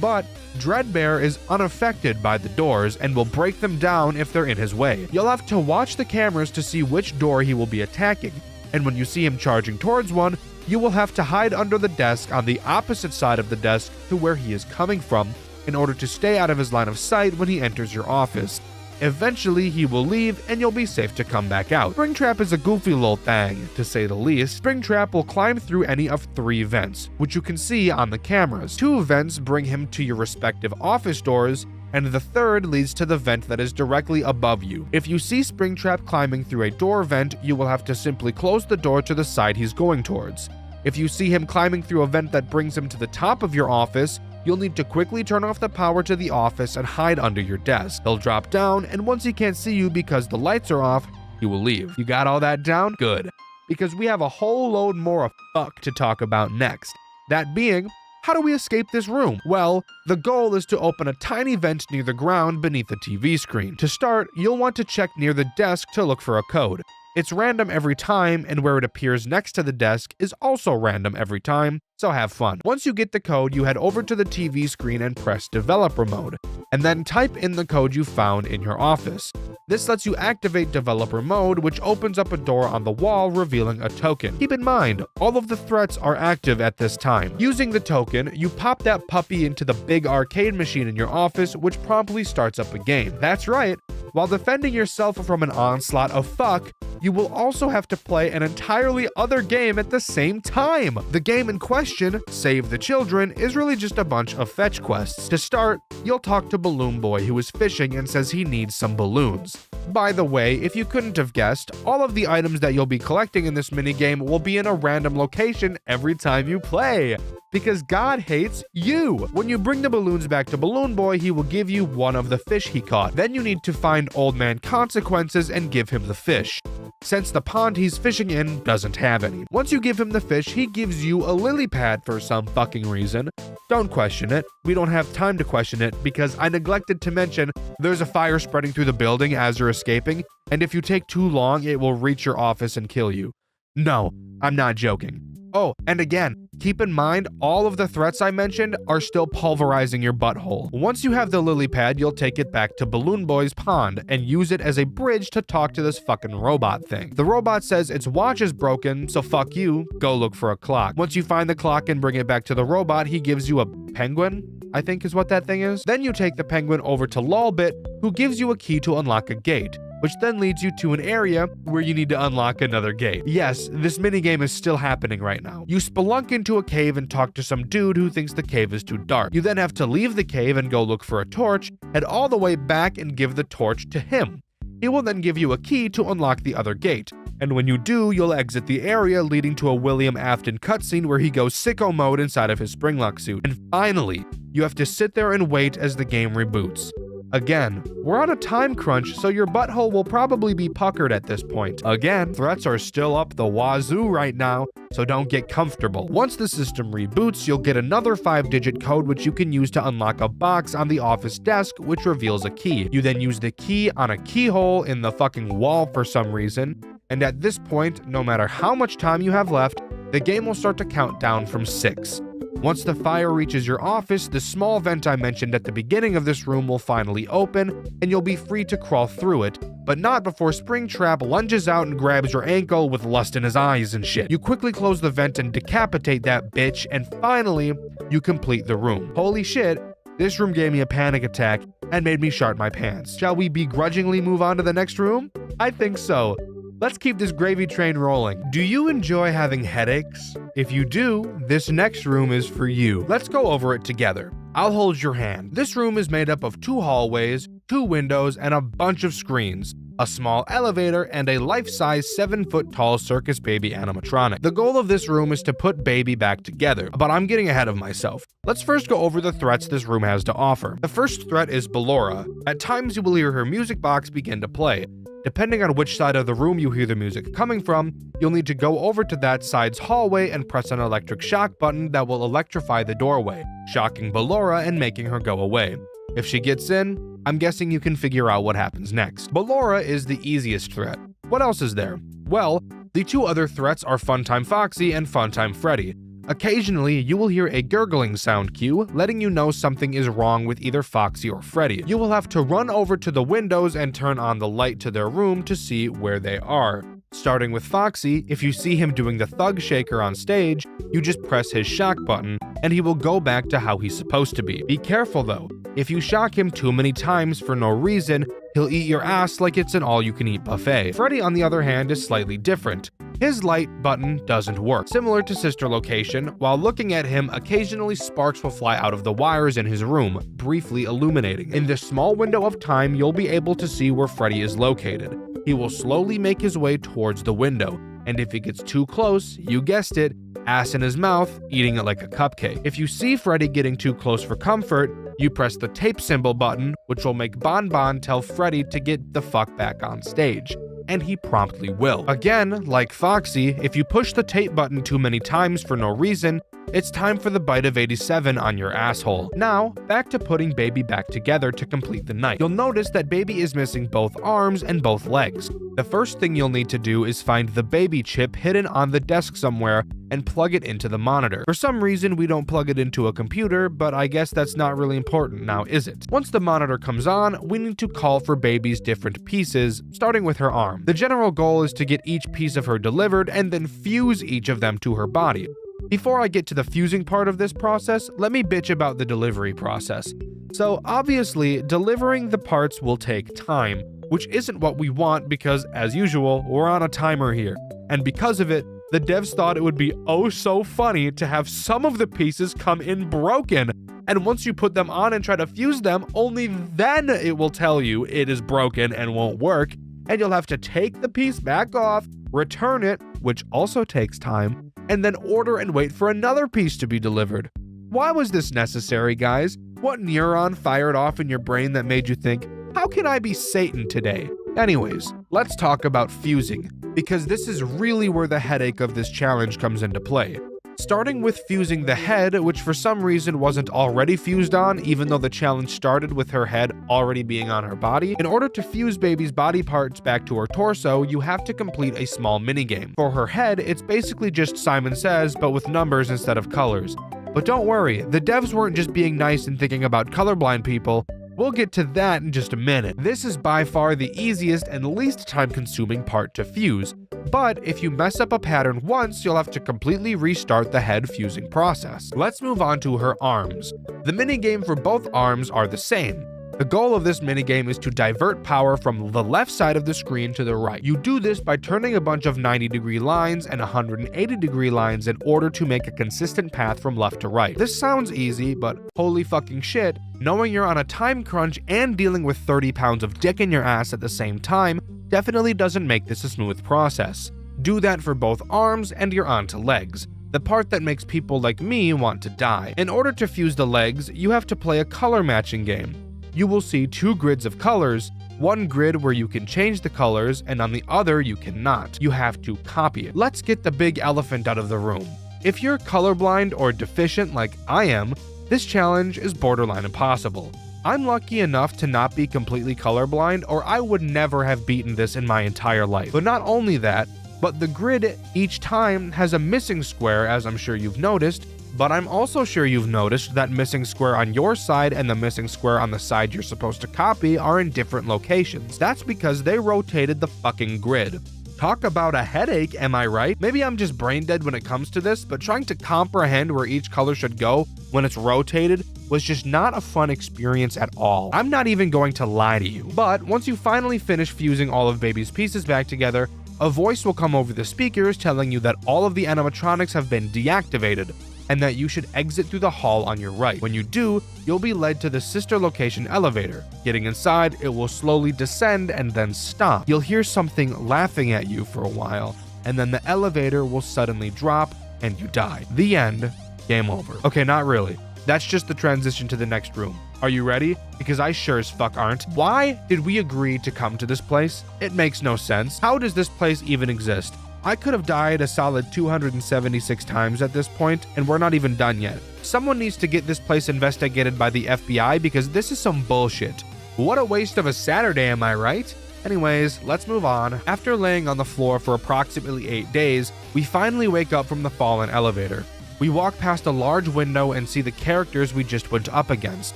But Dreadbear is unaffected by the doors and will break them down if they're in his way. You'll have to watch the cameras to see which door he will be attacking, and when you see him charging towards one, you will have to hide under the desk on the opposite side of the desk to where he is coming from in order to stay out of his line of sight when he enters your office. Eventually, he will leave and you'll be safe to come back out. Springtrap is a goofy little thing, to say the least. Springtrap will climb through any of 3 vents, which you can see on the cameras. 2 vents bring him to your respective office doors, and the 3rd leads to the vent that is directly above you. If you see Springtrap climbing through a door vent, you will have to simply close the door to the side he's going towards. If you see him climbing through a vent that brings him to the top of your office, you'll need to quickly turn off the power to the office and hide under your desk. He'll drop down, and once he can't see you because the lights are off, he will leave. You got all that down? Good. Because we have a whole load more of fuck to talk about next. That being, how do we escape this room? Well, the goal is to open a tiny vent near the ground beneath the TV screen. To start, you'll want to check near the desk to look for a code. It's random every time, and where it appears next to the desk is also random every time, so have fun. Once you get the code, you head over to the TV screen and press developer mode, and then type in the code you found in your office. This lets you activate developer mode, which opens up a door on the wall revealing a token. Keep in mind, all of the threats are active at this time. Using the token, you pop that puppy into the big arcade machine in your office, which promptly starts up a game. That's right, while defending yourself from an onslaught of fuck, you will also have to play an entirely other game at the same time. The game in question, Save the Children, is really just a bunch of fetch quests. To start, you'll talk to Balloon Boy, who is fishing and says he needs some balloons. By the way, if you couldn't have guessed, all of the items that you'll be collecting in this minigame will be in a random location every time you play, because God hates you. When you bring the balloons back to Balloon Boy, he will give you one of the fish he caught. Then you need to find Old Man Consequences and give him the fish, since the pond he's fishing in doesn't have any. Once you give him the fish, he gives you a lily pad for some fucking reason. Don't question it. We don't have time to question it because I neglected to mention there's a fire spreading through the building as you're escaping, and if you take too long, it will reach your office and kill you. No, I'm not joking. Oh, and again, keep in mind all of the threats I mentioned are still pulverizing your butthole. Once you have the lily pad, you'll take it back to Balloon Boy's pond and use it as a bridge to talk to this fucking robot thing. The robot says its watch is broken, so fuck you, go look for a clock. Once you find the clock and bring it back to the robot, he gives you a penguin, I think is what that thing is. Then you take the penguin over to Lolbit, who gives you a key to unlock a gate, which then leads you to an area where you need to unlock another gate. Yes, this minigame is still happening right now. You spelunk into a cave and talk to some dude who thinks the cave is too dark. You then have to leave the cave and go look for a torch, head all the way back and give the torch to him. He will then give you a key to unlock the other gate. And when you do, you'll exit the area, leading to a William Afton cutscene where he goes sicko mode inside of his Springlock suit. And finally, you have to sit there and wait as the game reboots. Again, we're on a time crunch, so your butthole will probably be puckered at this point. Again, threats are still up the wazoo right now, so don't get comfortable. Once the system reboots, you'll get another 5-digit code which you can use to unlock a box on the office desk which reveals a key. You then use the key on a keyhole in the fucking wall for some reason, and at this point, no matter how much time you have left, the game will start to count down from 6. Once the fire reaches your office, the small vent I mentioned at the beginning of this room will finally open, and you'll be free to crawl through it, but not before Springtrap lunges out and grabs your ankle with lust in his eyes and shit. You quickly close the vent and decapitate that bitch, and finally, you complete the room. Holy shit, this room gave me a panic attack and made me shart my pants. Shall we begrudgingly move on to the next room? I think so. Let's keep this gravy train rolling. Do you enjoy having headaches? If you do, this next room is for you. Let's go over it together. I'll hold your hand. This room is made up of 2 hallways, 2 windows, and a bunch of screens, a small elevator, and a life-size 7-foot-tall circus baby animatronic. The goal of this room is to put baby back together, but I'm getting ahead of myself. Let's first go over the threats this room has to offer. The first threat is Ballora. At times you will hear her music box begin to play. Depending on which side of the room you hear the music coming from, you'll need to go over to that side's hallway and press an electric shock button that will electrify the doorway, shocking Ballora and making her go away. If she gets in, I'm guessing you can figure out what happens next. Ballora is the easiest threat. What else is there? Well, the 2 other threats are Funtime Foxy and Funtime Freddy. Occasionally, you will hear a gurgling sound cue, letting you know something is wrong with either Foxy or Freddy. You will have to run over to the windows and turn on the light to their room to see where they are. Starting with Foxy, if you see him doing the thug shaker on stage, you just press his shock button, and he will go back to how he's supposed to be. Be careful though, if you shock him too many times for no reason, he'll eat your ass like it's an all-you-can-eat buffet. Freddy, on the other hand, is slightly different. His light button doesn't work. Similar to Sister Location, while looking at him, occasionally sparks will fly out of the wires in his room, briefly illuminating. In this small window of time, you'll be able to see where Freddy is located. He will slowly make his way towards the window, and if he gets too close, you guessed it, ass in his mouth, eating it like a cupcake. If you see Freddy getting too close for comfort, you press the tape symbol button, which will make Bon Bon tell Freddy to get the fuck back on stage. And he promptly will. Again, like Foxy, if you push the tape button too many times for no reason, it's time for the bite of 87 on your asshole. Now, back to putting Baby back together to complete the night. You'll notice that Baby is missing both arms and both legs. The first thing you'll need to do is find the Baby chip hidden on the desk somewhere and plug it into the monitor. For some reason, we don't plug it into a computer, but I guess that's not really important now, is it? Once the monitor comes on, we need to call for Baby's different pieces, starting with her arm. The general goal is to get each piece of her delivered and then fuse each of them to her body. Before I get to the fusing part of this process, let me bitch about the delivery process. So obviously, delivering the parts will take time, which isn't what we want because, as usual, we're on a timer here. And because of it, the devs thought it would be oh so funny to have some of the pieces come in broken. And once you put them on and try to fuse them, only then it will tell you it is broken and won't work. And you'll have to take the piece back off, return it, which also takes time, and then order and wait for another piece to be delivered. Why was this necessary, guys? What neuron fired off in your brain that made you think, how can I be Satan today? Anyways, let's talk about fusing, because this is really where the headache of this challenge comes into play. Starting with fusing the head, which for some reason wasn't already fused on, even though the challenge started with her head already being on her body. In order to fuse Baby's body parts back to her torso, you have to complete a small minigame. For her head, it's basically just Simon Says, but with numbers instead of colors. But don't worry, the devs weren't just being nice and thinking about colorblind people. We'll get to that in just a minute. This is by far the easiest and least time-consuming part to fuse, but if you mess up a pattern once, you'll have to completely restart the head fusing process. Let's move on to her arms. The minigame for both arms are the same. The goal of this minigame is to divert power from the left side of the screen to the right. You do this by turning a bunch of 90-degree lines and 180-degree lines in order to make a consistent path from left to right. This sounds easy, but holy fucking shit, knowing you're on a time crunch and dealing with 30 pounds of dick in your ass at the same time, definitely doesn't make this a smooth process. Do that for both arms and you're on to legs, the part that makes people like me want to die. In order to fuse the legs, you have to play a color matching game. You will see 2 grids of colors, one grid where you can change the colors and on the other you cannot. You have to copy it. Let's get the big elephant out of the room. If you're colorblind or deficient like I am, this challenge is borderline impossible. I'm lucky enough to not be completely colorblind, or I would never have beaten this in my entire life. But not only that, but the grid each time has a missing square, as I'm sure you've noticed, but I'm also sure you've noticed that missing square on your side and the missing square on the side you're supposed to copy are in different locations. That's because they rotated the fucking grid. Talk about a headache, am I right? Maybe I'm just brain dead when it comes to this, but trying to comprehend where each color should go when it's rotated was just not a fun experience at all. I'm not even going to lie to you. But once you finally finish fusing all of Baby's pieces back together, a voice will come over the speakers telling you that all of the animatronics have been deactivated and that you should exit through the hall on your right. When you do, you'll be led to the sister location elevator. Getting inside, it will slowly descend and then stop. You'll hear something laughing at you for a while, and then the elevator will suddenly drop and you die. The end. Game over. Okay, not really. That's just the transition to the next room. Are you ready? Because I sure as fuck aren't. Why did we agree to come to this place? It makes no sense. How does this place even exist? I could have died a solid 276 times at this point, and we're not even done yet. Someone needs to get this place investigated by the FBI because this is some bullshit. What a waste of a Saturday, am I right? Anyways, let's move on. After laying on the floor for approximately 8 days, we finally wake up from the fallen elevator. We walk past a large window and see the characters we just went up against.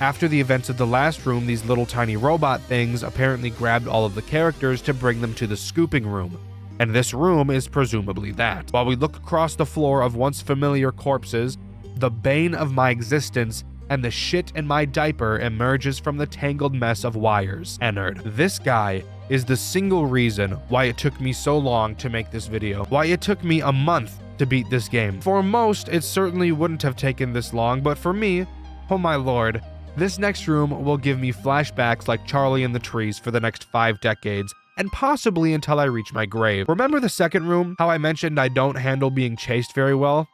After the events of the last room, these little tiny robot things apparently grabbed all of the characters to bring them to the scooping room. And this room is presumably that. While we look across the floor of once familiar corpses, the bane of my existence and the shit in my diaper emerges from the tangled mess of wires. Ennard. This guy is the single reason why it took me so long to make this video. Why it took me a month to beat this game. For most, it certainly wouldn't have taken this long, but for me, oh my lord, this next room will give me flashbacks like Charlie in the Trees for the next 5 decades. And possibly until I reach my grave. Remember the second room? How I mentioned I don't handle being chased very well?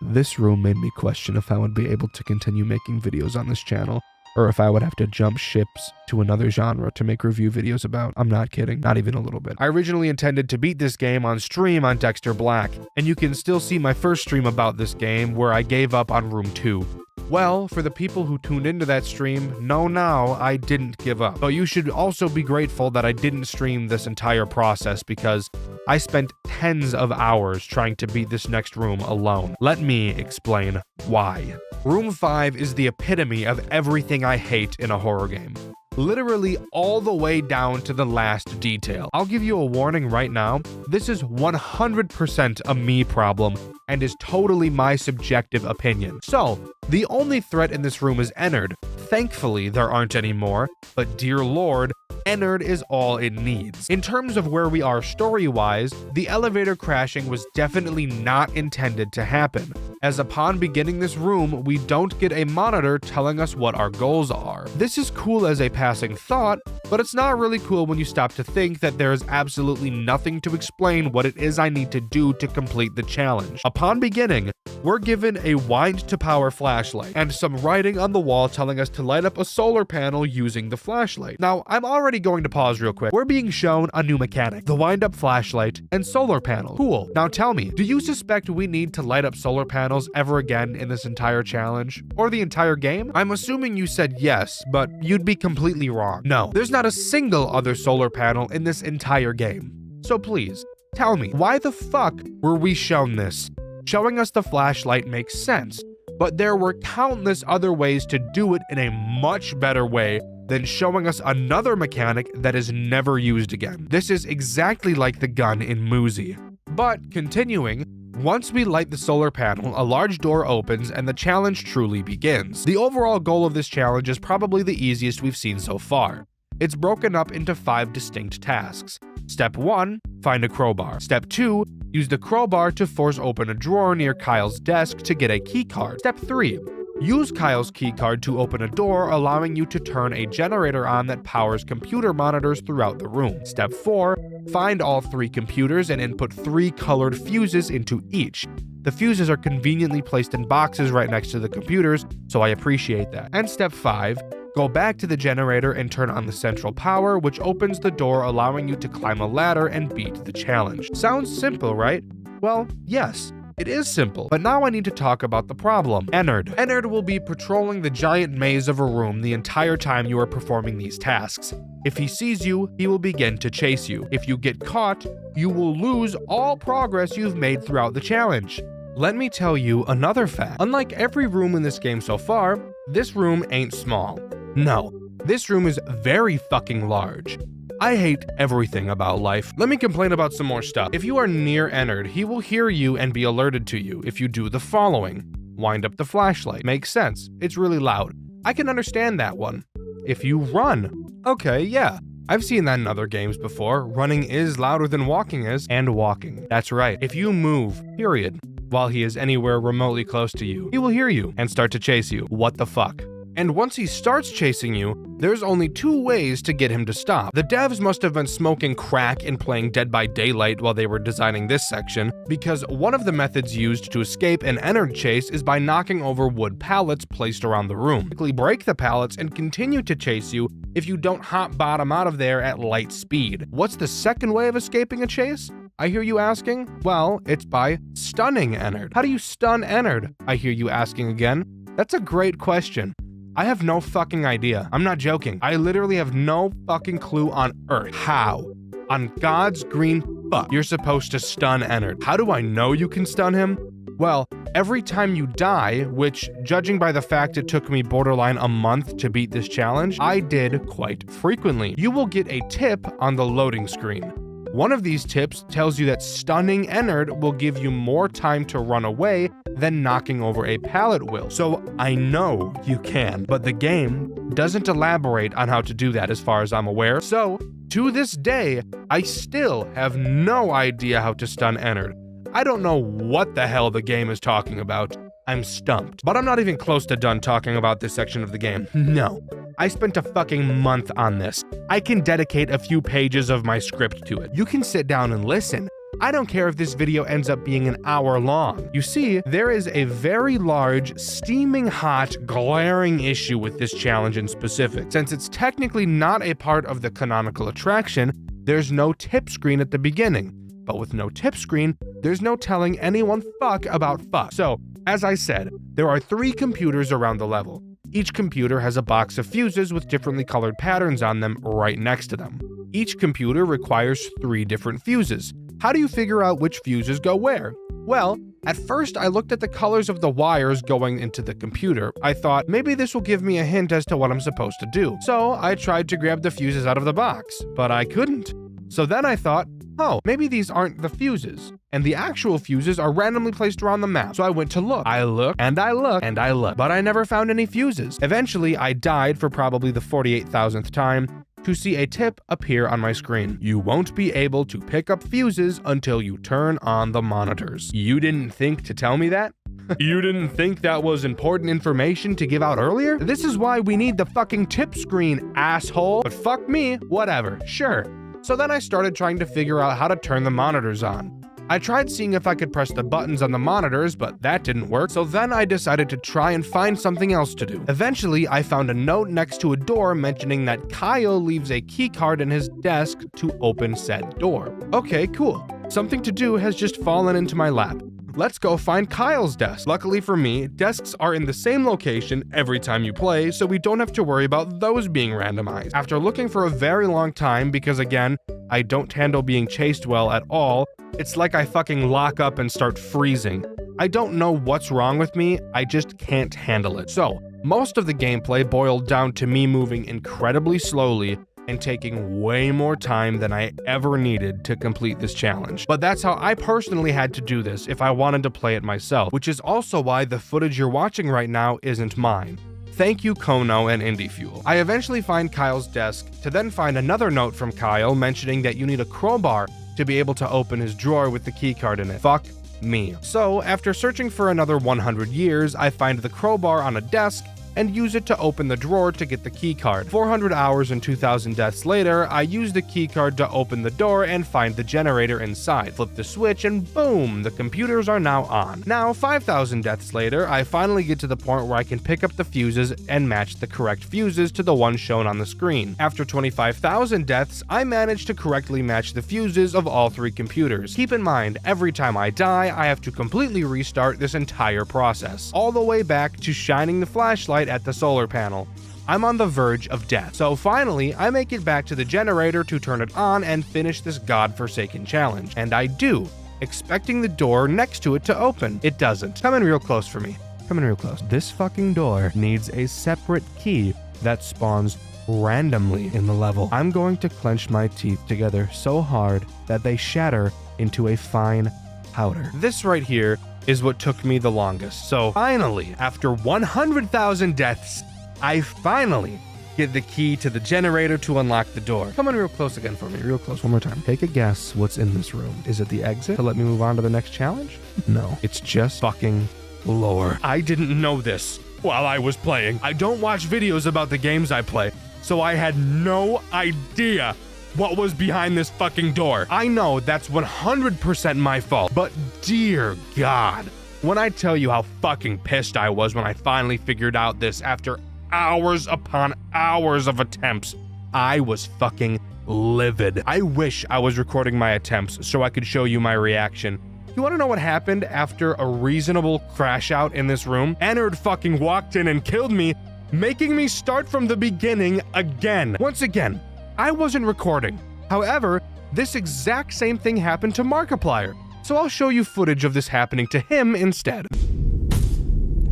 This room made me question if I would be able to continue making videos on this channel, or if I would have to jump ships to another genre to make review videos about. I'm not kidding, not even a little bit. I originally intended to beat this game on stream on Dxtr Black, and you can still see my first stream about this game where I gave up on room 2. Well, for the people who tuned into that stream, know now I didn't give up. But you should also be grateful that I didn't stream this entire process because I spent tens of hours trying to beat this next room alone. Let me explain why. Room 5 is the epitome of everything I hate in a horror game. Literally all the way down to the last detail. I'll give you a warning right now. This is 100% a me problem and is totally my subjective opinion. So, the only threat in this room is Ennard. Thankfully, there aren't any more, but dear lord, Ennard is all it needs. In terms of where we are story-wise, the elevator crashing was definitely not intended to happen, as upon beginning this room, we don't get a monitor telling us what our goals are. This is cool as a passing thought, but it's not really cool when you stop to think that there is absolutely nothing to explain what it is I need to do to complete the challenge. Upon beginning, we're given a wind to power flashlight and some writing on the wall telling us to light up a solar panel using the flashlight. Now, I'm already going to pause real quick. We're being shown a new mechanic, the wind up flashlight and solar panel. Cool. Now tell me, do you suspect we need to light up solar panels ever again in this entire challenge? Or the entire game? I'm assuming you said yes, but you'd be completely wrong. No, there's not a single other solar panel in this entire game. So please, tell me, why the fuck were we shown this? Showing us the flashlight makes sense, but there were countless other ways to do it in a much better way than showing us another mechanic that is never used again. This is exactly like the gun in Muzi. But continuing, once we light the solar panel, a large door opens and the challenge truly begins. The overall goal of this challenge is probably the easiest we've seen so far. It's broken up into 5 distinct tasks. Step 1, find a crowbar. Step 2, use the crowbar to force open a drawer near Kyle's desk to get a key card. Step 3, Use Kyle's keycard to open a door, allowing you to turn a generator on that powers computer monitors throughout the room. Step 4. Find all 3 computers and input 3 colored fuses into each. The fuses are conveniently placed in boxes right next to the computers, so I appreciate that. And step 5. Go back to the generator and turn on the central power, which opens the door, allowing you to climb a ladder and beat the challenge. Sounds simple, right? Well, yes. It is simple, but now I need to talk about the problem. Ennard. Ennard will be patrolling the giant maze of a room the entire time you are performing these tasks. If he sees you, he will begin to chase you. If you get caught, you will lose all progress you've made throughout the challenge. Let me tell you another fact. Unlike every room in this game so far, this room ain't small. No, this room is very fucking large. I hate everything about life. Let me complain about some more stuff. If you are near Ennard, he will hear you and be alerted to you if you do the following. Wind up the flashlight. Makes sense. It's really loud. I can understand that one. If you run. Okay, yeah. I've seen that in other games before. Running is louder than walking is, and walking. That's right. If you move, period, while he is anywhere remotely close to you, he will hear you and start to chase you. What the fuck? And once he starts chasing you, there's only 2 ways to get him to stop. The devs must have been smoking crack and playing Dead by Daylight while they were designing this section, because one of the methods used to escape an Ennard chase is by knocking over wood pallets placed around the room. Quickly break the pallets and continue to chase you if you don't hot bottom out of there at light speed. What's the second way of escaping a chase? I hear you asking? Well, it's by stunning Ennard. How do you stun Ennard? I hear you asking again. That's a great question. I have no fucking idea. I'm not joking. I literally have no fucking clue on earth. How? On God's green fuck, you're supposed to stun Ennard. How do I know you can stun him? Well, every time you die, which, judging by the fact it took me borderline a month to beat this challenge, I did quite frequently, you will get a tip on the loading screen. One of these tips tells you that stunning Ennard will give you more time to run away than knocking over a pallet will. So I know you can, but the game doesn't elaborate on how to do that as far as I'm aware. So to this day, I still have no idea how to stun Ennard. I don't know what the hell the game is talking about. I'm stumped. But I'm not even close to done talking about this section of the game. No. I spent a fucking month on this. I can dedicate a few pages of my script to it. You can sit down and listen. I don't care if this video ends up being an hour long. You see, there is a very large, steaming hot, glaring issue with this challenge in specific. Since it's technically not a part of the canonical attraction, there's no tip screen at the beginning. But with no tip screen, there's no telling anyone fuck about fuck. So, as I said, there are 3 computers around the level. Each computer has a box of fuses with differently colored patterns on them right next to them. Each computer requires 3 different fuses. How do you figure out which fuses go where? Well, at first I looked at the colors of the wires going into the computer. I thought maybe this will give me a hint as to what I'm supposed to do. So I tried to grab the fuses out of the box, but I couldn't. So then I thought, oh, maybe these aren't the fuses, and the actual fuses are randomly placed around the map. So I went to look. I looked, and I looked, and I looked, but I never found any fuses. Eventually, I died for probably the 48,000th time to see a tip appear on my screen. You won't be able to pick up fuses until you turn on the monitors. You didn't think to tell me that? You didn't think that was important information to give out earlier? This is why we need the fucking tip screen, asshole. But fuck me, whatever, sure. So then I started trying to figure out how to turn the monitors on. I tried seeing if I could press the buttons on the monitors, but that didn't work, so then I decided to try and find something else to do. Eventually, I found a note next to a door mentioning that Kyle leaves a keycard in his desk to open said door. Okay, cool. Something to do has just fallen into my lap. Let's go find Kyle's desk. Luckily for me, desks are in the same location every time you play, so we don't have to worry about those being randomized. After looking for a very long time, because again, I don't handle being chased well at all, it's like I fucking lock up and start freezing. I don't know what's wrong with me, I just can't handle it. So, most of the gameplay boiled down to me moving incredibly slowly and taking way more time than I ever needed to complete this challenge. But that's how I personally had to do this if I wanted to play it myself, which is also why the footage you're watching right now isn't mine. Thank you, Kono and Indie Fuel. I eventually find Kyle's desk to then find another note from Kyle mentioning that you need a crowbar to be able to open his drawer with the keycard in it. Fuck me. So, after searching for another 100 years, I find the crowbar on a desk and use it to open the drawer to get the keycard. 400 hours and 2,000 deaths later, I use the keycard to open the door and find the generator inside. Flip the switch and boom, the computers are now on. Now, 5,000 deaths later, I finally get to the point where I can pick up the fuses and match the correct fuses to the ones shown on the screen. After 25,000 deaths, I managed to correctly match the fuses of all 3 computers. Keep in mind, every time I die, I have to completely restart this entire process, all the way back to shining the flashlight at the solar panel. I'm on the verge of death. So finally, I make it back to the generator to turn it on and finish this godforsaken challenge. And I do, expecting the door next to it to open. It doesn't. Come in real close for me. Come in real close. This fucking door needs a separate key that spawns randomly in the level. I'm going to clench my teeth together so hard that they shatter into a fine powder. This right here is what took me the longest. So finally, after 100,000 deaths, I finally get the key to the generator to unlock the door. Come on real close again for me, real close, one more time. Take a guess what's in this room. Is it the exit to let me move on to the next challenge? No, it's just fucking lore. I didn't know this while I was playing. I don't watch videos about the games I play, so I had no idea what was behind this fucking door. I know that's 100% my fault, but dear God, when I tell you how fucking pissed I was when I finally figured out this after hours upon hours of attempts, I was fucking livid. I wish I was recording my attempts so I could show you my reaction. You wanna know what happened after a reasonable crash out in this room? Ennard fucking walked in and killed me, making me start from the beginning again. Once again, I wasn't recording. However, this exact same thing happened to Markiplier, so I'll show you footage of this happening to him instead.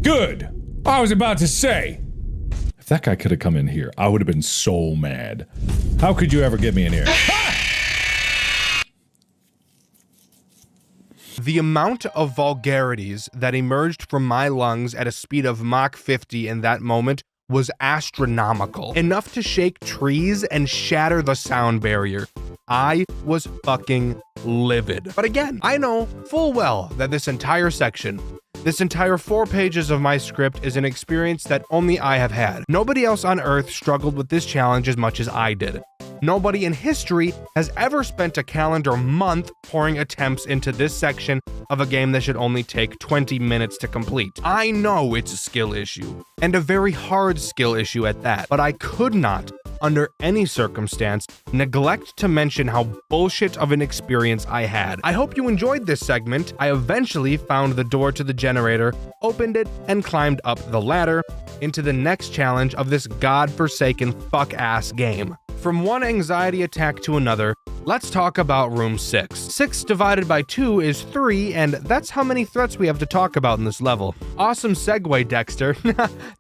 Good. I was about to say, if that guy could have come in here, I would have been so mad. How could you ever get me in here? The amount of vulgarities that emerged from my lungs at a speed of Mach 50 in that moment was astronomical. Enough to shake trees and shatter the sound barrier. I was fucking livid. But again, I know full well that this entire section, this entire 4 pages of my script is an experience that only I have had. Nobody else on Earth struggled with this challenge as much as I did. Nobody in history has ever spent a calendar month pouring attempts into this section of a game that should only take 20 minutes to complete. I know it's a skill issue, and a very hard skill issue at that, but I could not, under any circumstance, neglect to mention how bullshit of an experience I had. I hope you enjoyed this segment. I eventually found the door to the generator, opened it, and climbed up the ladder into the next challenge of this godforsaken fuck-ass game. From one anxiety attack to another, let's talk about room 6. 6 divided by 2 is 3, and that's how many threats we have to talk about in this level. Awesome segue, Dxtr.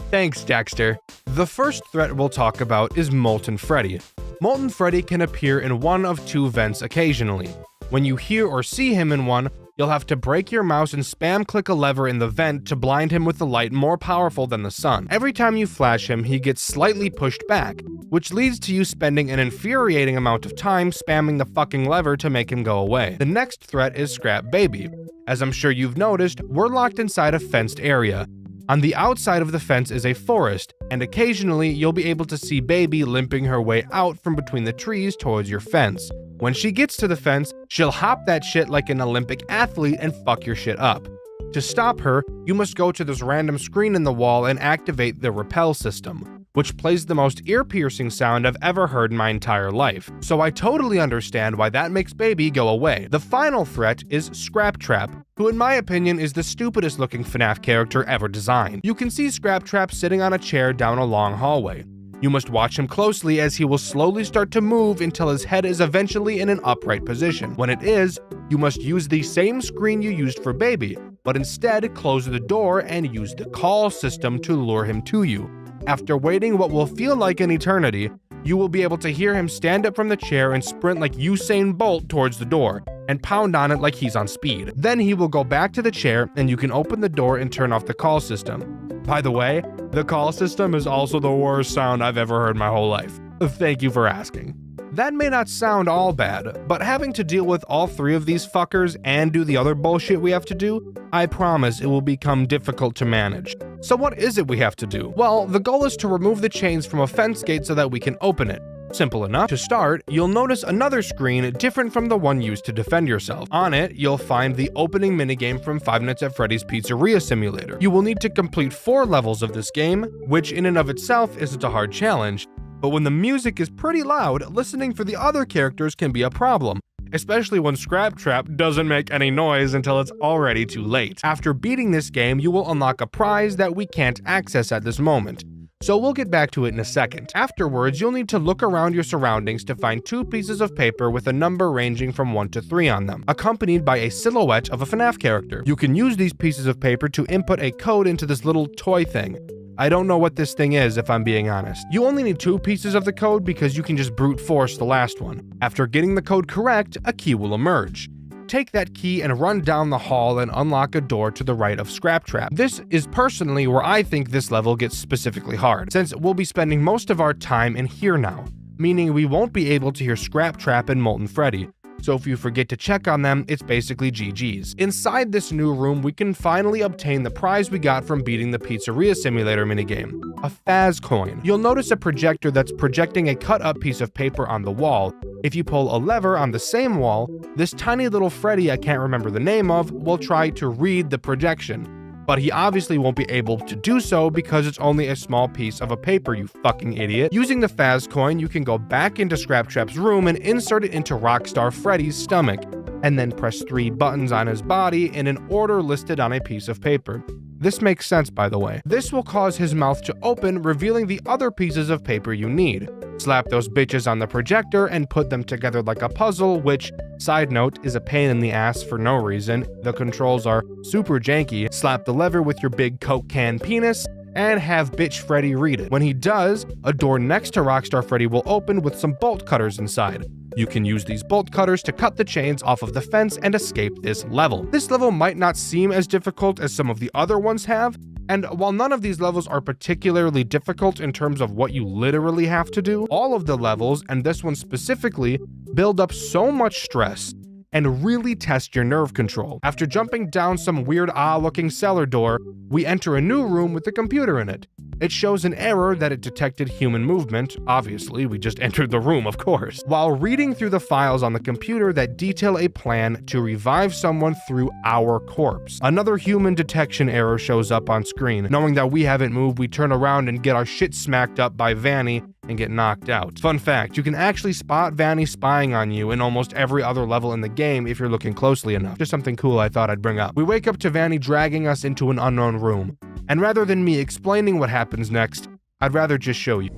Thanks, Dxtr. The first threat we'll talk about is Molten Freddy. Molten Freddy can appear in one of 2 vents occasionally. When you hear or see him in one, you'll have to break your mouse and spam click a lever in the vent to blind him with a light more powerful than the sun. Every time you flash him, he gets slightly pushed back, which leads to you spending an infuriating amount of time spamming the fucking lever to make him go away. The next threat is Scrap Baby. As I'm sure you've noticed, we're locked inside a fenced area. On the outside of the fence is a forest, and occasionally you'll be able to see Baby limping her way out from between the trees towards your fence. When she gets to the fence, she'll hop that shit like an Olympic athlete and fuck your shit up. To stop her, you must go to this random screen in the wall and activate the repel system, which plays the most ear-piercing sound I've ever heard in my entire life. So I totally understand why that makes Baby go away. The final threat is Scrap Trap, who in my opinion is the stupidest looking FNAF character ever designed. You can see Scrap Trap sitting on a chair down a long hallway. You must watch him closely as he will slowly start to move until his head is eventually in an upright position. When it is, you must use the same screen you used for Baby, but instead close the door and use the call system to lure him to you. After waiting what will feel like an eternity, you will be able to hear him stand up from the chair and sprint like Usain Bolt towards the door, and pound on it like he's on speed. Then he will go back to the chair and you can open the door and turn off the call system. By the way, the call system is also the worst sound I've ever heard in my whole life. Thank you for asking. That may not sound all bad, but having to deal with all three of these fuckers and do the other bullshit we have to do, I promise it will become difficult to manage. So what is it we have to do? Well, the goal is to remove the chains from a fence gate so that we can open it. Simple enough. To start, you'll notice another screen different from the one used to defend yourself. On it, you'll find the opening minigame from Five Nights at Freddy's Pizzeria Simulator. You will need to complete 4 levels of this game, which in and of itself isn't a hard challenge, but when the music is pretty loud, listening for the other characters can be a problem, especially when Scraptrap doesn't make any noise until it's already too late. After beating this game, you will unlock a prize that we can't access at this moment, so we'll get back to it in a second. Afterwards, you'll need to look around your surroundings to find 2 pieces of paper with a number ranging from 1 to 3 on them, accompanied by a silhouette of a FNAF character. You can use these pieces of paper to input a code into this little toy thing. I don't know what this thing is, if I'm being honest. You only need 2 pieces of the code because you can just brute force the last one. After getting the code correct, a key will emerge. Take that key and run down the hall and unlock a door to the right of Scraptrap. This is personally where I think this level gets specifically hard, since we'll be spending most of our time in here now, meaning we won't be able to hear Scraptrap and Molten Freddy. So if you forget to check on them, it's basically GG's. Inside this new room, we can finally obtain the prize we got from beating the Pizzeria Simulator minigame, a Faz coin. You'll notice a projector that's projecting a cut-up piece of paper on the wall. If you pull a lever on the same wall, this tiny little Freddy I can't remember the name of will try to read the projection. But he obviously won't be able to do so because it's only a small piece of a paper, you fucking idiot. Using the Faz coin, you can go back into Scraptrap's room and insert it into Rockstar Freddy's stomach, and then press 3 buttons on his body in an order listed on a piece of paper. This makes sense, by the way. This will cause his mouth to open, revealing the other pieces of paper you need. Slap those bitches on the projector and put them together like a puzzle, which, side note, is a pain in the ass for no reason. The controls are super janky. Slap the lever with your big Coke can penis, and have Bitch Freddy read it. When he does, a door next to Rockstar Freddy will open with some bolt cutters inside. You can use these bolt cutters to cut the chains off of the fence and escape this level. This level might not seem as difficult as some of the other ones have, and while none of these levels are particularly difficult in terms of what you literally have to do, all of the levels, and this one specifically, build up so much stress and really test your nerve control. After jumping down some weird looking cellar door, we enter a new room with a computer in it. It shows an error that it detected human movement. Obviously, we just entered the room, of course. While reading through the files on the computer that detail a plan to revive someone through our corpse, another human detection error shows up on screen. Knowing that we haven't moved, we turn around and get our shit smacked up by Vanny and get knocked out. Fun fact, you can actually spot Vanny spying on you in almost every other level in the game if you're looking closely enough. Just something cool I thought I'd bring up. We wake up to Vanny dragging us into an unknown room. And rather than me explaining what happens next, I'd rather just show you.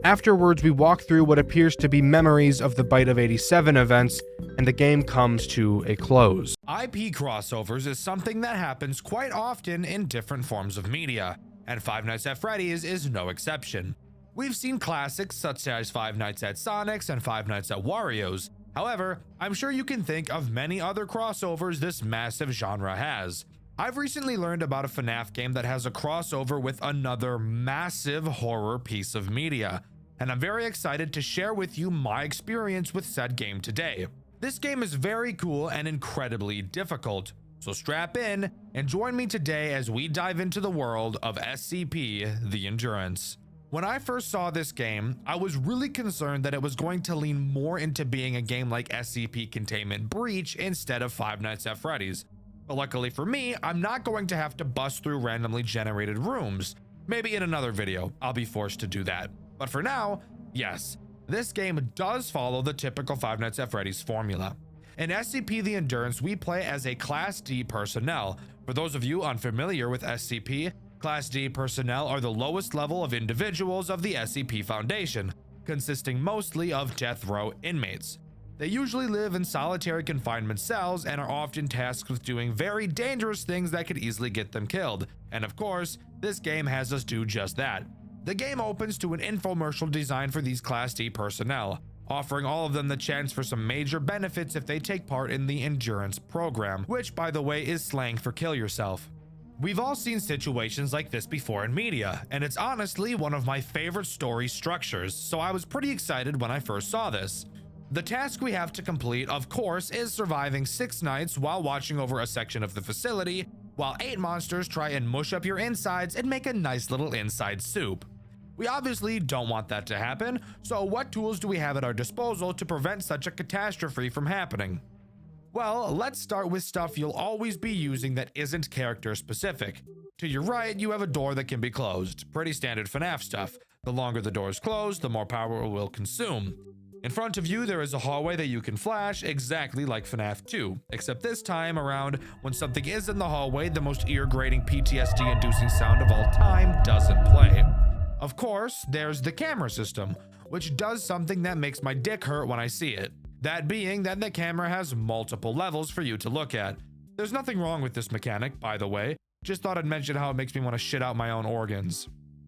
Afterwards, we walk through what appears to be memories of the Bite of 87 events, and the game comes to a close. IP crossovers is something that happens quite often in different forms of media, and Five Nights at Freddy's is no exception. We've seen classics such as Five Nights at Sonic's and Five Nights at Wario's. However, I'm sure you can think of many other crossovers this massive genre has. I've recently learned about a FNAF game that has a crossover with another massive horror piece of media, and I'm very excited to share with you my experience with said game today. This game is very cool and incredibly difficult. So strap in and join me today as we dive into the world of SCP: The Endurance. When I first saw this game, I was really concerned that it was going to lean more into being a game like SCP Containment Breach instead of Five Nights at Freddy's. But luckily for me, I'm not going to have to bust through randomly generated rooms. Maybe in another video, I'll be forced to do that. But for now, yes, this game does follow the typical Five Nights at Freddy's formula. In SCP: The Endurance, we play as a Class D personnel. For those of you unfamiliar with SCP, Class D personnel are the lowest level of individuals of the SCP Foundation, consisting mostly of death row inmates. They usually live in solitary confinement cells and are often tasked with doing very dangerous things that could easily get them killed. And of course, this game has us do just that. The game opens to an infomercial designed for these Class D personnel, offering all of them the chance for some major benefits if they take part in the Endurance program, which by the way is slang for kill yourself. We've all seen situations like this before in media, and it's honestly one of my favorite story structures, so I was pretty excited when I first saw this. The task we have to complete, of course, is surviving 6 nights while watching over a section of the facility, while 8 monsters try and mush up your insides and make a nice little inside soup. We obviously don't want that to happen, so what tools do we have at our disposal to prevent such a catastrophe from happening? Well, let's start with stuff you'll always be using that isn't character specific. To your right, you have a door that can be closed. Pretty standard FNAF stuff. The longer the door is closed, the more power it will consume. In front of you, there is a hallway that you can flash, exactly like FNAF 2, except this time around, when something is in the hallway, the most ear-grating PTSD-inducing sound of all time doesn't play. Of course, there's the camera system, which does something that makes my dick hurt when I see it. That being that the camera has multiple levels for you to look at. There's nothing wrong with this mechanic, by the way, just thought I'd mention how it makes me want to shit out my own organs.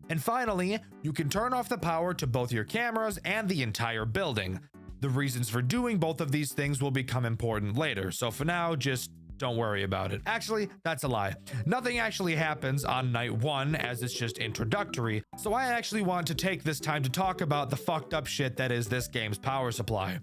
And finally, you can turn off the power to both your cameras and the entire building. The reasons for doing both of these things will become important later, so for now, just don't worry about it. Actually, that's a lie. Nothing actually happens on night 1 as it's just introductory, so I actually want to take this time to talk about the fucked up shit that is this game's power supply.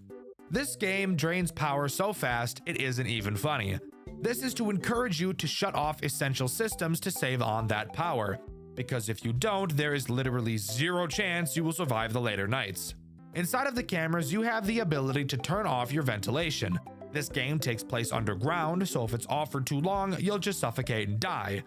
This game drains power so fast, it isn't even funny. This is to encourage you to shut off essential systems to save on that power, because if you don't, there is literally zero chance you will survive the later nights. Inside of the cameras, you have the ability to turn off your ventilation. This game takes place underground, so if it's off for too long, you'll just suffocate and die.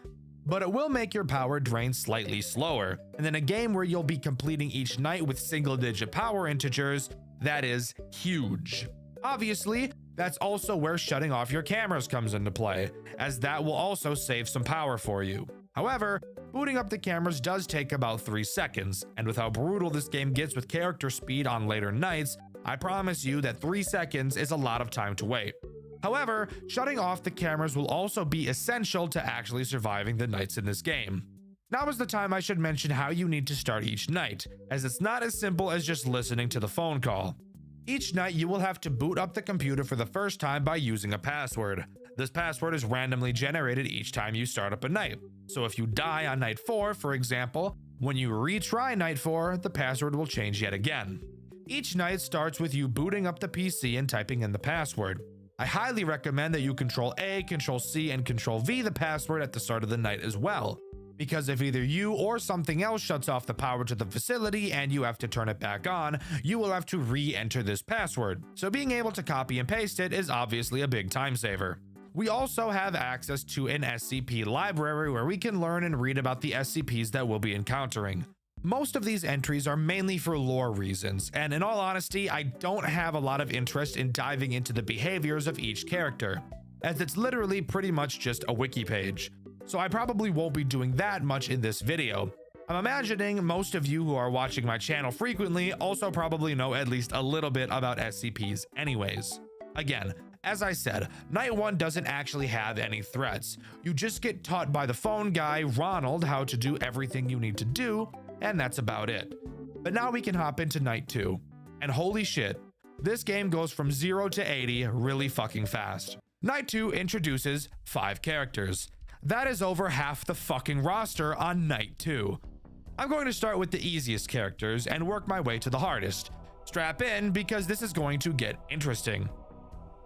But it will make your power drain slightly slower, and in a game where you'll be completing each night with single-digit power integers, that is huge. Obviously, that's also where shutting off your cameras comes into play, as that will also save some power for you. However, booting up the cameras does take about 3 seconds, and with how brutal this game gets with character speed on later nights, I promise you that 3 seconds is a lot of time to wait. However, shutting off the cameras will also be essential to actually surviving the nights in this game. Now is the time I should mention how you need to start each night, as it's not as simple as just listening to the phone call. Each night you will have to boot up the computer for the first time by using a password. This password is randomly generated each time you start up a night. So if you die on night 4, for example, when you retry night 4, the password will change yet again. Each night starts with you booting up the PC and typing in the password. I highly recommend that you Control A, Control C, and Control V the password at the start of the night as well, because if either you or something else shuts off the power to the facility and you have to turn it back on, you will have to re-enter this password. So being able to copy and paste it is obviously a big time saver. We also have access to an SCP library where we can learn and read about the SCPs that we'll be encountering. Most of these entries are mainly for lore reasons, and in all honesty, I don't have a lot of interest in diving into the behaviors of each character, as it's literally pretty much just a wiki page. So I probably won't be doing that much in this video. I'm imagining most of you who are watching my channel frequently also probably know at least a little bit about SCPs anyways. Again, as I said, night 1 doesn't actually have any threats. You just get taught by the phone guy, Ronald, how to do everything you need to do, and that's about it. But now we can hop into night 2. And holy shit, this game goes from 0 to 80 really fucking fast. Night 2 introduces 5 characters. That is over half the fucking roster on night 2. I'm going to start with the easiest characters and work my way to the hardest. Strap in because this is going to get interesting.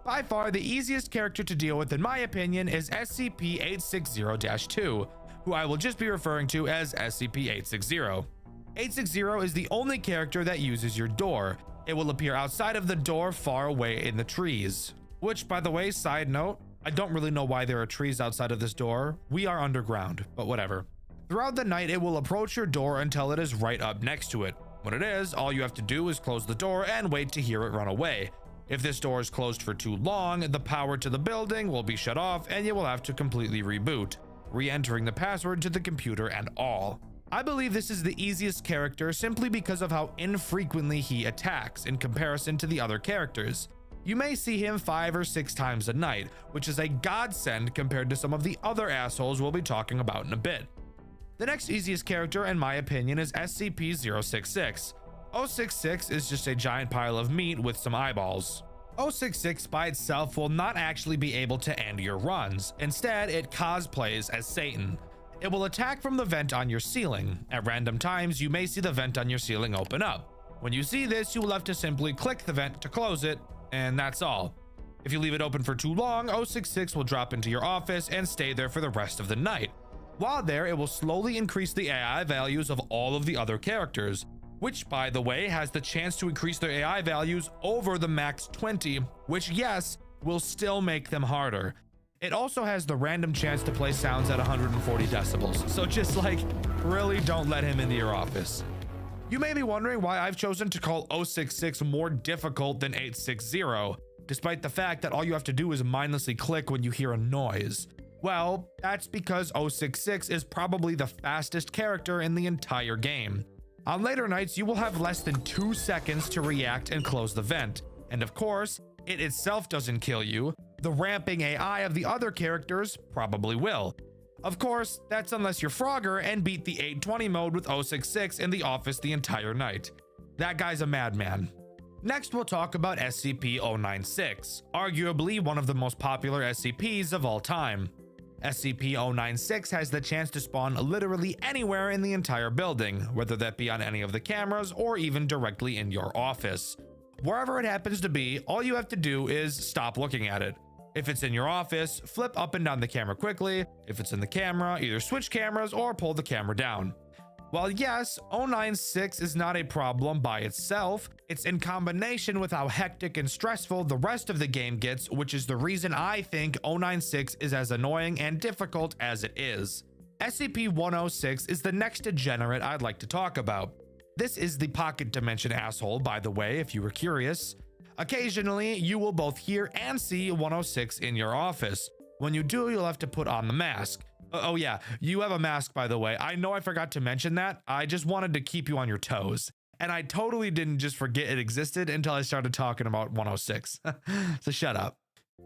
By far, the easiest character to deal with in my opinion is SCP-860-2, who I will just be referring to as SCP-860. 860 is the only character that uses your door. It will appear outside of the door far away in the trees. Which, by the way, side note, I don't really know why there are trees outside of this door. We are underground, but whatever. Throughout the night, it will approach your door until it is right up next to it. When it is, all you have to do is close the door and wait to hear it run away. If this door is closed for too long, the power to the building will be shut off and you will have to completely reboot, re-entering the password to the computer and all. I believe this is the easiest character simply because of how infrequently he attacks in comparison to the other characters. You may see him 5 or 6 times a night, which is a godsend compared to some of the other assholes we'll be talking about in a bit. The next easiest character in my opinion is SCP-066. 066 is just a giant pile of meat with some eyeballs. 066 by itself will not actually be able to end your runs. Instead, it cosplays as Satan. It will attack from the vent on your ceiling. At random times, you may see the vent on your ceiling open up. When you see this, you will have to simply click the vent to close it, and that's all. If you leave it open for too long, 066 will drop into your office and stay there for the rest of the night. While there, it will slowly increase the AI values of all of the other characters, which, by the way, has the chance to increase their AI values over the max 20, which, yes, will still make them harder. It also has the random chance to play sounds at 140 decibels, so just like, really don't let him into your office. You may be wondering why I've chosen to call 066 more difficult than 860, despite the fact that all you have to do is mindlessly click when you hear a noise. Well, that's because 066 is probably the fastest character in the entire game. On later nights, you will have less than 2 seconds to react and close the vent. And of course, it itself doesn't kill you. The ramping AI of the other characters probably will. Of course, that's unless you're Frogger and beat the 820 mode with 066 in the office the entire night. That guy's a madman. Next, we'll talk about SCP-096, arguably one of the most popular SCPs of all time. SCP-096 has the chance to spawn literally anywhere in the entire building, whether that be on any of the cameras or even directly in your office. Wherever it happens to be, all you have to do is stop looking at it. If it's in your office, flip up and down the camera quickly. If it's in the camera, either switch cameras or pull the camera down. While yes, 096 is not a problem by itself, it's in combination with how hectic and stressful the rest of the game gets, which is the reason I think 096 is as annoying and difficult as it is. SCP-106 is the next degenerate I'd like to talk about. This is the pocket dimension asshole, by the way, if you were curious. Occasionally, you will both hear and see 106 in your office. When you do, you'll have to put on the mask. Oh yeah, you have a mask, by the way. I know I forgot to mention that. I just wanted to keep you on your toes. And I totally didn't just forget it existed until I started talking about 106. So shut up.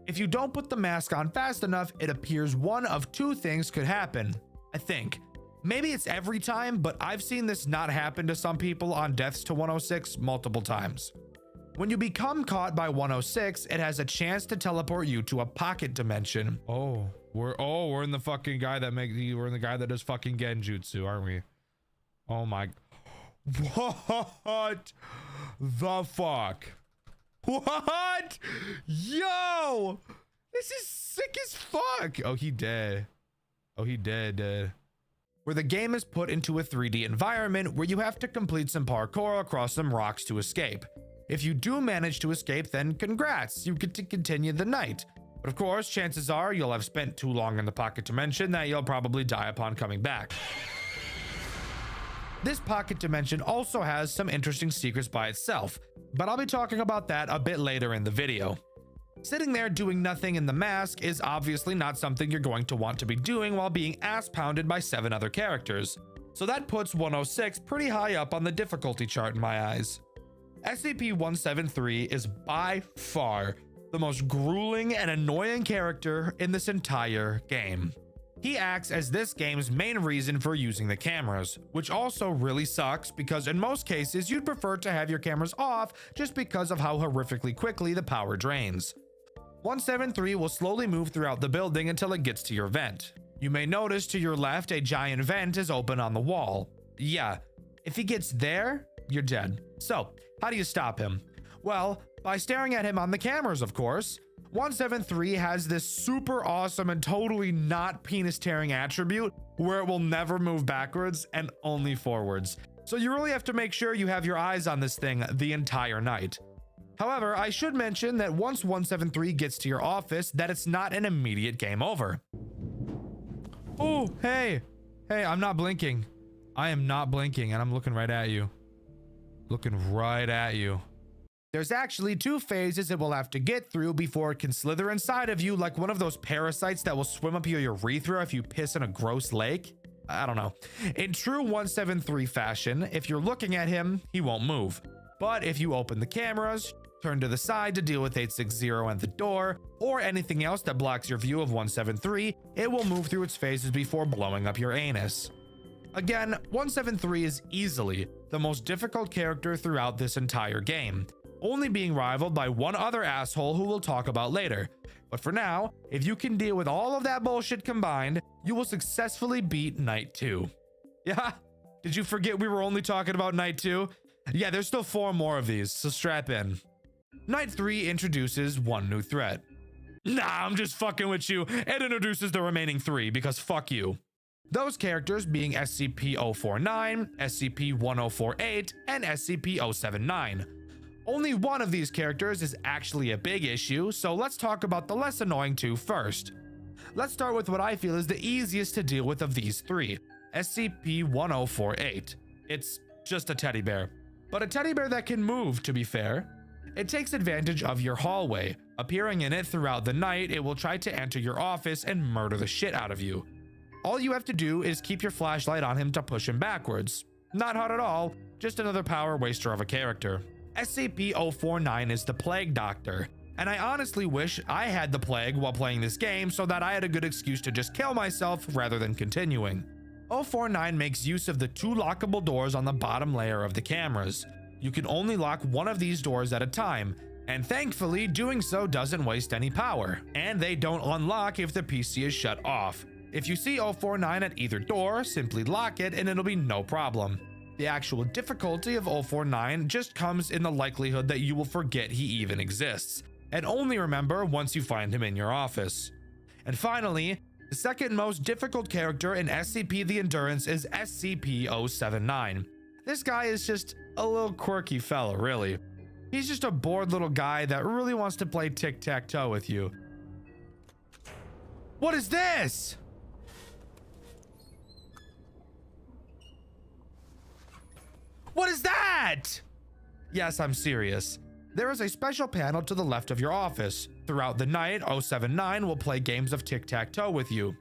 If you don't put the mask on fast enough, it appears one of 2 things could happen, I think. Maybe it's every time, but I've seen this not happen to some people on deaths to 106 multiple times. When you become caught by 106, it has a chance to teleport you to a pocket dimension. We're in the fucking guy that we're in the guy that does fucking genjutsu, aren't we? Oh my, what the fuck? What? Yo, this is sick as fuck. Oh, he dead. Oh, he dead. Where the game is put into a 3D environment where you have to complete some parkour across some rocks to escape. If you do manage to escape, then congrats, you get to continue the night. But of course, chances are you'll have spent too long in the pocket dimension that you'll probably die upon coming back. This pocket dimension also has some interesting secrets by itself, but I'll be talking about that a bit later in the video. Sitting there doing nothing in the mask is obviously not something you're going to want to be doing while being ass pounded by 7 other characters. So that puts 106 pretty high up on the difficulty chart in my eyes. SCP-173 is by far the most grueling and annoying character in this entire game. He acts as this game's main reason for using the cameras, which also really sucks because in most cases you'd prefer to have your cameras off just because of how horrifically quickly the power drains. 173 will slowly move throughout the building until it gets to your vent. You may notice to your left a giant vent is open on the wall. Yeah, if he gets there, you're dead. So, how do you stop him? Well, by staring at him on the cameras, of course. 173 has this super awesome and totally not penis tearing attribute where it will never move backwards and only forwards. So you really have to make sure you have your eyes on this thing the entire night. However, I should mention that once 173 gets to your office, that it's not an immediate game over. Oh, hey, I'm not blinking. I am not blinking and I'm looking right at you. Looking right at you. There's actually 2 phases it will have to get through before it can slither inside of you like one of those parasites that will swim up your urethra if you piss in a gross lake. I don't know. In true 173 fashion, if you're looking at him, he won't move. But if you open the cameras, turn to the side to deal with 860 and the door, or anything else that blocks your view of 173, it will move through its phases before blowing up your anus. Again, 173 is easily the most difficult character throughout this entire game, only being rivaled by one other asshole who we'll talk about later. But for now, if you can deal with all of that bullshit combined, you will successfully beat Night 2. Yeah? Did you forget we were only talking about Night 2? Yeah, there's still 4 more of these, so strap in. Night 3 introduces one new threat. Nah, I'm just fucking with you. It introduces the remaining 3 because fuck you. Those characters being SCP-049, SCP-1048, and SCP-079. Only one of these characters is actually a big issue, so let's talk about the less annoying 2 first. Let's start with what I feel is the easiest to deal with of these 3, SCP-1048. It's just a teddy bear. But a teddy bear that can move, to be fair. It takes advantage of your hallway. Appearing in it throughout the night, it will try to enter your office and murder the shit out of you. All you have to do is keep your flashlight on him to push him backwards. Not hard at all, just another power waster of a character. SCP-049 is the Plague Doctor, and I honestly wish I had the plague while playing this game so that I had a good excuse to just kill myself rather than continuing. 049 makes use of the 2 lockable doors on the bottom layer of the cameras. You can only lock one of these doors at a time, and thankfully doing so doesn't waste any power, and they don't unlock if the PC is shut off. If you see 049 at either door, simply lock it and it'll be no problem. The actual difficulty of 049 just comes in the likelihood that you will forget he even exists, and only remember once you find him in your office. And finally, the second most difficult character in SCP the Endurance is SCP-079. This guy is just a little quirky fella, really. He's just a bored little guy that really wants to play tic-tac-toe with you. What is this? What is that? Yes, I'm serious. There is a special panel to the left of your office. Throughout the night, 079 will play games of tic-tac-toe with you.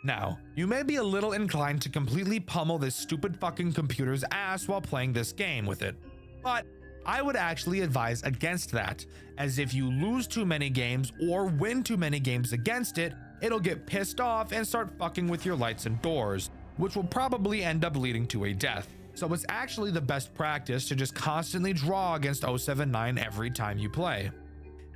Now, you may be a little inclined to completely pummel this stupid fucking computer's ass while playing this game with it. But I would actually advise against that, as if you lose too many games or win too many games against it, it'll get pissed off and start fucking with your lights and doors, which will probably end up leading to a death. So it's actually the best practice to just constantly draw against 079 every time you play.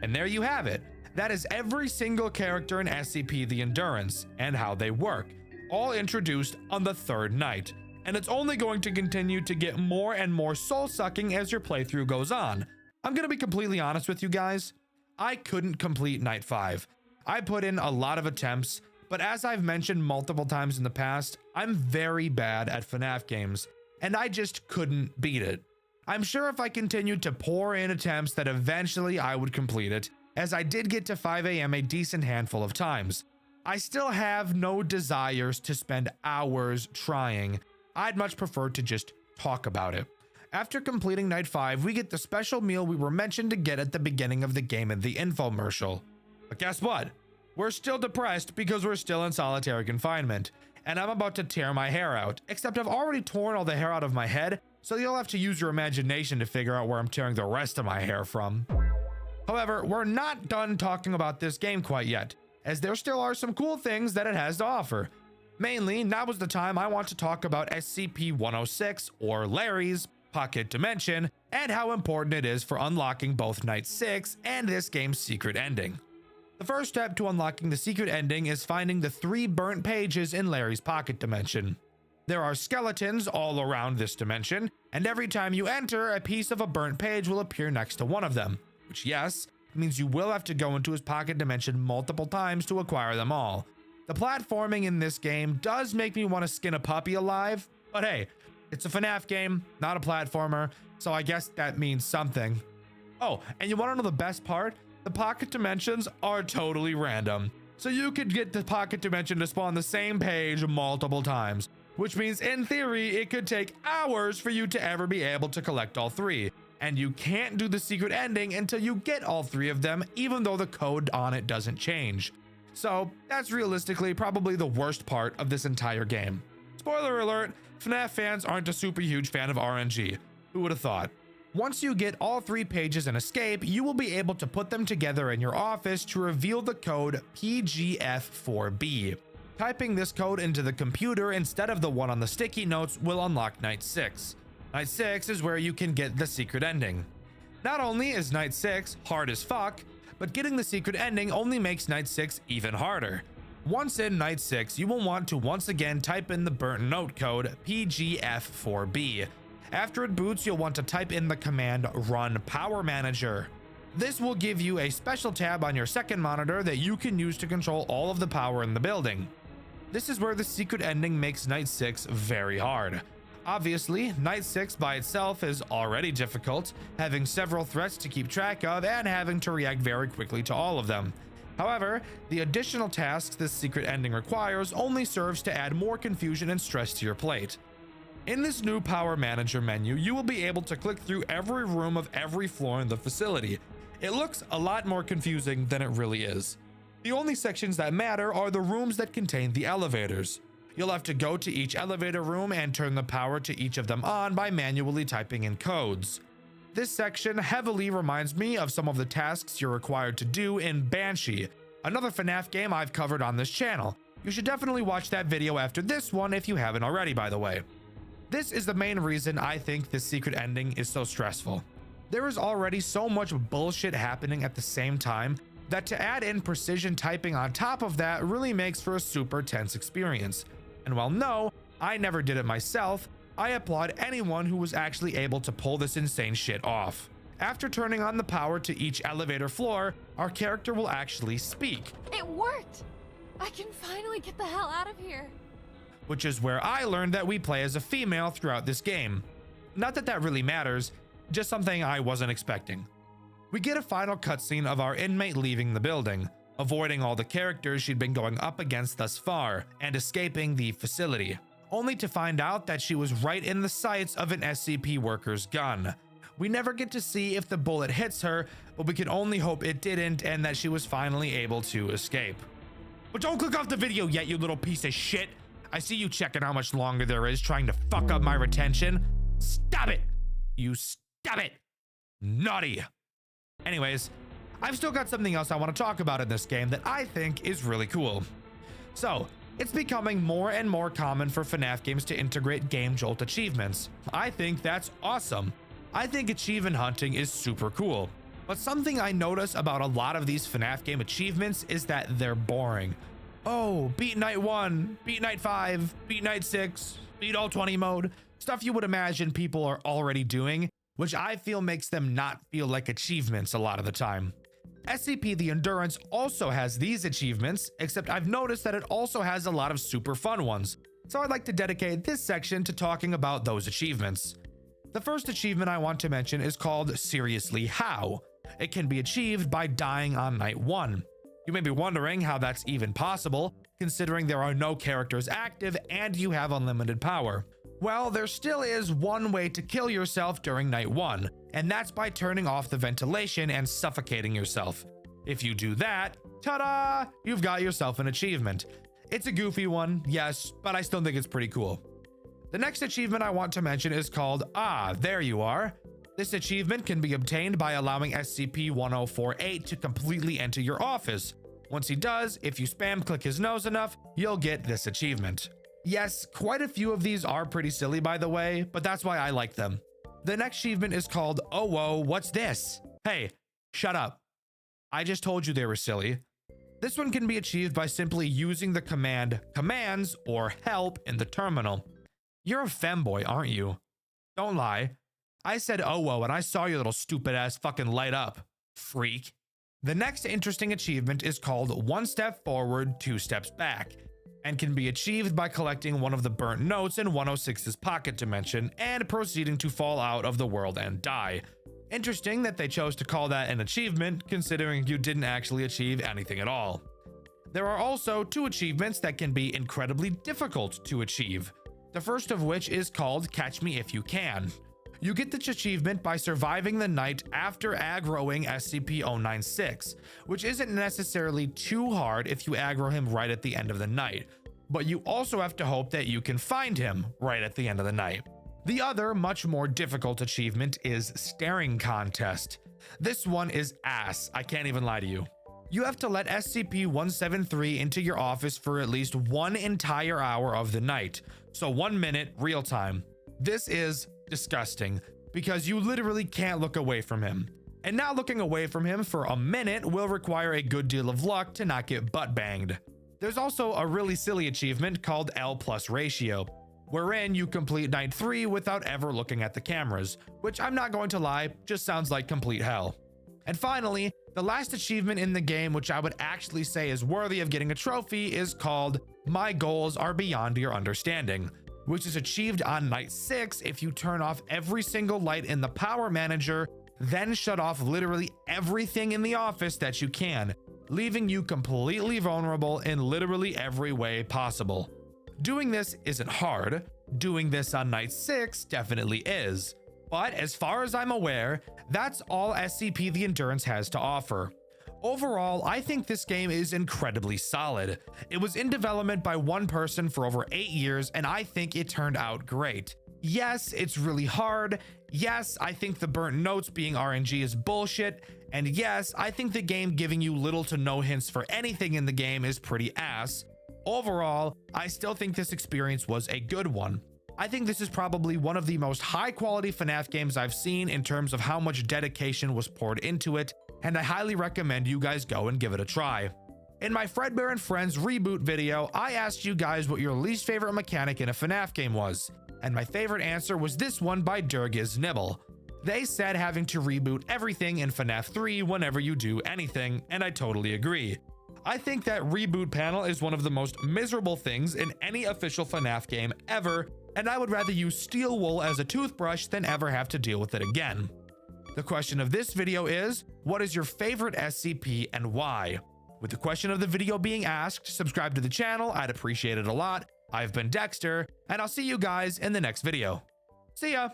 And there you have it. That is every single character in SCP the Endurance and how they work, all introduced on the 3rd night. And it's only going to continue to get more and more soul-sucking as your playthrough goes on. I'm gonna be completely honest with you guys. I couldn't complete Night 5. I put in a lot of attempts, but as I've mentioned multiple times in the past, I'm very bad at FNAF games, and I just couldn't beat it. I'm sure if I continued to pour in attempts that eventually I would complete it, as I did get to 5 AM a decent handful of times. I still have no desires to spend hours trying. I'd much prefer to just talk about it. After completing Night 5, we get the special meal we were mentioned to get at the beginning of the game in the infomercial. But guess what? We're still depressed because we're still in solitary confinement, and I'm about to tear my hair out, except I've already torn all the hair out of my head, so you'll have to use your imagination to figure out where I'm tearing the rest of my hair from. However, we're not done talking about this game quite yet, as there still are some cool things that it has to offer. Mainly, now is the time I want to talk about SCP-106, or Larry's, Pocket Dimension, and how important it is for unlocking both Night 6 and this game's secret ending. The first step to unlocking the secret ending is finding the 3 burnt pages in Larry's Pocket Dimension. There are skeletons all around this dimension, and every time you enter, a piece of a burnt page will appear next to one of them, which, yes, means you will have to go into his pocket dimension multiple times to acquire them all. The platforming in this game does make me want to skin a puppy alive, but hey, it's a FNAF game, not a platformer, so I guess that means something. Oh, and you want to know the best part? The pocket dimensions are totally random. So you could get the pocket dimension to spawn the same page multiple times, which means in theory, it could take hours for you to ever be able to collect all three. And you can't do the secret ending until you get all three of them, even though the code on it doesn't change. So that's realistically probably the worst part of this entire game. Spoiler alert, FNAF fans aren't a super huge fan of RNG. Who would have thought? Once you get all three pages and escape, you will be able to put them together in your office to reveal the code PGF4B. Typing this code into the computer instead of the one on the sticky notes will unlock Night 6. Night 6 is where you can get the secret ending. Not only is Night 6 hard as fuck, but getting the secret ending only makes Night 6 even harder. Once in Night 6, you will want to once again type in the burnt note code PGF4B. After it boots, you'll want to type in the command run power manager. This will give you a special tab on your second monitor that you can use to control all of the power in the building. This is where the secret ending makes Night 6 very hard. Obviously, Night 6 by itself is already difficult, having several threats to keep track of and having to react very quickly to all of them. However, the additional tasks this secret ending requires only serves to add more confusion and stress to your plate. In this new Power Manager menu, you will be able to click through every room of every floor in the facility. It looks a lot more confusing than it really is. The only sections that matter are the rooms that contain the elevators. You'll have to go to each elevator room and turn the power to each of them on by manually typing in codes. This section heavily reminds me of some of the tasks you're required to do in Banshee, another FNAF game I've covered on this channel. You should definitely watch that video after this one if you haven't already, by the way. This is the main reason I think this secret ending is so stressful. There is already so much bullshit happening at the same time that to add in precision typing on top of that really makes for a super tense experience. And while no, I never did it myself, I applaud anyone who was actually able to pull this insane shit off. After turning on the power to each elevator floor, our character will actually speak. It worked! I can finally get the hell out of here. Which is where I learned that we play as a female throughout this game. Not that that really matters, just something I wasn't expecting. We get a final cutscene of our inmate leaving the building, avoiding all the characters she'd been going up against thus far, and escaping the facility, only to find out that she was right in the sights of an SCP worker's gun. We never get to see if the bullet hits her, but we can only hope it didn't and that she was finally able to escape. But don't click off the video yet, you little piece of shit! I see you checking how much longer there is trying to fuck up my retention. Stop it! You stop it! Naughty! Anyways, I've still got something else I want to talk about in this game that I think is really cool. So, it's becoming more and more common for FNAF games to integrate Game Jolt achievements. I think that's awesome. I think achievement hunting is super cool. But something I notice about a lot of these FNAF game achievements is that they're boring. Oh, beat night 1, beat night 5, beat night 6, beat all 20 mode. Stuff you would imagine people are already doing, which I feel makes them not feel like achievements a lot of the time. SCP The Endurance also has these achievements, except I've noticed that it also has a lot of super fun ones. So I'd like to dedicate this section to talking about those achievements. The first achievement I want to mention is called Seriously How. It can be achieved by dying on night 1. You may be wondering how that's even possible, considering there are no characters active and you have unlimited power. Well, there still is one way to kill yourself during night 1, and that's by turning off the ventilation and suffocating yourself. If you do that, ta-da! You've got yourself an achievement. It's a goofy one, yes, but I still think it's pretty cool. The next achievement I want to mention is called Ah, There You Are. This achievement can be obtained by allowing SCP-1048 to completely enter your office. Once he does, if you spam click his nose enough, you'll get this achievement. Yes, quite a few of these are pretty silly by the way, but that's why I like them. The next achievement is called Oh Whoa, What's This? Hey, shut up. I just told you they were silly. This one can be achieved by simply using the command commands or help in the terminal. You're a femboy, aren't you? Don't lie. I said oh whoa and I saw your little stupid ass fucking light up, freak. The next interesting achievement is called 1 Step Forward, 2 Steps Back, and can be achieved by collecting one of the burnt notes in 106's pocket dimension and proceeding to fall out of the world and die. Interesting that they chose to call that an achievement, considering you didn't actually achieve anything at all. There are also 2 achievements that can be incredibly difficult to achieve. The first of which is called Catch Me If You Can. You get this achievement by surviving the night after aggroing SCP-096, which isn't necessarily too hard if you aggro him right at the end of the night, but you also have to hope that you can find him right at the end of the night. The other, much more difficult achievement is Staring Contest. This one is ass, I can't even lie to you. You have to let SCP-173 into your office for at least 1 entire hour of the night, so 1 minute real time. This is disgusting because you literally can't look away from him. And not looking away from him for a minute will require a good deal of luck to not get butt banged. There's also a really silly achievement called L+ ratio, wherein you complete night 3 without ever looking at the cameras, which I'm not going to lie, just sounds like complete hell. And finally, the last achievement in the game, which I would actually say is worthy of getting a trophy, is called My Goals Are Beyond Your Understanding, which is achieved on night 6 if you turn off every single light in the power manager, then shut off literally everything in the office that you can, leaving you completely vulnerable in literally every way possible. Doing this isn't hard. Doing this on night 6 definitely is. But as far as I'm aware, that's all SCP the Endurance has to offer. Overall, I think this game is incredibly solid. It was in development by one person for over 8 years, and I think it turned out great. Yes, it's really hard. Yes, I think the burnt notes being RNG is bullshit. And yes, I think the game giving you little to no hints for anything in the game is pretty ass. Overall, I still think this experience was a good one. I think this is probably one of the most high-quality FNAF games I've seen in terms of how much dedication was poured into it, and I highly recommend you guys go and give it a try. In my Fredbear and Friends reboot video, I asked you guys what your least favorite mechanic in a FNAF game was, and my favorite answer was this one by Durgiz Nibble. They said having to reboot everything in FNAF 3 whenever you do anything, and I totally agree. I think that reboot panel is one of the most miserable things in any official FNAF game ever, and I would rather use steel wool as a toothbrush than ever have to deal with it again. The question of this video is, what is your favorite SCP and why? With the question of the video being asked, subscribe to the channel, I'd appreciate it a lot. I've been Dexter, and I'll see you guys in the next video. See ya!